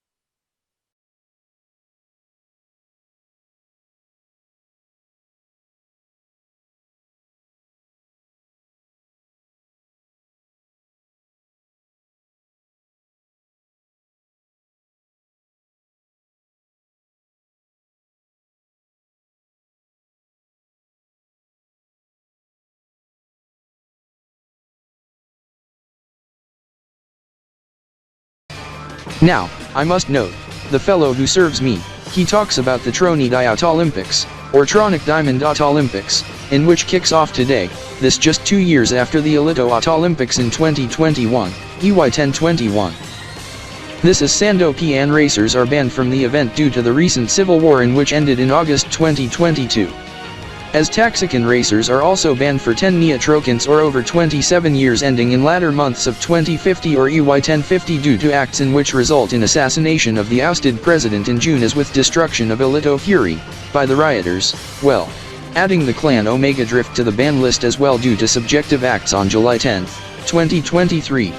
Now, I must note, the fellow who serves me, he talks about the Troni Diat Olympics, or Tronic Diamond Ot Olympics, in which kicks off today, this just 2 years after the Alito Ot Olympics in 2021, EY 1021. This is Sando Pian racers are banned from the event due to the recent civil war in which ended in August 2022. As Taxican racers are also banned for 10 Neotrokans or over 27 years ending in latter months of 2050 or EY 1050 due to acts in which result in assassination of the ousted president in June, as with destruction of Alito Fury, by the rioters, well, adding the clan Omega Drift to the ban list as well due to subjective acts on July 10th, 2023.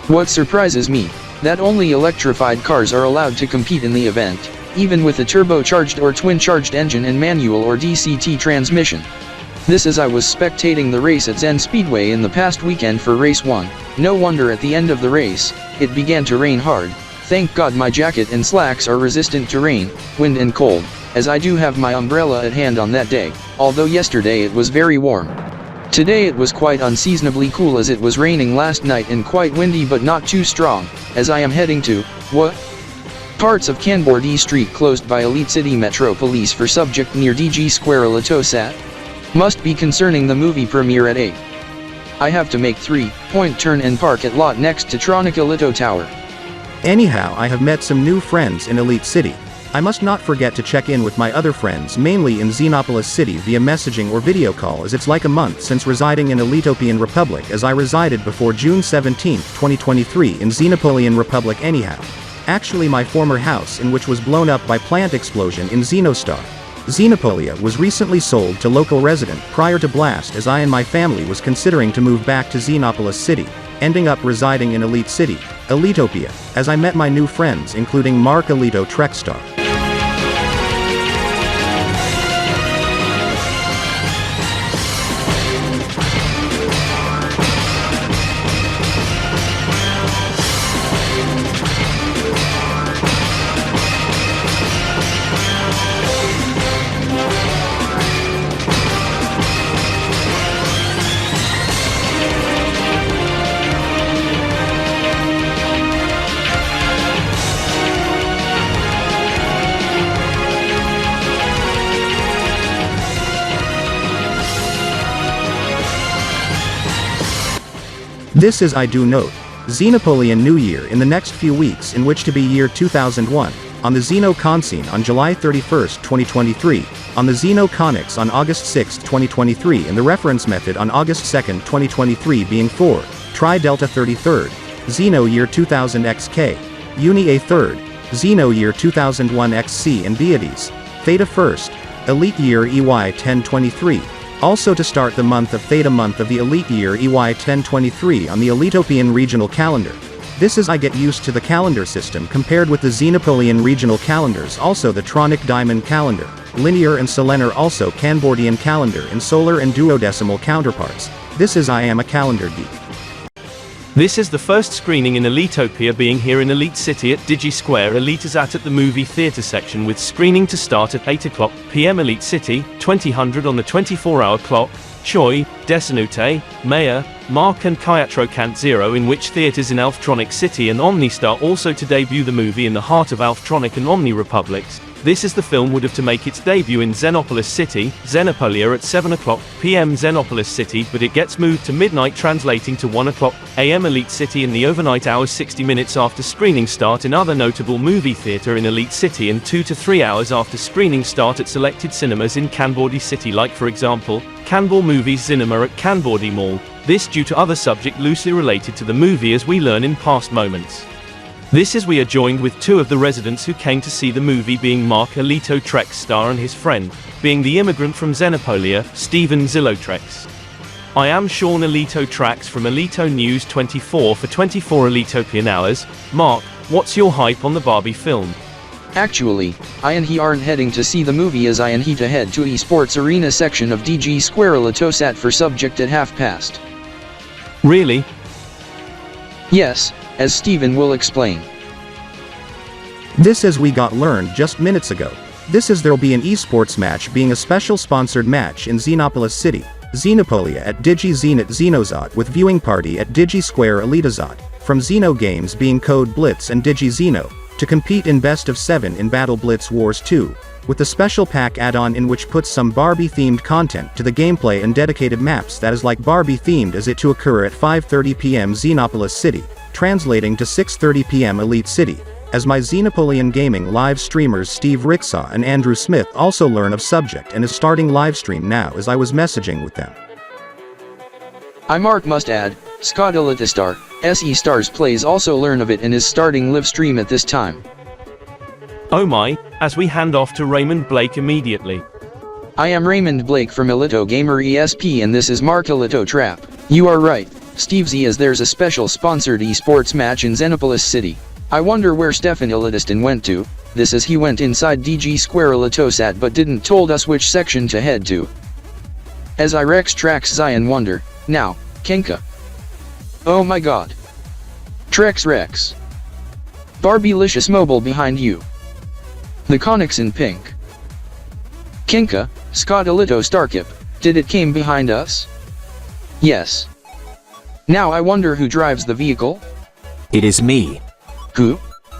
What surprises me, that only electrified cars are allowed to compete in the event, even with a turbocharged or twin-charged engine and manual or DCT transmission. This as I was spectating the race at Zen Speedway in the past weekend for race 1, no wonder at the end of the race, it began to rain hard. Thank God my jacket and slacks are resistant to rain, wind and cold, as I do have my umbrella at hand on that day, although yesterday it was very warm. Today it was quite unseasonably cool as it was raining last night and quite windy but not too strong, as I am heading to, parts of Kanbor Street closed by Elite City Metro Police for subject near DG Square Litosat. Must be concerning the movie premiere at 8. I have to make 3-point turn and park at lot next to Tronica Lito Tower. Anyhow, I have met some new friends in Elite City. I must not forget to check in with my other friends mainly in Xenopolis City via messaging or video call, as it's like a month since residing in Elitopian Republic, as I resided before June 17, 2023 in Xenopolian Republic anyhow. Actually my former house in which was blown up by plant explosion in Xenostar. Xenopolia was recently sold to local resident prior to blast, as I and my family was considering to move back to Xenopolis City, ending up residing in Elite City, Elitopia, as I met my new friends including Mark Alito Trekstar. This is I do note, Xenopolian New Year in the next few weeks, in which to be year 2001, on the Xeno Conscene on July 31, 2023, on the Xeno Conics on August 6, 2023 and the reference method on August 2, 2023 being 4, Tri Delta 33rd, Xeno year 2000 XK, Uni A 3rd, Xeno year 2001 XC and Deities, Theta 1st, Elite year EY 1023. Also to start the month of Theta month of the Elite year EY 1023 on the Elitopian regional calendar. This is I get used to the calendar system compared with the Xenopolian regional calendars, also the Tronic Diamond calendar, linear and Selenar, also Kanbordian calendar and solar and duodecimal counterparts. This is I am a calendar geek. This is the first screening in Elitopia being here in Elite City at Digi Square Elitosat at the movie theatre section, with screening to start at 8 o'clock p.m. Elite City, 2000 on the 24-hour clock. Choi, Desinute, Maya, Mark and Kyatro Kant Zero, in which theatres in Alftronic City and Omnistar also to debut the movie in the heart of Alftronic and Omni Republics. This is the film would have to make its debut in Xenopolis City, Xenopolia at 7 o'clock p.m. Xenopolis City, but it gets moved to midnight, translating to 1 o'clock a.m. Elite City in the overnight hours 60 minutes after screening start in other notable movie theatre in Elite City, and 2 to 3 hours after screening start at selected cinemas in Kanbor City, like for example, Kanbor Movies Cinema at Kanbor Mall. This due to other subject loosely related to the movie, as we learn in past moments. This is we are joined with two of the residents who came to see the movie, being Mark Alito Trekstar and his friend, being the immigrant from Xenopolia, Stephen Zillotrex. I am Sean Alito Trax from Alito News 24 for 24 Elitopian Hours. Mark, what's your hype on the Barbie film? Actually, I and he aren't heading to see the movie, as I and he to head to eSports Arena section of DG Square Litosat for subject at half past. Really? Yes, as Stephen will explain. This as we got learned just minutes ago. This is there'll be an esports match, being a special sponsored match in Xenopolis City, Xenopolia at Digi Zenit Xenozot, with viewing party at Digi Square Elitozot, from Xeno Games being Code Blitz and Digi Xeno, to compete in Best of 7 in Battle Blitz Wars 2, with a special pack add-on in which puts some Barbie-themed content to the gameplay and dedicated maps that is like Barbie-themed, as it to occur at 5:30 p.m. Xenopolis City, translating to 6:30 p.m. Elite City, as my Xenopolian Gaming live streamers Steve Ricksaw and Andrew Smith also learn of subject and is starting livestream now as I was messaging with them. I Mark must add, Scott Elitistar, SE Stars Plays also learn of it and is starting live stream at this time. Oh my, as we hand off to Raymond Blake immediately. I am Raymond Blake from Alito Gamer ESP, and this is Mark Alito Trap. You are right, Stevesy, as there's a special sponsored esports match in Xenopolis City. I wonder where Stefan Illitiston went to. This as he went inside DG Square Litosat but didn't told us which section to head to. As I Rex tracks Zion wonder, now, Kenka. Oh my god. Trex Rex. Barbie-licious mobile behind you. The Conics in pink. Kenka, Scott Alito Starkip, did it came behind us? Yes. Now I wonder who drives the vehicle? It is me. Who?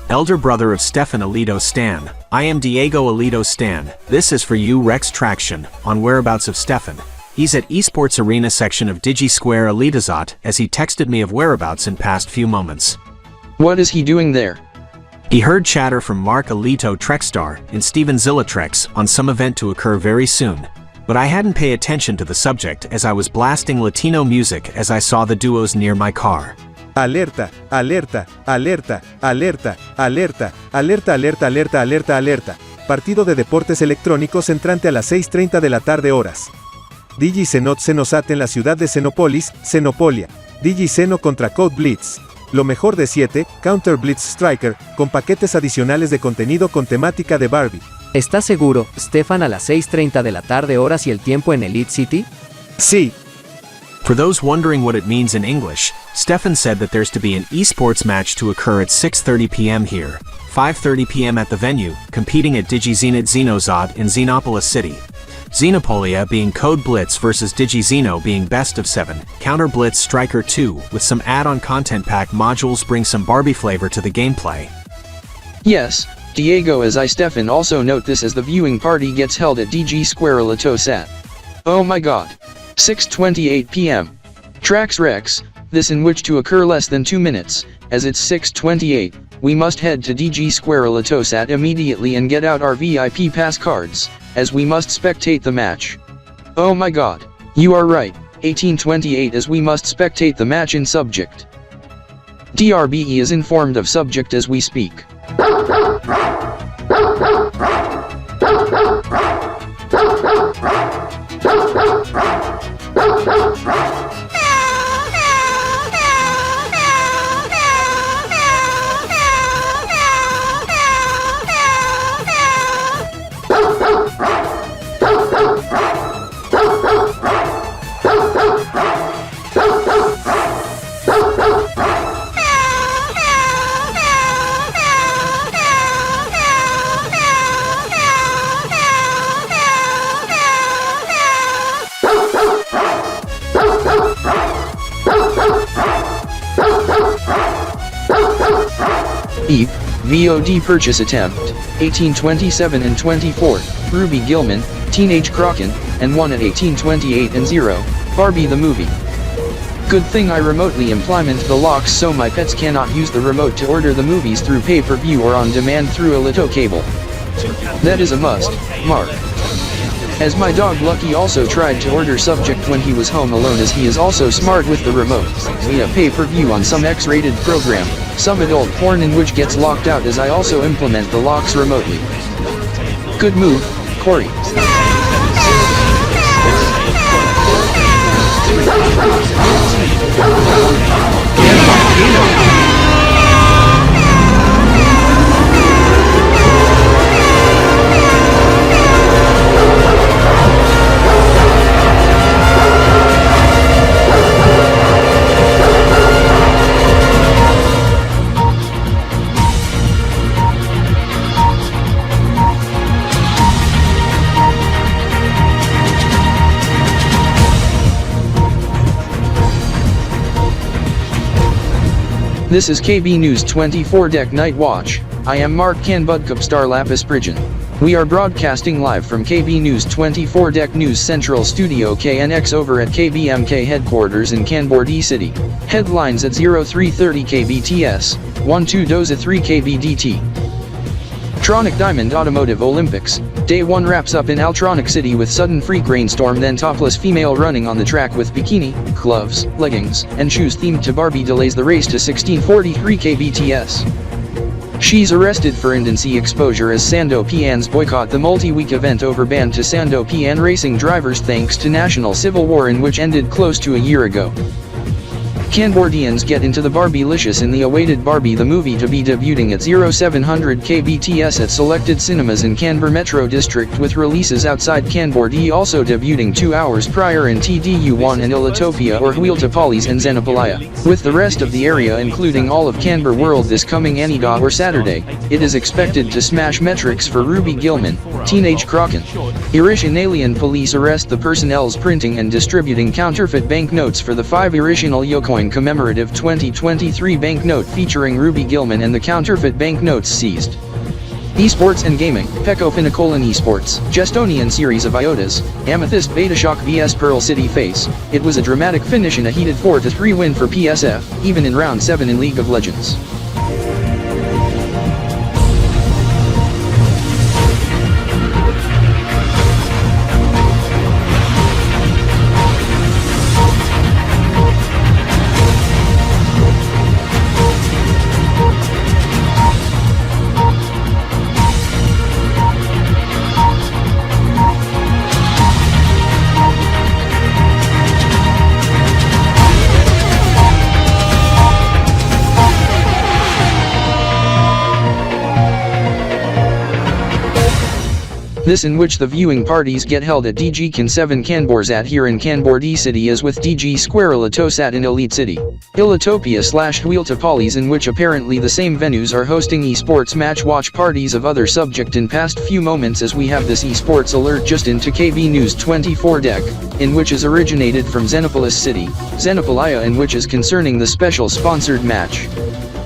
Elder brother of Stefan Alito Stan. I am Diego Alito Stan. This is for you Rex Traction, on whereabouts of Stefan. He's at esports arena section of Digi Square Elitazot, as he texted me of whereabouts in past few moments. What is he doing there? He heard chatter from Mark Alito Trekstar and Steven Zillatrex on some event to occur very soon. But I hadn't paid attention to the subject as I was blasting Latino music as I saw the duos near my car. Alerta, alerta, alerta, alerta, alerta, alerta, alerta, alerta, alerta, alerta. Partido de deportes electrónicos entrante a las 6:30 de la tarde horas. Digi Zenot Zenosat en la ciudad de Xenopolis, Xenopolia. Digi Zeno contra Code Blitz. Lo mejor de 7, Counter Blitz Striker, con paquetes adicionales de contenido con temática de Barbie. ¿Estás seguro, Stefan, a las 6:30 de la tarde horas y el tiempo en Elite City? Sí. For those wondering what it means in English, Stefan said that there's to be an esports match to occur at 6:30 p.m. here, 5:30 p.m. at the venue, competing at DigiXenot Xenozod in Xenopolis City. Xenopolia being Code Blitz versus DigiXeno being Best of 7, Counter Blitz Striker 2, with some add-on content pack modules bring some Barbie flavor to the gameplay. Yes, Diego, as I Stefan also note this as the viewing party gets held at DG Square Litosat. Oh my god. 6:28 p.m. Trax Rex, this in which to occur less than 2 minutes, as it's 6:28, we must head to DG Square Litosat immediately and get out our VIP pass cards, as we must spectate the match. Oh my god, you are right, 1828 as we must spectate the match in subject. DRBE is informed of subject as we speak. Eve, VOD purchase attempt, 1827 and 24, Ruby Gilman, Teenage Kraken, and 1 at 1828 and 0, Barbie the movie. Good thing I remotely implement the locks so my pets cannot use the remote to order the movies through pay-per-view or on demand through a Lito cable. That is a must, Mark. As my dog Lucky also tried to order subject when he was home alone, as he is also smart with the remote, via pay-per-view on some X-rated program, some adult porn in which gets locked out, as I also implement the locks remotely. Good move, Corey. This is KB News 24 Deck Night Watch. I am Mark Kanbudkup Star Lapis Prigen. We are broadcasting live from KB News 24 Deck News Central Studio KNX over at KBMK headquarters in Kanbor84 City. Headlines at 0330 KBTS, 12-3 KBDT. Tronic Diamond Automotive Olympics. Day 1 wraps up in Altronic City with sudden freak rainstorm, then topless female running on the track with bikini, gloves, leggings, and shoes themed to Barbie delays the race to 1643 KBTS. She's arrested for indecency exposure as Sando Pians boycott the multi-week event over ban to Sando Pian racing drivers thanks to national civil war in which ended close to a year ago. Kanbordians get into the Barbie-licious in the awaited Barbie the movie to be debuting at 0700 kbts at selected cinemas in Kanbur Metro District, with releases outside Kanbor also debuting 2 hours prior in TDU1 and Ilitopia or Huiltapalis and Xenopolia, with the rest of the area including all of Kanbur World this coming Anida or Saturday. It is expected to smash metrics for Ruby Gilman, Teenage Kraken. Irishionalian police arrest the personnel's printing and distributing counterfeit banknotes for the 5 Irishional Yocoin commemorative 2023 banknote featuring Ruby Gilman and the counterfeit banknotes seized. Esports and Gaming, Pecco Pinnacolan Esports, Jestonian series of Iotas, Amethyst Beta Shock vs Pearl City Face. It was a dramatic finish and a heated 4-3 win for PSF, even in Round 7 in League of Legends. This in which the viewing parties get held at DG Can 7 Kanborzat here in Kanbor D City as with DG Square Ilitosat in Elite City. Ilitopia/Huiltapalis in which apparently the same venues are hosting esports match watch parties of other subject in past few moments, as we have this esports alert just into KB News 24 deck, in which is originated from Xenopolis City, Xenopolia in which is concerning the special sponsored match.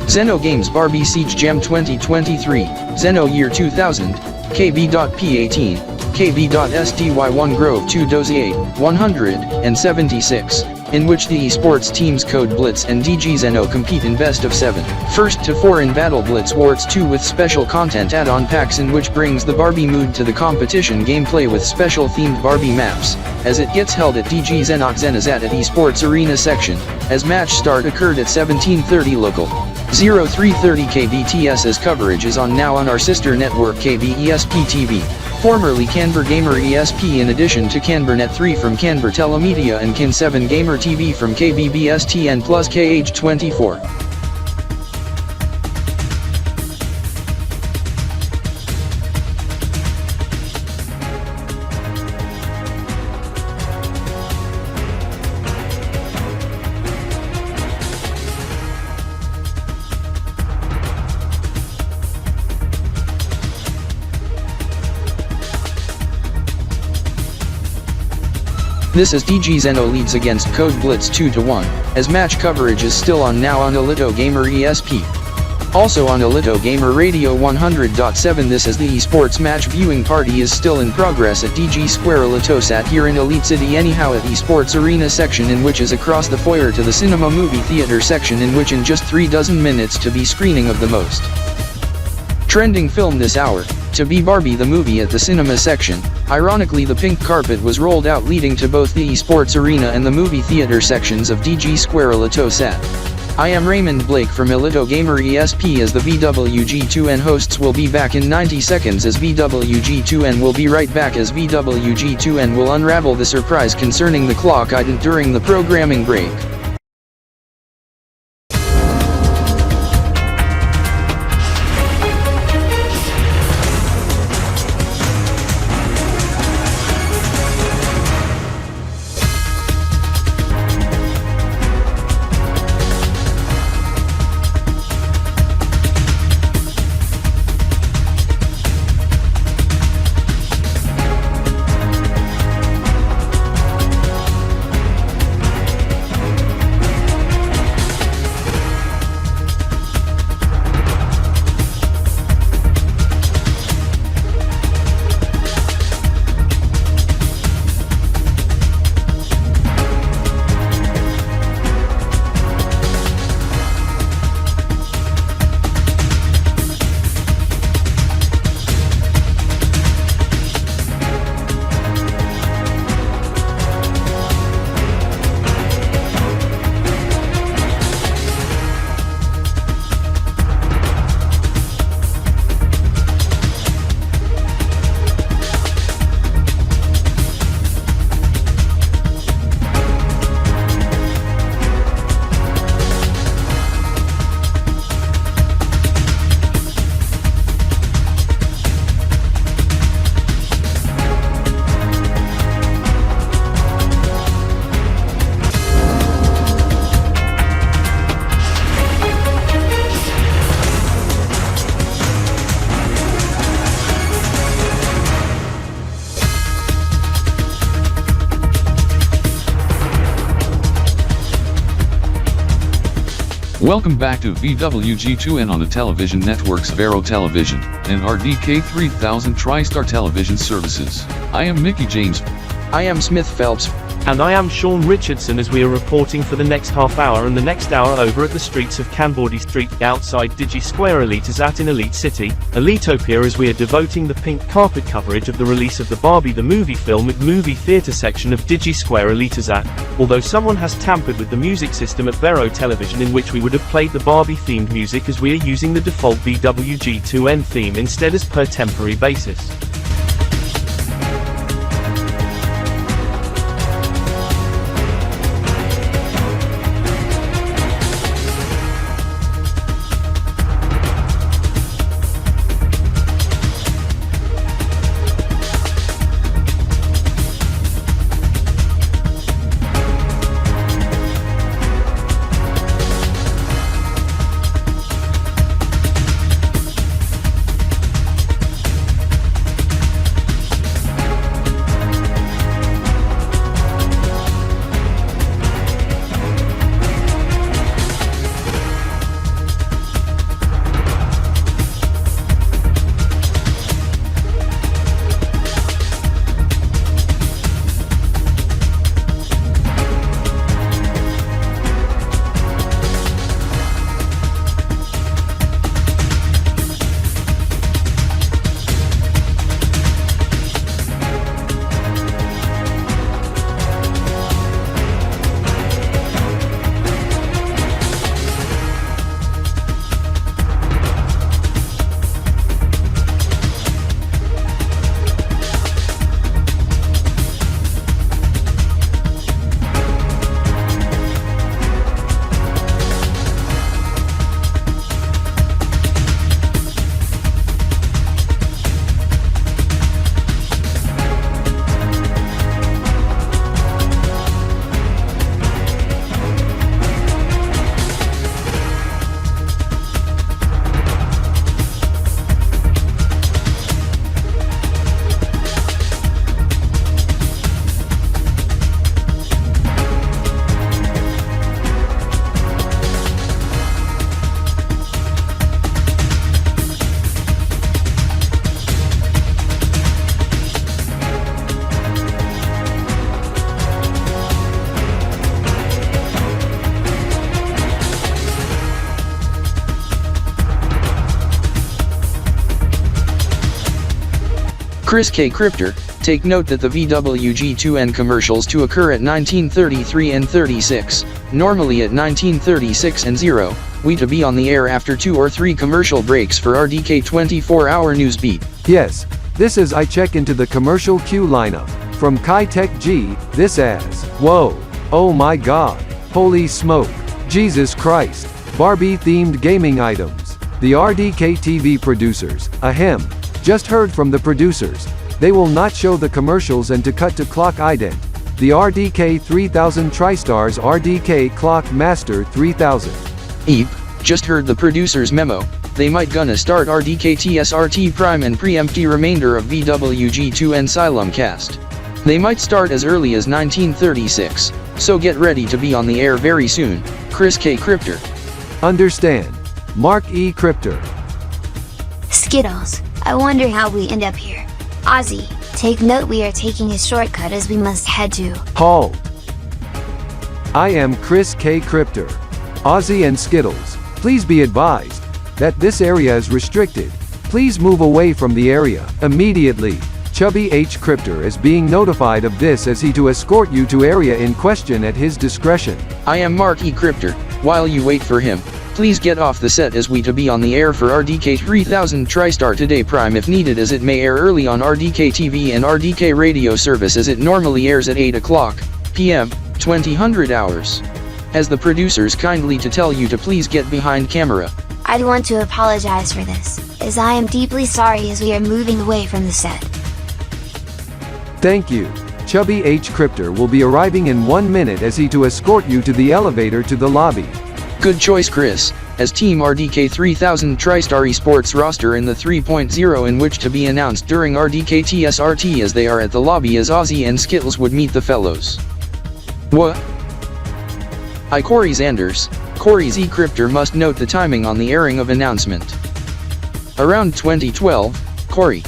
Xeno Games Barbie Siege Jam 2023, Xeno Year 2000, Kb.P 18, Kb.SDY 1 Grove 2 Dozier 176, in which the esports teams Code Blitz and DG Xeno compete in best of 7, first to 4 in Battle Blitz Wars 2 with special content add-on packs in which brings the Barbie mood to the competition gameplay with special themed Barbie maps, as it gets held at DG Xenok Xenazat at Esports Arena section, as match start occurred at 17:30 local. 0330 KBTS's coverage is on now on our sister network KB.ESP TV, formerly Kanbur Gamer ESP, in addition to Kanburnet 3 from Kanbur Telemedia and Kin 7 Gamer TV from KBBSTN plus KH24. This is DG Xeno leads against Code Blitz 2-1, as match coverage is still on now on Elito Gamer ESP. Also on Elito Gamer Radio 100.7. This is the esports match viewing party is still in progress at DG Square Elitosat here in Elite City anyhow at Esports Arena section, in which is across the foyer to the cinema movie theater section, in which in just 3 dozen minutes to be screening of the most trending film this hour, to be Barbie the movie at the cinema section. Ironically, the pink carpet was rolled out leading to both the esports arena and the movie theater sections of DG Square Elitosat. I am Raymond Blake from Elito Gamer ESP, as the VWG2N hosts will be back in 90 seconds as VWG2N will be right back as VWG2N will unravel the surprise concerning the clock item during the programming break. Welcome back to VWG2N on the television networks Vero Television and RDK3000 TriStar Television Services. I am Mickey James. I am Smith Phelps. And I am Sean Richardson, as we are reporting for the next half hour and the next hour over at the streets of Kanbor Street outside Digi Square Elitisat in Elite City, Elitopia, as we are devoting the pink carpet coverage of the release of the Barbie the movie film at movie theatre section of Digi Square Elitisat, although someone has tampered with the music system at Vero Television, in which we would have played the Barbie themed music, as we are using the default VWG2N theme instead as per temporary basis. Chris K. Crypter, take note that the VWG2N commercials to occur at 19:33 and 36, normally at 19:36 and 0, we to be on the air after 2 or 3 commercial breaks for RDK 24-hour news beat. Yes, this is I check into the commercial queue lineup. From Kai Tech G, this as, whoa, oh my god, holy smoke, Jesus Christ, Barbie-themed gaming items. The RDK TV producers, ahem. Just heard from the producers. They will not show the commercials and to cut to clock ident. The RDK 3000 TriStar's RDK Clock Master 3000. Eep, just heard the producers memo. They might gonna start RDK TSRT Prime and preempt the remainder of VWG2N Xylem Cast. They might start as early as 1936, so get ready to be on the air very soon. Chris K. Crypter. Understand. Mark E. Crypter. Skittles, I wonder how we end up here. Ozzy, take note we are taking a shortcut as we must head to... Halt. I am Chris K. Crypter. Ozzy and Skittles, please be advised that this area is restricted. Please move away from the area immediately. Chubby H. Crypter is being notified of this as he to escort you to area in question at his discretion. I am Mark E. Crypter. While you wait for him, please get off the set as we to be on the air for RDK 3000 TriStar Today Prime if needed, as it may air early on RDK TV and RDK Radio Service as it normally airs at 8 o'clock p.m. 2000 hours. As the producers kindly to tell you to please get behind camera. I'd want to apologize for this, as I am deeply sorry as we are moving away from the set. Thank you. Chubby H. Crypter will be arriving in 1 minute as he to escort you to the elevator to the lobby. Good choice, Chris, as Team RDK 3000 TriStar Esports roster in the 3.0 in which to be announced during RDK TSRT as they are at the lobby as Ozzy and Skittles would meet the fellows. What? I Corey Zanders, Corey's eCryptor must note the timing on the airing of announcement. Around 2012, Corey.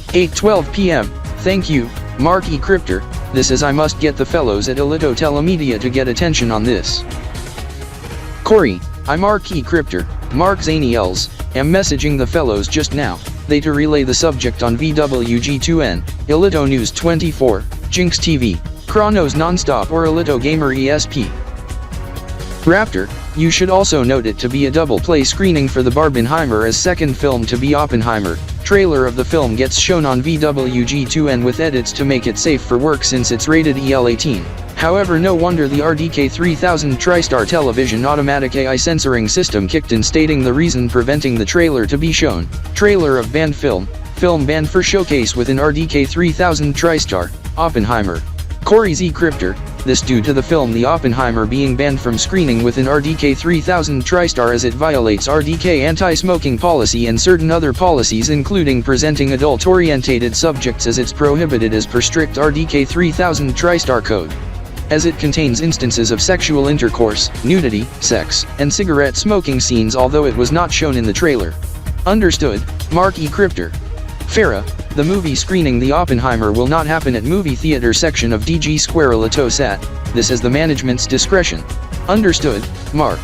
8:12 p.m. Thank you, Mark eCryptor. This is I must get the fellows at Alito Telemedia to get attention on this. Corey, I Mark eCryptor, Mark Zaniels, am messaging the fellows just now. They to relay the subject on VWG2N, Alito News 24, Jinx TV, Chronos Nonstop or Alito Gamer ESP. Raptor, you should also note it to be a double play screening for the Barbenheimer as second film to be Oppenheimer. Trailer of the film gets shown on VWG2N with edits to make it safe for work since it's rated EL18. However, no wonder the RDK3000 TriStar television automatic AI censoring system kicked in, stating the reason preventing the trailer to be shown. Trailer of banned film banned for showcase within RDK3000 TriStar, Oppenheimer. Corey's eCryptor, this due to the film The Oppenheimer being banned from screening within RDK3000 TriStar as it violates RDK anti-smoking policy and certain other policies including presenting adult-orientated subjects as it's prohibited as per strict RDK3000 TriStar code. As it contains instances of sexual intercourse, nudity, sex, and cigarette smoking scenes, although it was not shown in the trailer. Understood, Mark eCryptor. Farah, the movie screening The Oppenheimer will not happen at movie theater section of DG Square Alito Sat. This is the management's discretion. Understood, Mark.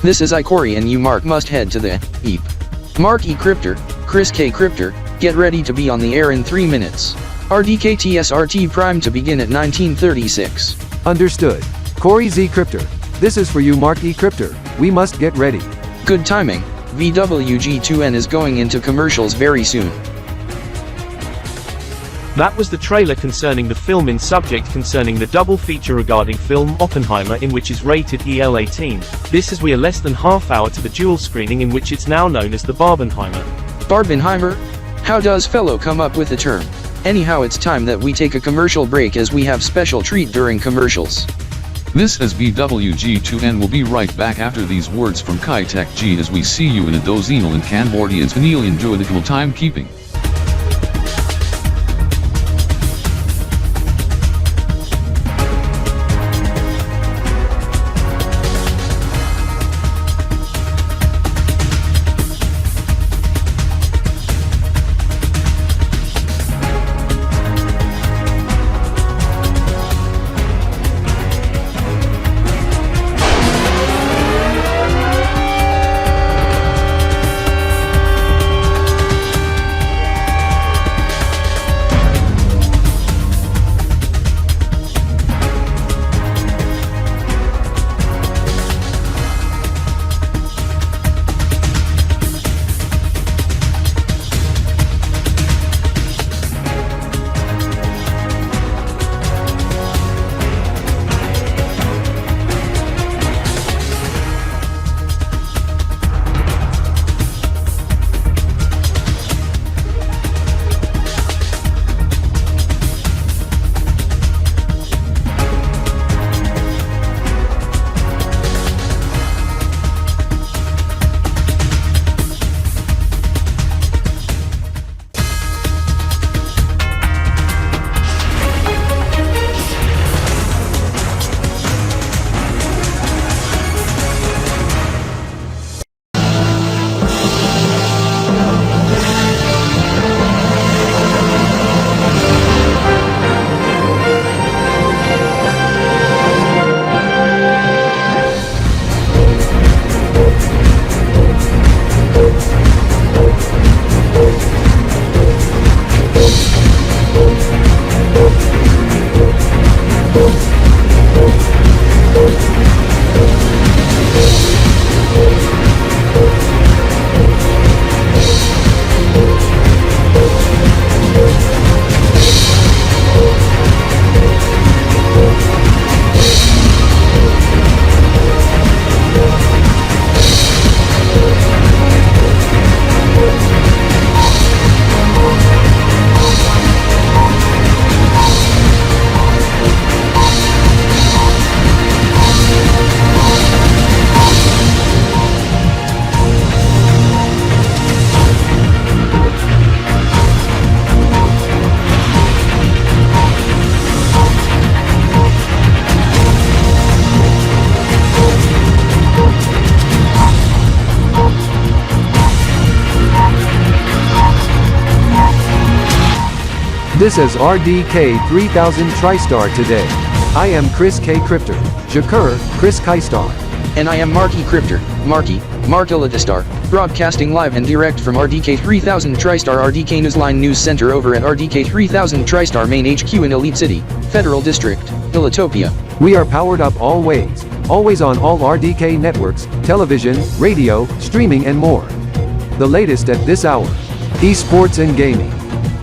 This is I Corey and you Mark must head to the EEP. Mark eCryptor, Chris K Cryptor, get ready to be on the air in 3 minutes. RDKTSRT Prime to begin at 1936. Understood. Corey Z Cryptor. This is for you Mark eCryptor. We must get ready. Good timing. VWG2N is going into commercials very soon. That was the trailer concerning the film in subject concerning the double feature regarding film Oppenheimer in which is rated EL18. This as we are less than half hour to the dual screening in which it's now known as the Barbenheimer. Barbenheimer? How does fellow come up with the term? Anyhow, it's time that we take a commercial break as we have special treat during commercials. This is VWG2N will be right back after these words from Kai Tech G as we see you in a dozenal and Kanbor84 enjoy the cool timekeeping. This is RDK-3000 TriStar today. I am Chris K. Crypter. Jakur, Chris Kaistar. And I am Marky Crypter, Mark Elidistar, broadcasting live and direct from RDK-3000 TriStar RDK Newsline News Center over at RDK-3000 TriStar Main HQ in Elite City, Federal District, Elitopia. We are powered up always on all RDK networks, television, radio, streaming and more. The latest at this hour. Esports and gaming.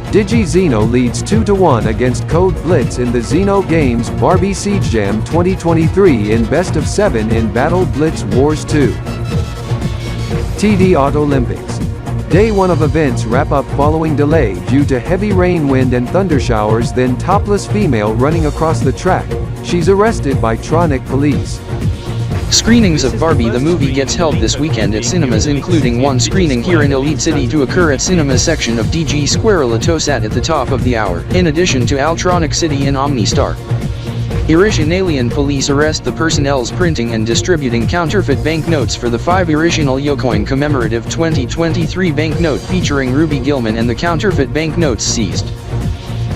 DigiXeno leads 2-1 against Code Blitz in the Xeno Games Barbie Siege Jam 2023 in Best of 7 in Battle Blitz Wars 2. TD Auto Olympics. Day 1 of events wrap up following delay due to heavy rain, wind and thunder showers, then topless female running across the track. She's arrested by Tronic police. Screenings of Barbie the movie gets held this weekend at cinemas, including one screening here in Elite City to occur at cinema section of DG Square Latosat at the top of the hour, in addition to Altronic City and OmniStar. Irrationalian police arrest the personnel's printing and distributing counterfeit banknotes for the 5 Irrational Yocoin commemorative 2023 banknote featuring Ruby Gilman and the counterfeit banknotes seized.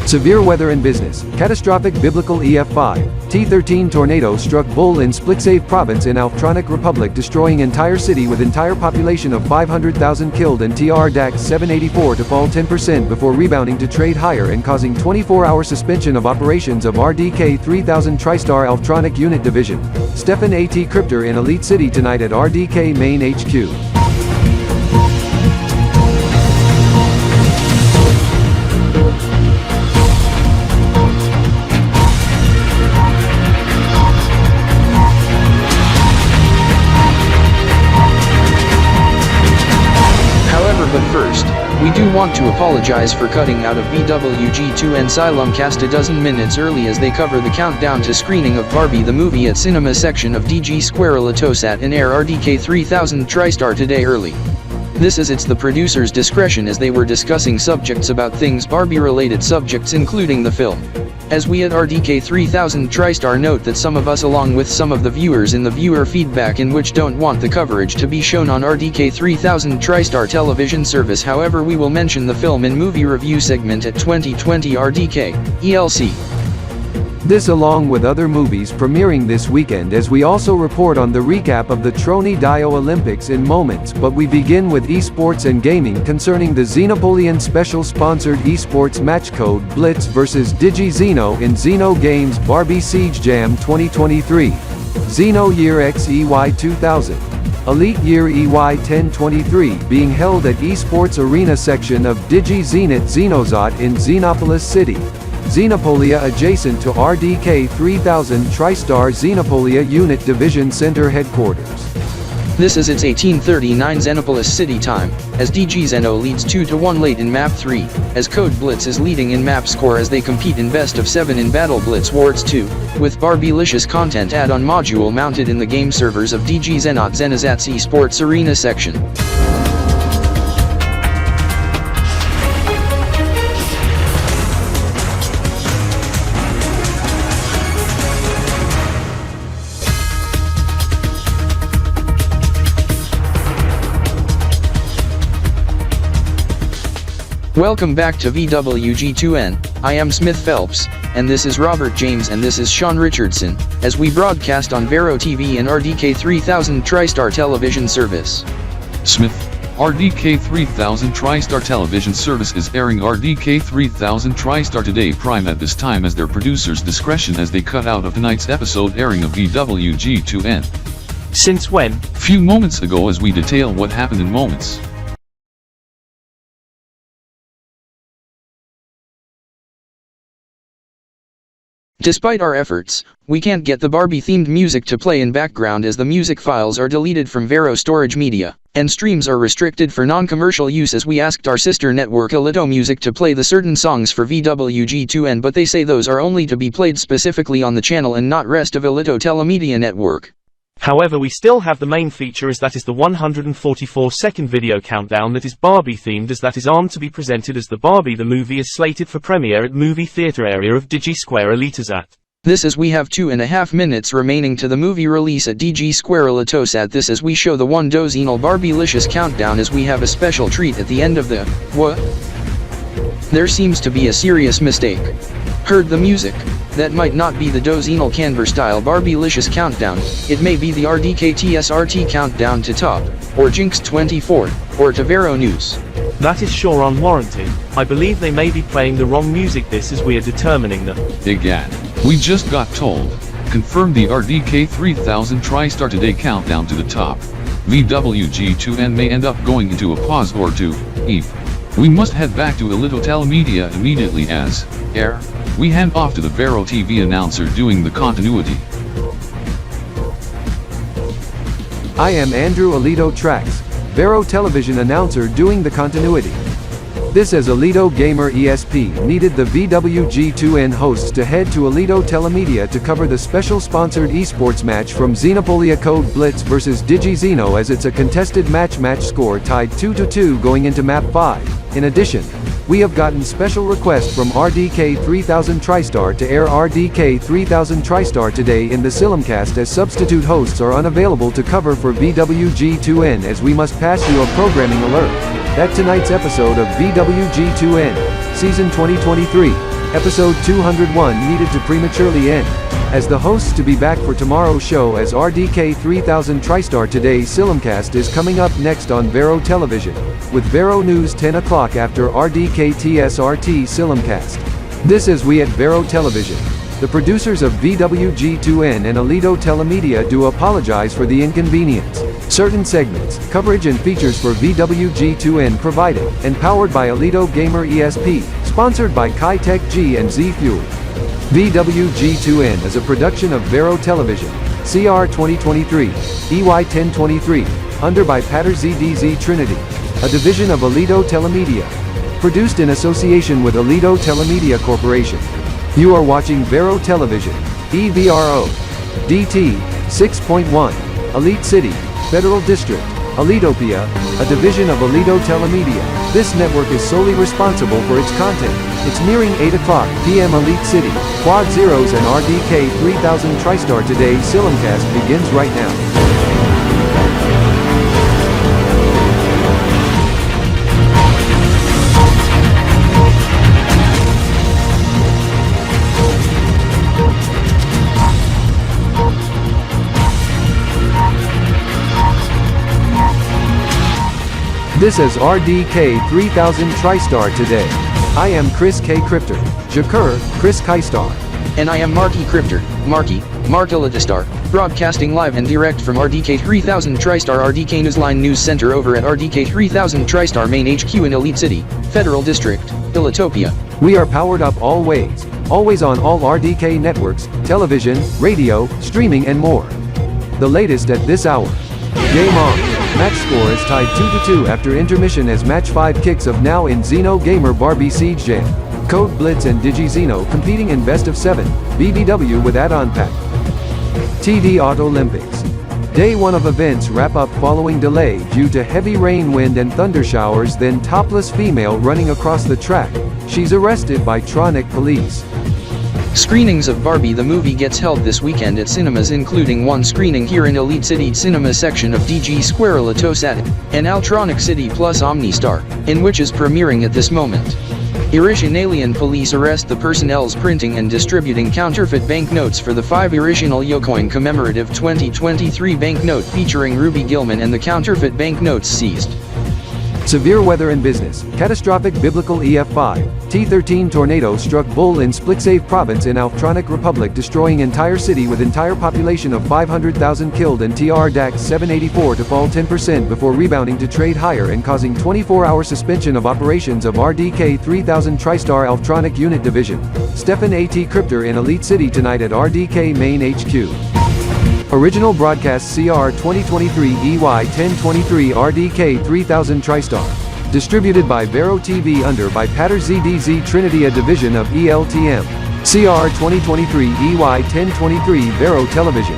Severe weather in business. Catastrophic biblical EF5. T13 tornado struck Bull in Splitsave province in Altronic Republic, destroying entire city with entire population of 500,000 killed, and TR-784 to fall 10% before rebounding to trade higher and causing 24-hour suspension of operations of RDK-3000 TriStar Altronic Unit Division. Stefan A.T. Crypter in Elite City tonight at RDK Main HQ. But first, we do want to apologize for cutting out of VWG2 Asylum cast a dozen minutes early as they cover the countdown to screening of Barbie the movie at cinema section of DG Square Latosat and air RDK-3000 TriStar today early. This is it's the producer's discretion as they were discussing subjects about things Barbie related subjects including the film. As we at RDK-3000 TriStar note that some of us along with some of the viewers in the viewer feedback in which don't want the coverage to be shown on RDK-3000 TriStar television service, however we will mention the film in movie review segment at 2020 RDK-ELC. This along with other movies premiering this weekend, as we also report on the recap of the Troni Dio Olympics in moments, but we begin with esports and gaming concerning the Xenopolian special sponsored esports match Code Blitz vs DigiXeno in Xeno Games Barbie Siege Jam 2023. Xeno Year XEY 2000. Elite Year EY 1023 being held at Esports Arena section of DigiXenit Xenozot in Xenopolis City. Xenopolia adjacent to RDK-3000 TriStar Xenopolia Unit Division Center headquarters. This is its 1839 Xenopolis City time, as DigiXeno leads 2-1 late in Map 3, as Code Blitz is leading in map score as they compete in Best of 7 in Battle Blitz Wars 2, with Barbie-licious content add-on module mounted in the game servers of DigiXenot Xenozat's Esports Arena section. Welcome back to VWG2N, I am Smith Phelps, and this is Robert James and this is Sean Richardson, as we broadcast on Vero TV and RDK-3000 TriStar television service. Smith, RDK-3000 TriStar television service is airing RDK-3000 TriStar today prime at this time as their producer's discretion as they cut out of tonight's episode airing of VWG2N. Since when? Few moments ago as we detail what happened in moments. Despite our efforts, we can't get the Barbie-themed music to play in background as the music files are deleted from Vero storage media, and streams are restricted for non-commercial use as we asked our sister network Alito Music to play the certain songs for VWG2N, but they say those are only to be played specifically on the channel and not rest of Alito Telemedia network. However, we still have the main feature, as that is the 144-second video countdown that is Barbie-themed, as that is armed to be presented as the Barbie the movie is slated for premiere at movie theater area of Digi Square Elitosat. This as we have 2.5 minutes remaining to the movie release at DG Square Elitosat. This as we show the 1 dozenal Barbie-licious countdown as we have a special treat at the end of the There seems to be a serious mistake. Heard the music? That might not be the Deviantart Kanbor style Barbie-licious countdown, it may be the RDK-TSRT countdown to top, or Jinx 24, or to Vero News. That is sure unwarranted. I believe they may be playing the wrong music this as we are determining them. Egad. We just got told. Confirmed the RDK 3000 TriStar Today countdown to the top. VWG2N may end up going into a pause or two. We must head back to Alito Telemedia immediately as, we hand off to the Vero TV announcer doing the continuity. I am Andrew Alito Trax, Vero Television announcer doing the continuity. This as Alito Gamer ESP needed the VWG2N hosts to head to Alito Telemedia to cover the special sponsored esports match from Xenopolia Code Blitz vs DigiXeno, as it's a contested match score tied 2-2 going into map 5. In addition, we have gotten special request from RDK 3000 TriStar to air RDK 3000 TriStar today in the Silimcast, as substitute hosts are unavailable to cover for VWG2N, as we must pass you a programming alert that tonight's episode of VWG2N, Season 2023, Episode 201 needed to prematurely end, as the hosts to be back for tomorrow's show, as RDK 3000 TriStar Today Silimcast is coming up next on Vero Television, with Vero News 10 o'clock after RDK TSRT Silimcast. This is we at Vero Television. The producers of VWG2N and Alito Telemedia do apologize for the inconvenience. Certain segments, coverage and features for VWG2N provided and powered by Alito Gamer ESP, sponsored by Kitech G and Z Fuel. VWG2N is a production of Vero Television, CR 2023, EY 1023, under by Patter ZDZ Trinity, a division of Alito Telemedia. Produced in association with Alito Telemedia Corporation. You are watching Vero Television, EVRO, DT, 6.1, Elite City, Federal District, Alitopia, a division of Alito Telemedia. This network is solely responsible for its content. It's nearing 8 o'clock p.m. Elite City, Quad Zeros and RDK 3000 TriStar Today Silimcast begins right now. This is RDK 3000 TriStar Today. I am Chris K. Crypter, Jakur, Chris Kaistar. And I am Marky Crypter, Mark Illitistar, broadcasting live and direct from RDK 3000 TriStar RDK Newsline News Center over at RDK 3000 TriStar Main HQ in Elite City, Federal District, Ilitopia. We are powered up always on all RDK networks, television, radio, streaming and more. The latest at this hour. Game on. Match score is tied 2-2 after intermission as match 5 kicks of now in Xeno Gamer Barbie Siege Jam. Code Blitz and DigiXeno competing in best of 7, BBW with add-on pack. TD Auto Olympics. Day 1 of events wrap up following delay due to heavy rain, wind and thunder showers, then topless female running across the track. She's arrested by Tronic police. Screenings of Barbie the movie gets held this weekend at cinemas, including one screening here in Elite City Cinema section of DG Square Alitosat, and Altronic City plus OmniStar, in which is premiering at this moment. Irrationalian police arrest the personnel's printing and distributing counterfeit banknotes for the 5 Irrational Yocoin commemorative 2023 banknote featuring Ruby Gilman and the counterfeit banknotes seized. Severe weather in business. Catastrophic biblical EF5, T13 tornado struck Bull in Splitsave province in Altronic Republic, destroying entire city with entire population of 500,000 killed, and TR-784 to fall 10% before rebounding to trade higher and causing 24-hour suspension of operations of RDK 3000 TriStar Altronic Unit Division. Stefan A.T. Crypter in Elite City tonight at RDK Main HQ. Original broadcast CR 2023 EY 1023 RDK 3000 TriStar. Distributed by Vero TV under by Patter ZDZ Trinity, a division of ELTM. CR 2023 EY 1023 Vero Television.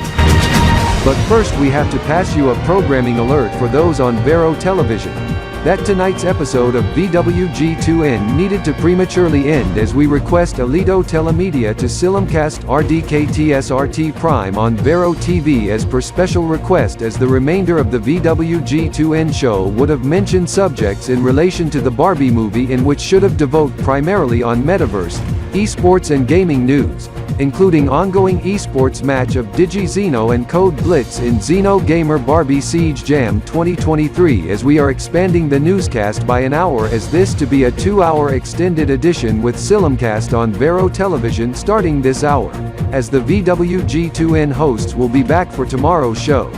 But first we have to pass you a programming alert for those on Vero Television. that tonight's episode of VWG2N needed to prematurely end as we request Alito Telemedia to simulcast RDK-TSRT Prime on Vero TV as per special request, as the remainder of the VWG2N show would have mentioned subjects in relation to the Barbie movie in which should have devoted primarily on metaverse, esports and gaming news, including ongoing esports match of DigiZeno and Code Blitz in Xeno Gamer Barbie Siege Jam 2023, as we are expanding the newscast by an hour as this to be a 2-hour extended edition with simulcast on Vero Television starting this hour, as the VWG2N hosts will be back for tomorrow's show.